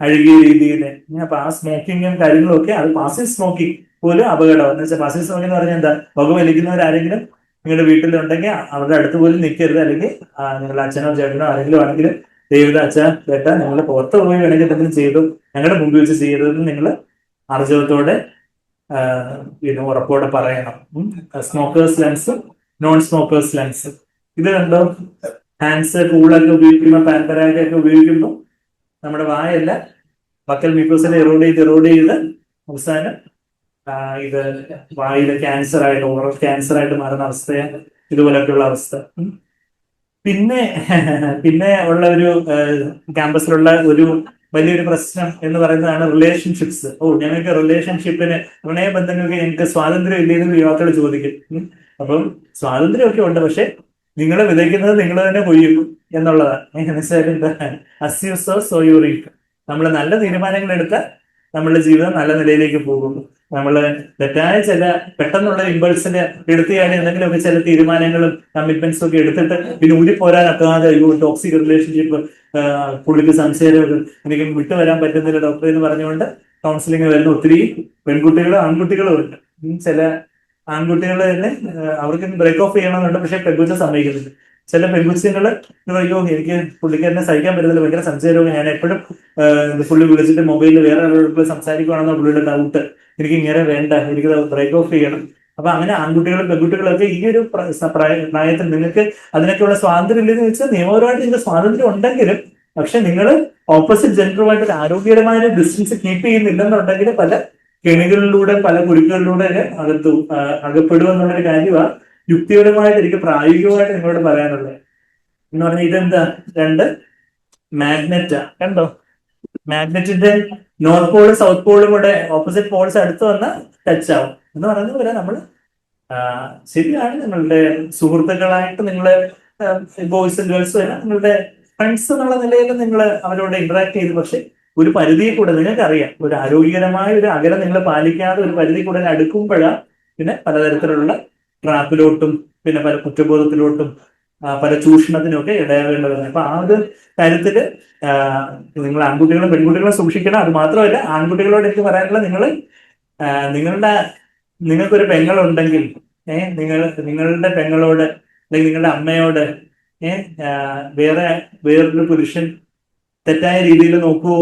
അഴുകിയ രീതിയിൽ. അപ്പൊ ആ സ്മോക്കിങ്ങും കാര്യങ്ങളും ഒക്കെ, അത് പാസീവ് സ്മോക്കിംഗ് പോലും അപകടം. എന്ന് വെച്ചാൽ പാസീവ് സ്മോക്കിംഗ് എന്ന് പറഞ്ഞാൽ എന്താ, പുകവലിക്കുന്നവരാരെങ്കിലും നിങ്ങളുടെ വീട്ടിലുണ്ടെങ്കിൽ അവരുടെ അടുത്ത് പോലും നിൽക്കരുത്. അല്ലെങ്കിൽ നിങ്ങളുടെ അച്ഛനോ ചേട്ടനോ ആരെങ്കിലും ആണെങ്കിലും ദൈവത അച്ഛ ചേട്ട നിങ്ങൾ പുറത്ത് പോയി വേണമെങ്കിൽ എന്തെങ്കിലും ചെയ്തു, ഞങ്ങളുടെ മുമ്പിൽ വെച്ച് ചെയ്തതെന്ന് നിങ്ങൾ ആർജവത്തോടെ ഉറപ്പോടെ പറയണം. സ്മോക്കേഴ്സ് ലൻസും നോൺ സ്മോക്കേഴ്സ് ലൻസും. ഇത് കണ്ടോ, ഹാൻഡ്സ്, കൂളൊക്കെ ഉപയോഗിക്കുമ്പോൾ, പാൻപരാഗൊക്കെ ഉപയോഗിക്കുമ്പോൾ നമ്മുടെ വായല്ല ബക്കൽ മ്യൂക്കോസിനെ എറോഡ് ചെയ്ത് അവസാനം ഇത് വായിലെ ഓറൽ ക്യാൻസർ ആയിട്ട് മാറുന്ന അവസ്ഥയാണ് ഇതുപോലൊക്കെയുള്ള അവസ്ഥ. പിന്നെ പിന്നെ ഉള്ള ഒരു ക്യാമ്പസിലുള്ള ഒരു വലിയൊരു പ്രശ്നം എന്ന് പറയുന്നതാണ് റിലേഷൻഷിപ്സ്. ഞങ്ങൾക്ക് റിലേഷൻഷിപ്പിന്, പ്രണയബന്ധങ്ങൾക്ക് ഞങ്ങൾക്ക് സ്വാതന്ത്ര്യം ഇല്ലെന്ന് യുവാക്കൾ ചോദിക്കും. അപ്പം സ്വാതന്ത്ര്യമൊക്കെ ഉണ്ട്, പക്ഷെ നിങ്ങൾ വിതയ്ക്കുന്നത് നിങ്ങൾ തന്നെ കൊയ്യും എന്നുള്ളതാണ്. മനസ്സിലായിട്ട് as you sow so you reap. നമ്മൾ നല്ല തീരുമാനങ്ങൾ എടുത്താൽ നമ്മളുടെ ജീവിതം നല്ല നിലയിലേക്ക് പോകും. നമ്മള് തെറ്റായ ചില പെട്ടെന്നുള്ള ഇമ്പൾസിന് എടുത്തുകയാണ് എന്തെങ്കിലുമൊക്കെ ചില തീരുമാനങ്ങളും കമ്മിറ്റ്മെന്റ്സും ഒക്കെ എടുത്തിട്ട് പിന്നെ ഊരിപ്പോരാനൊക്കാതെ ടോക്സിക് റിലേഷൻഷിപ്പ്, പുള്ളിക്ക് സംശയം, എനിക്ക് വിട്ടുവരാൻ പറ്റുന്നില്ല ഡോക്ടർ എന്ന് പറഞ്ഞുകൊണ്ട് കൗൺസിലിംഗ് വരുന്ന ഒത്തിരി പെൺകുട്ടികളും ആൺകുട്ടികളും ഉണ്ട്. ചില ആൺകുട്ടികൾ തന്നെ അവർക്ക് ബ്രേക്ക് ഓഫ് ചെയ്യണമെന്നുണ്ട്, പക്ഷെ പെൺകുട്ടി സമ്മതിക്കുന്നുണ്ട്. ചില പെൺകുച്ചികള് അയ്യോ എനിക്ക് പുള്ളിക്കാരനെ സഹിക്കാൻ പറ്റുന്നില്ല, ഭയങ്കര സംശയരോഗം, ഞാൻ എപ്പോഴും പുള്ളി വിളിച്ചിട്ട് മൊബൈലിൽ വേറെ ആളോട് സംസാരിക്കുകയാണെന്നോ പുള്ളിയുടെ ഡൗട്ട്, എനിക്ക് ഇങ്ങനെ വേണ്ട, എനിക്ക് ബ്രേക്ക് ഓഫ് ചെയ്യണം. അപ്പൊ അങ്ങനെ ആൺകുട്ടികളും പെൺകുട്ടികളൊക്കെ ഈ ഒരു പ്രായത്തിൽ നിങ്ങൾക്ക് അതിനൊക്കെയുള്ള സ്വാതന്ത്ര്യം ഇല്ലെന്ന് വെച്ചാൽ നിയമപരമായിട്ട് നിങ്ങൾക്ക് സ്വാതന്ത്ര്യം ഉണ്ടെങ്കിലും, പക്ഷെ നിങ്ങൾ ഓപ്പോസിറ്റ് ജെൻഡറുമായിട്ട് ഒരു ആരോഗ്യകരമായ ഡിസ്റ്റൻസ് കീപ്പ് ചെയ്യുന്നില്ലെന്നുണ്ടെങ്കിൽ പല കെണികളിലൂടെ, പല കുരുക്കുകളിലൂടെ അകപ്പെടുമെന്നുള്ളൊരു കാര്യമാണ് യുക്തിപരമായിട്ട് എനിക്ക് പ്രായോഗികമായിട്ട് നിങ്ങളോട് പറയാനുള്ളത്. എന്ന് പറഞ്ഞാൽ ഇതെന്താ, രണ്ട് മാഗ്നറ്റാ. കണ്ടോ, മാഗ്നറ്റിന്റെ നോർത്ത് പോളും സൗത്ത് പോളും കൂടെ ഓപ്പോസിറ്റ് പോൾസ് അടുത്ത് വന്ന് ടച്ച് ആവും എന്ന് പറയുന്നത് പോലെ നമ്മൾ ശരിയാണ് നിങ്ങളുടെ സുഹൃത്തുക്കളായിട്ട്, നിങ്ങള് ബോയ്സും ഗേൾസും എല്ലാം നിങ്ങളുടെ ഫ്രണ്ട്സ് എന്നുള്ള നിലയിൽ നിങ്ങൾ അവരോട് ഇന്ററാക്ട് ചെയ്തു. പക്ഷെ ഒരു പരിധിയിൽ കൂടെ നിങ്ങൾക്കറിയാം, ഒരു ആരോഗ്യകരമായ ഒരു അകലം നിങ്ങൾ പാലിക്കാതെ ഒരു പരിധി കൂടെ അടുക്കുമ്പോഴാണ് പിന്നെ പലതരത്തിലുള്ള ട്രാപ്പിലോട്ടും പിന്നെ പല കുറ്റബോധത്തിലോട്ടും പല ചൂഷണത്തിനും ഒക്കെ ഇടയാകേണ്ടി വരുന്നത്. അപ്പൊ ആ ഒരു കാര്യത്തില് നിങ്ങൾ ആൺകുട്ടികളും പെൺകുട്ടികളും സൂക്ഷിക്കണം. അത് മാത്രമല്ല, ആൺകുട്ടികളോട് എനിക്ക് പറയാനുള്ള, നിങ്ങൾക്കൊരു പെങ്ങളുണ്ടെങ്കിൽ നിങ്ങളുടെ പെങ്ങളോട് അല്ലെങ്കിൽ നിങ്ങളുടെ അമ്മയോട് വേറൊരു പുരുഷൻ തെറ്റായ രീതിയിൽ നോക്കുവോ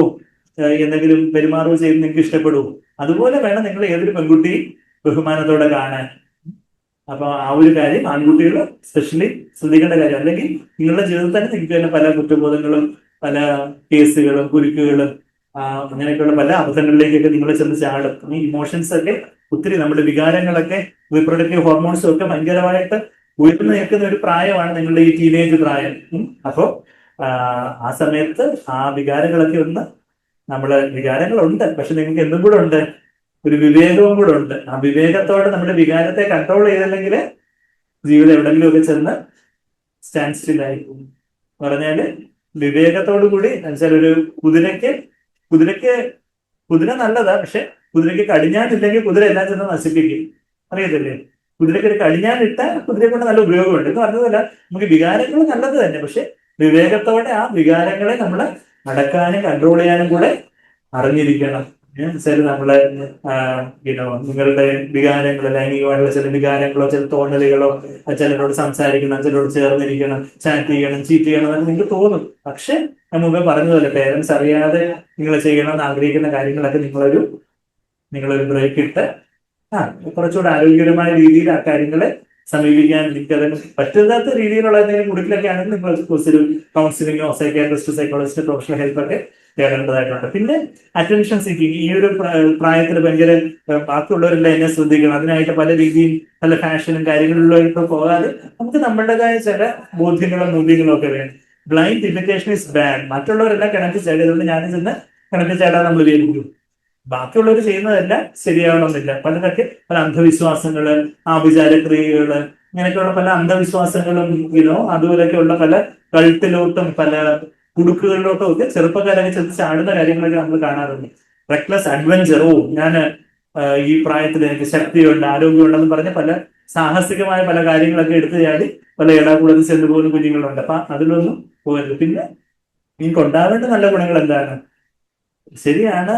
എന്തെങ്കിലും പെരുമാറുകയോ ചെയ്ത് നിങ്ങൾക്ക് ഇഷ്ടപ്പെടുവോ? അതുപോലെ വേണം നിങ്ങൾ ഏതൊരു പെൺകുട്ടിയും ബഹുമാനത്തോടെ കാണാൻ. അപ്പൊ ആ ഒരു കാര്യം ആൺകുട്ടികൾ സ്പെഷ്യലി ശ്രദ്ധിക്കേണ്ട കാര്യം. അല്ലെങ്കിൽ നിങ്ങളുടെ ജീവിതത്തിൽ തന്നെ നിങ്ങൾക്ക് തന്നെ പല കുറ്റബോധങ്ങളും പല കേസുകളും കുരുക്കുകളും അങ്ങനെയൊക്കെയുള്ള പല അബദ്ധങ്ങളിലേക്കൊക്കെ നിങ്ങൾ ചെന്ന് ചാടും. ഈ ഇമോഷൻസ് ഒക്കെ ഒത്തിരി, നമ്മുടെ വികാരങ്ങളൊക്കെ, റീപ്രൊഡക്റ്റീവ് ഹോർമോൺസും ഒക്കെ ഭയങ്കരമായിട്ട് ഉയർന്നു നിൽക്കുന്ന ഒരു പ്രായമാണ് നിങ്ങളുടെ ഈ ടീനേജ് പ്രായം. അപ്പോ ആ സമയത്ത് ആ വികാരങ്ങളൊക്കെ ഒന്ന് നമ്മള് വികാരങ്ങളുണ്ട്, പക്ഷെ നിങ്ങൾക്ക് എന്തും കൂടെ ഉണ്ട്, ഒരു വിവേകവും കൂടെ ഉണ്ട്. ആ വിവേകത്തോടെ നമ്മുടെ വികാരത്തെ കൺട്രോൾ ചെയ്തില്ലെങ്കിൽ ജീവിതം എവിടെയെങ്കിലും ഒക്കെ ചെന്ന് സ്റ്റാൻഡ് സ്റ്റിൽ ആയിരിക്കും. പറഞ്ഞാല് വിവേകത്തോടു കൂടി എന്നുവെച്ചാൽ ഒരു കുതിരയ്ക്ക് കുതിരയ്ക്ക് കുതിര നല്ലതാ, പക്ഷെ കുതിരയ്ക്ക് കടിഞ്ഞാണില്ലെങ്കിൽ കുതിര എല്ലാം ചെന്ന് നശിപ്പിക്കും, അറിയത്തില്ലേ? കുതിരയ്ക്ക് ഒരു കടിഞ്ഞാണിട്ട കുതിരയെ കൊണ്ട് നല്ല ഉപയോഗമുണ്ട് എന്ന് പറഞ്ഞതല്ല. നമുക്ക് വികാരങ്ങൾ നല്ലത് തന്നെ, പക്ഷെ വിവേകത്തോടെ ആ വികാരങ്ങളെ നമ്മൾ അടക്കാനും കൺട്രോൾ ചെയ്യാനും കൂടെ അറിഞ്ഞിരിക്കണം. വെച്ചാൽ നമ്മള് നിങ്ങളുടെ വികാരങ്ങൾ, ലൈംഗികമായിട്ടുള്ള ചില വികാരങ്ങളോ ചില തോന്നലുകളോ, ചിലരോട് സംസാരിക്കണം, ചിലരോട് ചേർന്നിരിക്കണം, ചാറ്റ് ചെയ്യണം, ചീറ്റ് ചെയ്യണം എന്നൊക്കെ നിങ്ങൾക്ക് തോന്നും. പക്ഷെ ഞാൻ മുമ്പേ പറഞ്ഞതുപോലെ പേരൻസ് അറിയാതെ നിങ്ങൾ ചെയ്യണമെന്ന് ആഗ്രഹിക്കുന്ന കാര്യങ്ങളൊക്കെ നിങ്ങളൊരു ബ്രേക്ക് ഇട്ട് കുറച്ചുകൂടെ ആരോഗ്യകരമായ രീതിയിൽ ആ കാര്യങ്ങളെ സമീപിക്കാൻ എനിക്കതിന് പറ്റാത്ത രീതിയിലുള്ള എന്തെങ്കിലും കുടുക്കിലൊക്കെ ആണെങ്കിൽ നിങ്ങൾ ഒരു കൗൺസിലിങ്ങോ സൈക്കാട്രിസ്റ്റ്, സൈക്കോളജിസ്റ്റ്, പ്രൊഫഷണൽ ഹെൽപ്പ് ഒക്കെ തേടേണ്ടതായിട്ടുണ്ട്. പിന്നെ അറ്റൻഷൻ സീക്കിങ് ഈ ഒരു പ്രായത്തിൽ ഭയങ്കര ബാക്കിയുള്ളവരെല്ലാം എന്നെ ശ്രദ്ധിക്കണം, അതിനായിട്ട് പല രീതിയിൽ പല ഫാഷനും കാര്യങ്ങളിലൊക്കെ പോകാതെ നമുക്ക് നമ്മുടേതായ ചില ബോധ്യങ്ങളും മൂല്യങ്ങളും ഒക്കെ വേണം. Blind imitation is bad. മറ്റുള്ളവരെല്ലാം കിണറ്റി ചാടിയതുകൊണ്ട് ഞാനും ചെന്ന് കിണറ്റി ചാടാൻ നമ്മൾ വിചാരിക്കും. ബാക്കിയുള്ളവർ ചെയ്യുന്നതെല്ലാം ശരിയാവണമെന്നില്ല. പലതൊക്കെ പല അന്ധവിശ്വാസങ്ങള്, ആഭിചാരക്രിയകള്, ഇങ്ങനെയൊക്കെയുള്ള പല അന്ധവിശ്വാസങ്ങളും അതുപോലെയൊക്കെയുള്ള പല കൾട്ടിലോട്ടും പല കുടുക്കുകളിലോട്ടും ഒക്കെ ചെറുപ്പക്കാരൊക്കെ ചെന്ന് ചാടുന്ന കാര്യങ്ങളൊക്കെ നമ്മൾ കാണാറുണ്ട്. റെക്ലെസ് അഡ്വഞ്ചർ, ഞാൻ ഈ പ്രായത്തിൽ എനിക്ക് ശക്തിയുണ്ട്, ആരോഗ്യമുണ്ടെന്ന് പറഞ്ഞ് പല സാഹസികമായ പല കാര്യങ്ങളൊക്കെ എടുത്തു ചാടി പല ഇടകൂടത്തിൽ ചെന്ന് പോകുന്ന കുഞ്ഞുങ്ങളുണ്ട്. അപ്പൊ അതിലൊന്നും പോകരുത്. പിന്നെ നിങ്ങൾക്ക് ഉണ്ടാവേണ്ട നല്ല ഗുണങ്ങൾ എന്താണ്? ശരിയാണ്,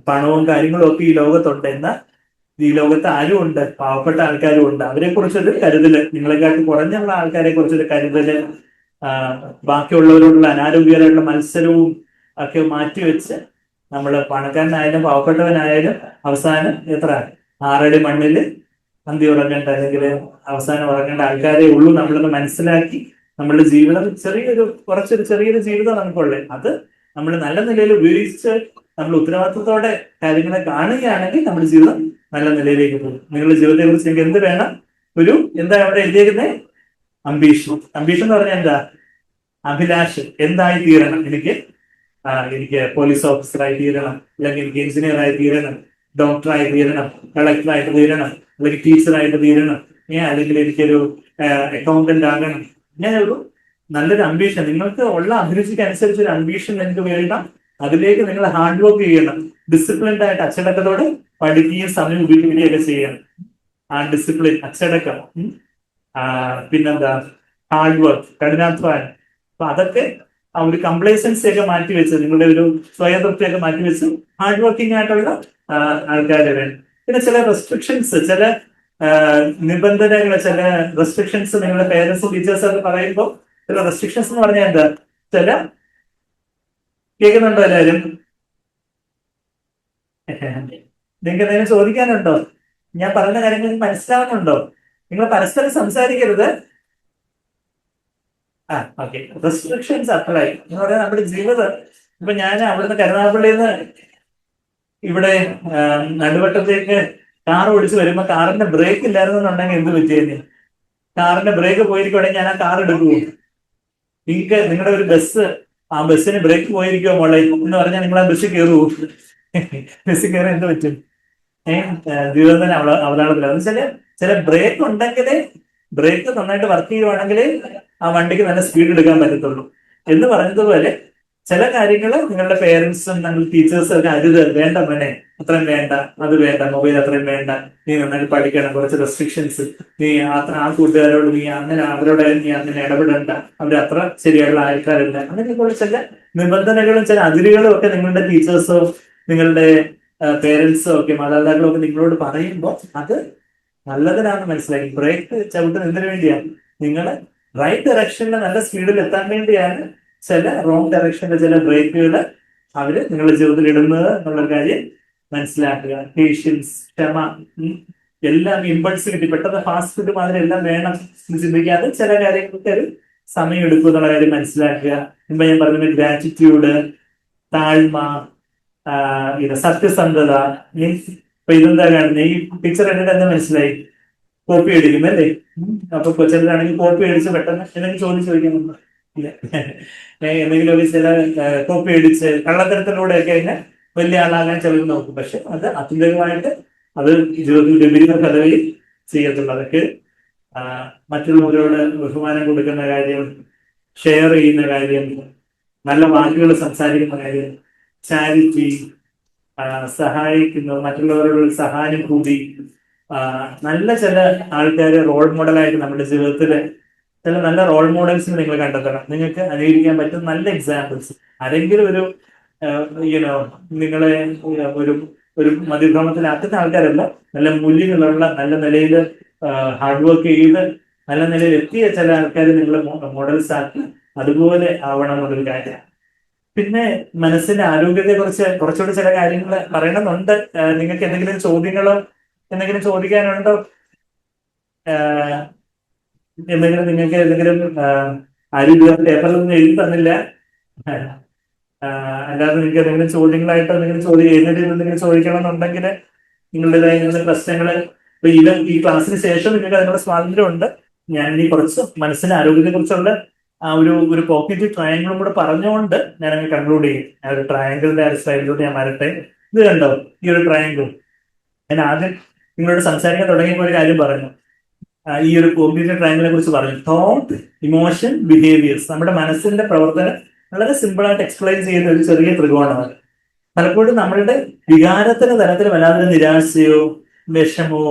പണവും കാര്യങ്ങളും ഒക്കെ ഈ ലോകത്തുണ്ട്. എന്നാൽ ഈ ലോകത്ത് ആരും ഉണ്ട്, പാവപ്പെട്ട ആൾക്കാരും ഉണ്ട്. അവരെ കുറിച്ചൊരു കരുതല്, നിങ്ങളെക്കാട്ടി കുറഞ്ഞുള്ള ആൾക്കാരെ കുറിച്ചൊരു കരുതല്, ബാക്കിയുള്ളവരോടുള്ള അനാരോഗ്യമായിട്ടുള്ള മത്സരവും ഒക്കെ മാറ്റിവെച്ച് നമ്മൾ പണക്കാരനായാലും പാവപ്പെട്ടവനായാലും അവസാനം എത്ര 6 അടി മണ്ണിൽ അന്തി ഉറങ്ങേണ്ട, അല്ലെങ്കിൽ അവസാനം ഉറങ്ങേണ്ട ആൾക്കാരെ ഉള്ളൂ നമ്മളൊന്ന് മനസ്സിലാക്കി നമ്മളുടെ ജീവിതം കുറച്ചൊരു ചെറിയൊരു ജീവിതം നമുക്കുള്ളത്. അത് നമ്മൾ നല്ല നിലയിൽ ഉപയോഗിച്ച് നമ്മൾ ഉത്തരവാദിത്വത്തോടെ കാര്യങ്ങളെ കാണുകയാണെങ്കിൽ നമ്മുടെ ജീവിതം നല്ല നിലയിലേക്ക് പോകും. നിങ്ങളുടെ ജീവിതത്തെ കുറിച്ച് നിങ്ങൾക്ക് എന്ത് വേണം? എന്താ അവിടെ എഴുതിയിരിക്കുന്നത്? അംബീഷൻ. അംബീഷൻ എന്ന് പറഞ്ഞാൽ എന്താ? അഭിലാഷം. എന്തായി തീരണം? എനിക്ക് പോലീസ് ഓഫീസറായി തീരണം, അല്ലെങ്കിൽ എനിക്ക് എഞ്ചിനീയർ ആയി തീരണം, ഡോക്ടറായി തീരണം, കളക്ടറായിട്ട് തീരണം, അല്ലെങ്കിൽ ടീച്ചറായിട്ട് തീരണം, അല്ലെങ്കിൽ എനിക്കൊരു അക്കൗണ്ടന്റ് ആകണം. ഇങ്ങനെ നല്ലൊരു അംബീഷൻ, നിങ്ങൾക്ക് ഉള്ള അഭിരുചിക്ക് അനുസരിച്ച് ഒരു അംബീഷൻ നിങ്ങൾക്ക് വേണം. അതിലേക്ക് നിങ്ങൾ ഹാർഡ് വർക്ക് ചെയ്യണം. ഡിസിപ്ലിൻഡ് ആയിട്ട് അച്ചടക്കത്തോടെ പഠിക്കുകയും സമയം ഉപയോഗിക്കുകയൊക്കെ ചെയ്യണം. ആ ഡിസിപ്ലിൻ, അച്ചടക്കം, പിന്നെന്താ ഹാർഡ് വർക്ക്, കഠിനാധ്വാനം. അപ്പൊ അതൊക്കെ ആ ഒരു കംപ്ലേസൻസി ഒക്കെ മാറ്റിവെച്ച്, നിങ്ങളുടെ ഒരു സ്വയം തൃപ്തിയൊക്കെ മാറ്റിവെച്ച് ഹാർഡ് വർക്കിംഗ് ആയിട്ടുള്ള ആൾക്കാരെ വേണം. പിന്നെ ചില റെസ്ട്രിക്ഷൻസ്, ചില നിബന്ധനകൾ, ചില റെസ്ട്രിക്ഷൻസ് നിങ്ങളുടെ പേരൻസ്, ടീച്ചേഴ്സ് ഒക്കെ പറയുമ്പോൾ ചില റെസ്ട്രിക്ഷൻസ് എന്ന് പറഞ്ഞാൽ എന്താ? ചില കേൾക്കുന്നുണ്ടോ എല്ലാവരും? നിങ്ങൾക്ക് എന്തെങ്കിലും ചോദിക്കാനുണ്ടോ? ഞാൻ പറയുന്ന കാര്യങ്ങൾ മനസ്സിലാവുന്നുണ്ടോ? നിങ്ങൾ പരസ്പരം സംസാരിക്കരുത്. ഓക്കെ. റെസ്ട്രിക്ഷൻസ് അപ്ലൈ എന്ന് പറഞ്ഞാൽ നമ്മുടെ ജീവിതം. ഇപ്പൊ ഞാൻ അവിടുന്ന് കരുനാഗപ്പള്ളിയിൽ നിന്ന് ഇവിടെ നടുവട്ടത്തേക്ക് കാർ ഓടിച്ച് വരുമ്പോ കാറിന്റെ ബ്രേക്ക് ഇല്ലായിരുന്നുണ്ടെങ്കിൽ എന്ത് പറ്റിയെന്ന്? കാറിന്റെ ബ്രേക്ക് പോയിരിക്കുവാണെങ്കിൽ ഞാൻ ആ കാർ എടുക്കുമോ? നിങ്ങളുടെ ഒരു ബസ്, ആ ബസ്സിന് ബ്രേക്ക് പോയിരിക്കുമോ മോളെ എന്ന് പറഞ്ഞാൽ നിങ്ങൾ ആ ബസ്സിൽ കയറുമോ? ബസ്സിൽ കയറാൻ എന്ത് പറ്റും? ജീവിതത്തിന് അവതാളത്തില്ല. എന്ന് വെച്ചാല് ചില ബ്രേക്ക് ഉണ്ടെങ്കിലേ, ബ്രേക്ക് നന്നായിട്ട് വർക്ക് ചെയ്യുവാണെങ്കിൽ ആ വണ്ടിക്ക് നല്ല സ്പീഡ് എടുക്കാൻ പറ്റത്തുള്ളൂ. എന്ന് പറഞ്ഞതുപോലെ ചില കാര്യങ്ങൾ നിങ്ങളുടെ പേരൻസും നിങ്ങളുടെ ടീച്ചേഴ്സും ഒക്കെ അരുത്, വേണ്ട മോനെ, അത്രയും വേണ്ട, അത് വേണ്ട, മൊബൈൽ അത്രയും വേണ്ട, നീ നന്നായിട്ട് പഠിക്കണം, കുറച്ച് റെസ്ട്രിക്ഷൻസ്, നീ ആ കൂട്ടുകാരോട് അവരോട് നീ അങ്ങനെ ഇടപെടേണ്ട, അവർ ശരിയായുള്ള ആൾക്കാരല്ല, അങ്ങനെയൊക്കെയുള്ള ചില നിബന്ധനകളും ചില അതിരുകളും ഒക്കെ നിങ്ങളുടെ ടീച്ചേഴ്സോ നിങ്ങളുടെ പേരൻസോ ഒക്കെ, മാതാപിതാക്കളോ ഒക്കെ നിങ്ങളോട് പറയുമ്പോൾ അത് നല്ലതിനാണെന്ന് മനസ്സിലാക്കി. ബ്രേക്ക് ചവിട്ടുന്നത് എന്തിനു വേണ്ടിയാണ്? നിങ്ങൾ റൈറ്റ് ഡയറക്ഷനിൽ നല്ല സ്പീഡിൽ എത്താൻ വേണ്ടിയാണ് ചില റോങ് ഡയറക്ഷനിലെ ചില ബ്രേക്കുകൾ അവര് നിങ്ങളുടെ ജീവിതത്തിൽ ഇടുന്നത് എന്നുള്ള കാര്യം മനസ്സിലാക്കുക. പേഷ്യൻസ്, ക്ഷമ, എല്ലാം ഇമ്പൾസ് കിട്ടി പെട്ടെന്ന് ഫാസ്റ്റ് ഫുഡ് മാതിരി എല്ലാം വേണം എന്ന് ചിന്തിക്കാതെ ചില കാര്യങ്ങൾക്ക് ഒരു സമയം എടുക്കും എന്നുള്ള കാര്യം മനസ്സിലാക്കുക. മുമ്പ് ഞാൻ പറഞ്ഞ ഗ്രാറ്റിറ്റ്യൂഡ്, താഴ്മ, സത്യസന്ധത. ഇപ്പൊ ഇതെന്താ കാണുന്നത്? ഈ പിക്ചർ കണ്ടിട്ട് എന്താ മനസ്സിലായി? കോപ്പി അടിക്കും അല്ലേ? അപ്പൊ കൊച്ചിലാണെങ്കിൽ കോപ്പി അടിച്ച് പെട്ടെന്ന് എന്തെങ്കിലും ചോദിക്കുന്നു. എന്തെങ്കിലും ഒരു ചില കോപ്പി അടിച്ച് കള്ളത്തരത്തിലൂടെ ഒക്കെ അതിനെ വലിയ ആളാകാൻ ചിലർ നോക്കും. പക്ഷെ അത് അത്യന്തികമായിട്ട് അത് ജീവിതത്തിൽ വിപരീത ഫലമായി ചെയ്യത്തുള്ളൂ. അതൊക്കെ മറ്റുള്ളവരോട് ബഹുമാനം കൊടുക്കുന്ന കാര്യം, ഷെയർ ചെയ്യുന്ന കാര്യം, നല്ല വാക്കുകൾ സംസാരിക്കുന്ന കാര്യം, ചാരിറ്റി, സഹായിക്കുന്നു, മറ്റുള്ളവരോട് സഹാനുഭൂതി, നല്ല ചില ആൾക്കാരെ റോൾ മോഡലായിട്ട് നമ്മുടെ ജീവിതത്തിൽ ചില നല്ല റോൾ മോഡൽസിന് നിങ്ങൾ കണ്ടെത്തണം. നിങ്ങൾക്ക് അനുകരിക്കാൻ പറ്റുന്ന നല്ല എക്സാമ്പിൾസ്. ആരെങ്കിലും ഒരു യുനോ നിങ്ങളെ ഒരു ഒരു മതിഭ്രമത്തിലാക്കുന്ന ആൾക്കാരല്ല, നല്ല മൂല്യങ്ങളുള്ള നല്ല നിലയിൽ ഹാർഡ് വർക്ക് ചെയ്ത് നല്ല നിലയിൽ എത്തിയ ചില ആൾക്കാർ നിങ്ങൾ മോഡൽസ് ആക്കി അതുപോലെ ആവണം എന്നുള്ളൊരു കാര്യമാണ്. പിന്നെ മനസ്സിന്റെ ആരോഗ്യത്തെ കുറിച്ച് കുറച്ചുകൂടി ചില കാര്യങ്ങൾ പറയണമെന്നുണ്ട്. നിങ്ങൾക്ക് എന്തെങ്കിലും ചോദ്യങ്ങളോ എന്തെങ്കിലും ചോദിക്കാനുണ്ടോ? എന്തെങ്കിലും നിങ്ങൾക്ക് എന്തെങ്കിലും ആരും പേപ്പറിലൊന്നും എഴുതി തന്നില്ല. അല്ലാതെ നിങ്ങൾക്ക് എന്തെങ്കിലും ചോദ്യങ്ങളായിട്ടോ എന്തെങ്കിലും ചോദിക്കണം എന്നുണ്ടെങ്കിൽ നിങ്ങളുടേതായ പ്രശ്നങ്ങൾ ഇപ്പൊ ഈ ക്ലാസ്സിന് ശേഷം നിങ്ങൾക്ക് അതിനുള്ള സ്വാതന്ത്ര്യം ഉണ്ട്. ഞാൻ ഈ കുറച്ച് മനസ്സിന്റെ ആരോഗ്യത്തെ കുറിച്ചുള്ള ആ ഒരു കോഗ്നിറ്റീവ് ട്രയാങ്കിളും കൂടെ പറഞ്ഞുകൊണ്ട് ഞാൻ അങ്ങ് കൺക്ലൂഡ് ചെയ്യും. ആ ഒരു ട്രയാങ്കിളിന്റെ ആ സ്ലൈഡിലോട്ട് ഞാൻ വരട്ടെ. ഇത് കണ്ടോ ഈ ഒരു ട്രയാങ്കിൾ? ഞാൻ ആദ്യം നിങ്ങളോട് സംസാരിക്കാൻ തുടങ്ങിയപ്പോൾ ഒരു കാര്യം പറഞ്ഞു. ഈ ഒരു കോഗ്നിറ്റീവ് ട്രയാങ്കിളിനെ കുറിച്ച് പറഞ്ഞു. Thought, emotion, behaviours. നമ്മുടെ മനസ്സിന്റെ പ്രവർത്തനം വളരെ സിമ്പിൾ ആയിട്ട് എക്സ്പ്ലെയിൻ ചെയ്യുന്ന ഒരു ചെറിയ ത്രികോണമാണ്. പലപ്പോഴും നമ്മളുടെ വികാരത്തിന്റെ തലത്തിൽ വല്ലാതെ നിരാശയോ വിഷമോ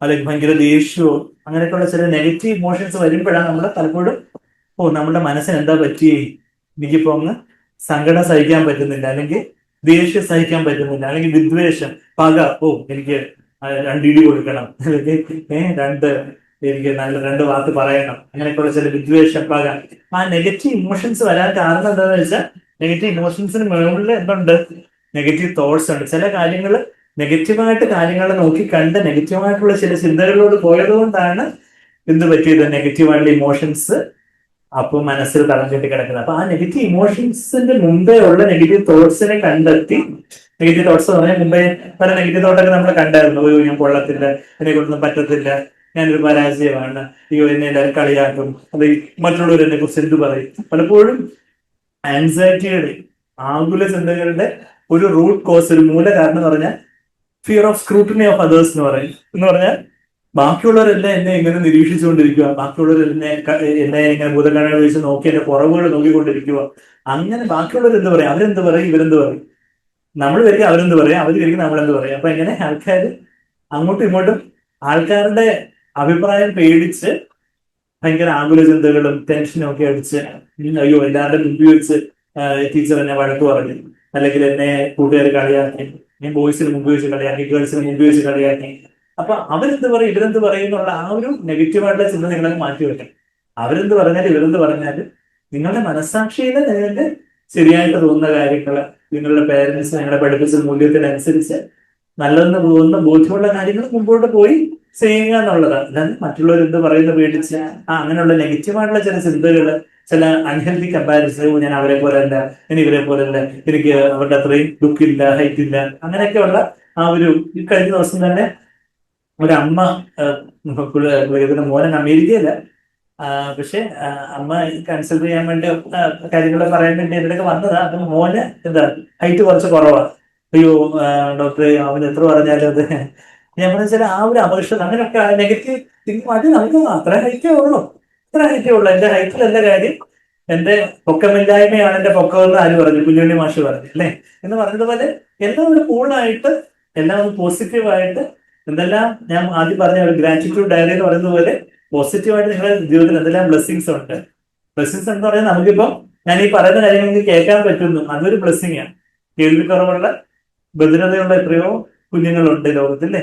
അല്ലെങ്കിൽ ഭയങ്കര ദേഷ്യമോ അങ്ങനെയൊക്കെയുള്ള ചില നെഗറ്റീവ് ഇമോഷൻസ് വരുമ്പോഴാണ് നമ്മൾ പലപ്പോഴും നമ്മുടെ മനസ്സിന് എന്താ പറ്റി, എനിക്കിപ്പോ അങ്ങ് സങ്കടം സഹിക്കാൻ പറ്റുന്നില്ല, അല്ലെങ്കിൽ ദേഷ്യം സഹിക്കാൻ പറ്റുന്നില്ല, അല്ലെങ്കിൽ വിദ്വേഷം, പക, എനിക്ക് 2 ഇടി കൊടുക്കണം, അല്ലെങ്കിൽ എനിക്ക് രണ്ട് വാക്ക് പറയണം, അങ്ങനെയൊക്കെയുള്ള ചില വിദ്വേഷം, പക, ആ നെഗറ്റീവ് ഇമോഷൻസ് വരാൻ കാരണം എന്താണെന്ന് വെച്ചാൽ നെഗറ്റീവ് ഇമോഷൻസിന് മുകളിൽ എന്തുണ്ട്? നെഗറ്റീവ് തോട്ട്സ് ഉണ്ട്. ചില കാര്യങ്ങൾ നെഗറ്റീവായിട്ട് കാര്യങ്ങളെ നോക്കി കണ്ട് നെഗറ്റീവായിട്ടുള്ള ചില ചിന്തകളിലോട് പോയത് കൊണ്ടാണ് എന്ത് പറ്റിയത്? നെഗറ്റീവായിട്ടുള്ള ഇമോഷൻസ് അപ്പൊ മനസ്സിൽ തളം കെട്ടി കിടക്കുന്നത്. അപ്പൊ ആ നെഗറ്റീവ് ഇമോഷൻസിന്റെ മുമ്പേ ഉള്ള നെഗറ്റീവ് തോട്ട്സിനെ കണ്ടെത്തി, നെഗറ്റീവ് തോട്ട്സ് പറഞ്ഞാൽ മുമ്പേ പല നെഗറ്റീവ് തോട്ടൊക്കെ നമ്മൾ കണ്ടായിരുന്നു. ഞാൻ കൊള്ളത്തില്ല, എന്നെ കൊണ്ടൊന്നും പറ്റത്തില്ല, ഞാനൊരു പരാജയമാണ്, എന്നെ എല്ലാവരും കളിയാക്കും, അത് മറ്റുള്ളവർ എന്നെ കുറിച്ച് എന്ത് പറയും. പലപ്പോഴും ആൻസൈറ്റിയുടെ, ആകുല ചിന്തകളുടെ ഒരു റൂട്ട് കോസ്, ഒരു മൂല കാരണം എന്ന് പറഞ്ഞാൽ fear of scrutiny of others എന്ന് പറഞ്ഞാൽ ബാക്കിയുള്ളവരെല്ലാം എന്നെ ഇങ്ങനെ നിരീക്ഷിച്ചുകൊണ്ടിരിക്കുക, എന്നെ ഇങ്ങനെ ഭൂതകാണ വെച്ച് നോക്കി എന്റെ കുറവുകൾ നോക്കിക്കൊണ്ടിരിക്കുക. അങ്ങനെ ബാക്കിയുള്ളവർ എന്ത് പറയും, അവരെന്ത് പറയും, ഇവരെന്ത് പറയും, നമ്മൾ വരിക അവരെന്ത് പറയാം, അവർ വരിക നമ്മളെന്ത് പറയും. അപ്പൊ എങ്ങനെ ആൾക്കാർ അങ്ങോട്ടും ഇങ്ങോട്ടും ആൾക്കാരുടെ അഭിപ്രായം പേടിച്ച് ഭയങ്കര ആകുല ചിന്തകളും ടെൻഷനും ഒക്കെ അടിച്ച്, അയ്യോ എല്ലാവരുടെ മുമ്പിൽ വെച്ച് ടീച്ചർ എന്നെ വഴക്ക് പറഞ്ഞു, അല്ലെങ്കിൽ എന്നെ കൂട്ടുകാർ കളിയാക്കി, ഞാൻ ബോയ്സിന് മുമ്പ് വെച്ച് കളിയാക്കി, ഗേൾസിന് മുമ്പ് വെച്ച് കളിയാക്കി. അപ്പൊ അവരെന്ത് പറയും, ഇവരെന്ത് പറയും എന്നുള്ള ആ ഒരു നെഗറ്റീവായിട്ടുള്ള ചിന്ത നിങ്ങളങ്ങ് മാറ്റി വെക്കണം. അവരെന്ത് പറഞ്ഞാലും ഇവരെന്ത് പറഞ്ഞാലും നിങ്ങളുടെ മനസ്സാക്ഷിയിൽ നിങ്ങൾക്ക് ശരിയായിട്ട് തോന്നുന്ന കാര്യങ്ങൾ, നിങ്ങളുടെ പേരൻസ് നിങ്ങളെ പഠിപ്പിച്ച മൂല്യത്തിനനുസരിച്ച് നല്ലതെന്ന് തോന്നുന്ന ബോധ്യമുള്ള കാര്യങ്ങൾ മുമ്പോട്ട് പോയി ചെയ്യുക എന്നുള്ളതാണ്. അല്ലാതെ മറ്റുള്ളവർ എന്ത് പറയുന്ന പേടിച്ച് അങ്ങനെയുള്ള നെഗറ്റീവായിട്ടുള്ള ചില ചിന്തകൾ, ചില അൺഹെൽത്തി കമ്പാരിസൺ, ഞാൻ അവരെ പോലെ അല്ല, ഞാൻ ഇവരെ പോലെ അല്ല, എനിക്ക് അവരുടെ അത്രയും ലുക്കില്ല, ഹൈറ്റ് ഇല്ല, അങ്ങനെയൊക്കെയുള്ള ആ ഒരു കഴിഞ്ഞ ദിവസം തന്നെ ഒരമ്മ, മോനൻ അമേരിക്കയില്ല, പക്ഷെ അമ്മ കൺസൾട്ട് ചെയ്യാൻ വേണ്ടി കാര്യങ്ങൾ പറയാൻ വേണ്ടി എൻ്റെ വന്നതാ. അപ്പൊ മോന് എന്താ ഹൈറ്റ് കുറച്ച് കുറവാണ്. അയ്യോ ഡോക്ടറെ, അവൻ എത്ര പറഞ്ഞാലും അത് ഞാൻ പറഞ്ഞാൽ ആ ഒരു അപകർഷത, അങ്ങനെയൊക്കെ നെഗറ്റീവ് തിങ്കിങ് മാറ്റി നമുക്ക് അത്ര ഹൈറ്റേ ഉള്ളൂ, എന്റെ ഹൈറ്റിലല്ല കാര്യം, എന്റെ പൊക്കമില്ലായ്മയാണ് എന്റെ പൊക്കം എന്ന് ആര് പറഞ്ഞു? കുഞ്ഞുണ്ണി മാഷ് പറഞ്ഞു അല്ലേ? എന്ന് പറഞ്ഞതുപോലെ എല്ലാം ഒരു കൂളായിട്ട്, എല്ലാം ഒരു പോസിറ്റീവായിട്ട്, എന്തെല്ലാം ഞാൻ ആദ്യം പറഞ്ഞ ഒരു ഗ്രാറ്റിറ്റ്യൂഡ് ഡയറി എന്ന് പറയുന്നത് പോലെ പോസിറ്റീവായിട്ട് നിങ്ങളുടെ ജീവിതത്തിൽ എന്തെല്ലാം ബ്ലെസ്സിങ്സ് ഉണ്ട്. ബ്ലെസ്സിങ്സ് എന്ന് പറഞ്ഞാൽ നമുക്കിപ്പോ ഞാൻ ഈ പറയുന്ന കാര്യങ്ങൾക്ക് കേൾക്കാൻ പറ്റുന്നു, അതൊരു ബ്ലെസ്സിങ് ആണ്. കേൾവിക്കുറവുള്ള, ബധിരതയുള്ള എത്രയോ കുഞ്ഞുങ്ങളുണ്ട് ലോകത്തിൽ അല്ലേ?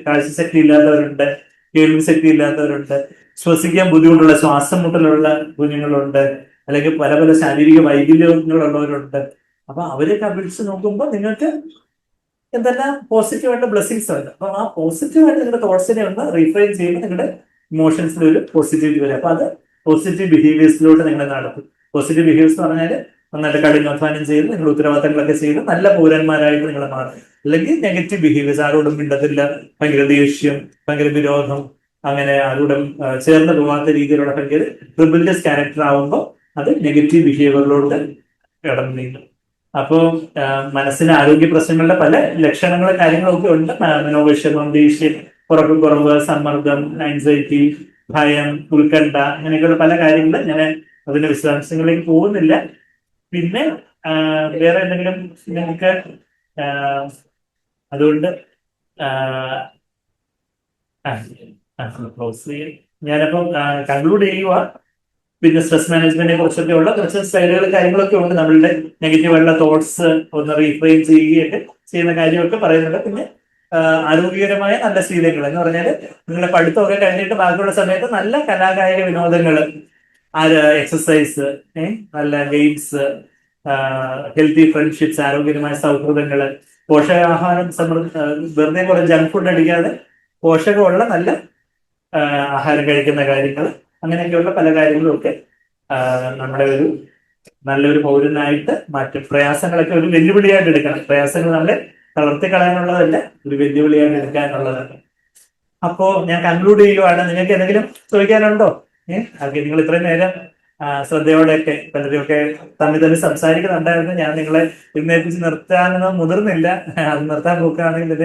കാഴ്ചശക്തി ഇല്ലാത്തവരുണ്ട്, കേൾവി ശക്തി ഇല്ലാത്തവരുണ്ട്, ശ്വസിക്കാൻ ബുദ്ധിമുട്ടുള്ള, ശ്വാസം മുട്ടലുള്ള കുഞ്ഞുങ്ങളുണ്ട്, അല്ലെങ്കിൽ പല പല ശാരീരിക വൈകല്യങ്ങളുള്ളവരുണ്ട്. അപ്പൊ അവരെയൊക്കെ അപേക്ഷിച്ച് നോക്കുമ്പോൾ നിങ്ങൾക്ക് എന്തെല്ലാം പോസിറ്റീവായിട്ട് ബ്ലെസ്സിങ്സ് ഉണ്ട്. അപ്പൊ ആ പോസിറ്റീവായിട്ട് നിങ്ങളുടെ തോട്ട്സിനെ ഒന്ന് റീഫ്രെയിം ചെയ്യുമ്പോൾ നിങ്ങളുടെ ഇമോഷൻസിൽ ഒരു പോസിറ്റിവിറ്റി വരും. അപ്പൊ അത് പോസിറ്റീവ് ബിഹേവിയേഴ്സിലൂടെ നിങ്ങൾ നടത്തും. പോസിറ്റീവ് ബിഹേവിയേഴ്സ് എന്ന് പറഞ്ഞാൽ നന്നായിട്ട് കഠിനാധ്വാനം ചെയ്ത് നിങ്ങൾ ഉത്തരവാദിത്തങ്ങളൊക്കെ ചെയ്ത് നല്ല പൗരന്മാരായിട്ട് നിങ്ങൾ മാറും. അല്ലെങ്കിൽ നെഗറ്റീവ് ബിഹേവിയേഴ്സ്, ആരോടും മിണ്ടത്തില്ല, ഭയങ്കര ദേഷ്യം, ഭയങ്കര വിരോധം, അങ്ങനെ അതുകൂടെ ചേർന്ന് പോകാത്ത രീതിയിലുള്ള ഭയങ്കര റിബിലിയസ് ക്യാരക്ടർ ആവുമ്പോൾ അത് നെഗറ്റീവ് ബിഹേവിയറിലോട്ട് കടന്നു നീങ്ങും. അപ്പോൾ മനസ്സിന് ആരോഗ്യ പ്രശ്നങ്ങളുടെ പല ലക്ഷണങ്ങളും കാര്യങ്ങളും ഒക്കെ ഉണ്ട്. മനോവിഷമം, ദേഷ്യം, ഉറക്കക്കുറവ്, സമ്മർദ്ദം, ആൻസൈറ്റി, ഭയം, ഉത്കണ്ഠ, അങ്ങനെയൊക്കെയുള്ള പല കാര്യങ്ങളും ഞാൻ അതിന്റെ വിശദാംശങ്ങളിലേക്ക് പോകുന്നില്ല. പിന്നെ വേറെ എന്തെങ്കിലും നിങ്ങൾക്ക് അതുകൊണ്ട് ക്ലോസ് ചെയ്യാൻ ഞാനപ്പം കൺക്ലൂഡ് ചെയ്യുക. പിന്നെ സ്ട്രെസ് മാനേജ്മെന്റിനെ കുറിച്ചൊക്കെ ഉള്ള കുറച്ച് സ്ലൈഡുകൾ കാര്യങ്ങളൊക്കെ ഉണ്ട്. നമ്മളുടെ നെഗറ്റീവ് ആയിട്ടുള്ള തോട്ട്സ് ഒന്ന് റീഫ്രെയിം ചെയ്യുകയൊക്കെ ചെയ്യുന്ന കാര്യമൊക്കെ പറയുന്നുണ്ട്. പിന്നെ ആരോഗ്യകരമായ നല്ല ശീലങ്ങൾ എന്ന് പറഞ്ഞാൽ നിങ്ങളുടെ പഠിത്തമൊക്കെ കഴിഞ്ഞിട്ട് ബാക്കിയുള്ള സമയത്ത് നല്ല കലാകായിക വിനോദങ്ങൾ, എക്സസൈസ്, നല്ല ഗെയിംസ്, ഹെൽത്തി ഫ്രണ്ട്ഷിപ്സ്, ആരോഗ്യകരമായ സൗഹൃദങ്ങൾ, പോഷകാഹാരം വെറുതെ കുറെ ജങ്ക് ഫുഡ് അടിക്കാതെ പോഷകമുള്ള നല്ല ആഹാരം കഴിക്കുന്ന കാര്യങ്ങൾ, അങ്ങനെയൊക്കെയുള്ള പല കാര്യങ്ങളും ഒക്കെ നമ്മുടെ ഒരു നല്ലൊരു പൗരനായിട്ട് മാറ്റും. പ്രയാസങ്ങളൊക്കെ ഒരു വെല്ലുവിളിയായിട്ട് എടുക്കണം. പ്രയാസങ്ങൾ നമ്മളെ തളർത്തി കളയാനുള്ളതല്ല, ഒരു വെല്ലുവിളിയായിട്ട് എടുക്കാനുള്ളതാണ്. അപ്പോ ഞാൻ കൺക്ലൂഡ് ചെയ്യുവാണ്. നിങ്ങൾക്ക് എന്തെങ്കിലും ചോദിക്കാനുണ്ടോ? ഓക്കെ, നിങ്ങൾ ഇത്രയും നേരം ശ്രദ്ധയോടെയൊക്കെ പലരെയൊക്കെ തമ്മിൽ സംസാരിക്കുന്നുണ്ടായിരുന്നു. ഞാൻ നിങ്ങളെ എഴുന്നേൽപ്പിച്ച് നിർത്താനൊന്നും മുതിർന്നില്ല. അത് നിർത്താൻ നോക്കുകയാണെങ്കിൽ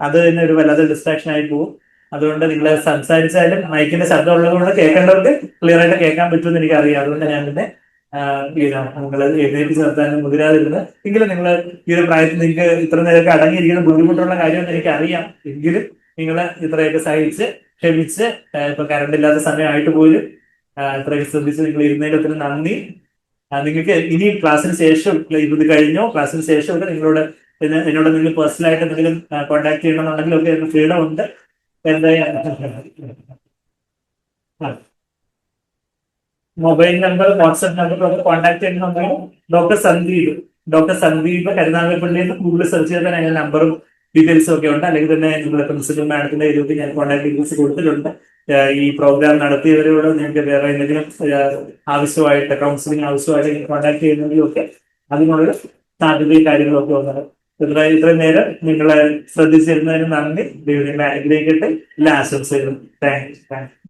അത് തന്നെ ഒരു വല്ലാതെ ഡിസ്ട്രാക്ഷൻ ആയി പോകും. അതുകൊണ്ട് നിങ്ങൾ സംസാരിച്ചാലും മൈക്കിന്റെ ശബ്ദം ഉള്ളതുകൊണ്ട് കേൾക്കേണ്ടവർക്ക് ക്ലിയർ ആയിട്ട് കേൾക്കാൻ പറ്റുമെന്ന് എനിക്കറിയാം. അതുകൊണ്ട് ഞാൻ പിന്നെ നിങ്ങൾ എഴുന്നേൽപ്പിച്ച് നിർത്താനും മുതിരാതിരുന്നത്. എങ്കിലും നിങ്ങൾ ഈ ഒരു പ്രായത്തിൽ നിങ്ങൾക്ക് ഇത്ര നേരമൊക്കെ അടങ്ങിയിരിക്കുന്ന ബുദ്ധിമുട്ടുള്ള കാര്യമെന്ന് എനിക്കറിയാം. എങ്കിലും നിങ്ങൾ ഇത്രയൊക്കെ സഹിച്ച് ക്ഷമിച്ച് ഇപ്പൊ കറണ്ട് ഇല്ലാത്ത സമയമായിട്ട് പോലും ഇത്രയൊക്കെ ശ്രദ്ധിച്ച് നിങ്ങൾ ഇരുന്നതിന് ഒത്തിരി നന്ദി. നിങ്ങൾക്ക് ഇനി ക്ലാസ്സിന് ശേഷം ഇത് കഴിഞ്ഞോ ക്ലാസ്സിന് ശേഷം ഒക്കെ നിങ്ങളോട് എന്നോട് നിങ്ങൾ പേഴ്സണലായിട്ട് എന്തെങ്കിലും കോൺടാക്ട് ചെയ്യണമെന്നുണ്ടെങ്കിൽ ഒക്കെ ഫ്രീഡം ഉണ്ട്. മൊബൈൽ നമ്പർ, വാട്സ്ആപ്പ് നമ്പർ ഒക്കെ കോൺടാക്ട് ചെയ്യണമെന്നുണ്ടെങ്കിൽ ഡോക്ടർ സന്ദീപ് കരുനാഗപ്പള്ളിയിൽ ഗൂഗിളിൽ സെർച്ച് ചെയ്താൽ അതിന്റെ നമ്പറും ഡീറ്റെയിൽസും ഒക്കെ ഉണ്ട്. അല്ലെങ്കിൽ തന്നെ നിങ്ങളുടെ പ്രിൻസിപ്പൽ മാഡത്തിന്റെ ഇതിലൊക്കെ ഞാൻ കോൺടാക്ട് ഡീറ്റെയിൽസ് കൊടുത്തിട്ടുണ്ട്. ഈ പ്രോഗ്രാം നടത്തിയവരോട് നിങ്ങൾക്ക് വേറെ എന്തെങ്കിലും ആവശ്യമായിട്ട് കൗൺസിലിംഗ് ആവശ്യമായിട്ട് കോൺടാക്ട് ചെയ്യുന്നെങ്കിലും ഒക്കെ അതിനുള്ള സാധ്യതയും കാര്യങ്ങളൊക്കെ വന്നത്. ഇത്രയും നേരം നിങ്ങളെ ശ്രദ്ധിച്ചിരുന്നതിന് നന്ദി. ദൈവം നിങ്ങളെ അനുഗ്രഹിക്കട്ടെ. എല്ലാ ആശംസകളും. Thank you.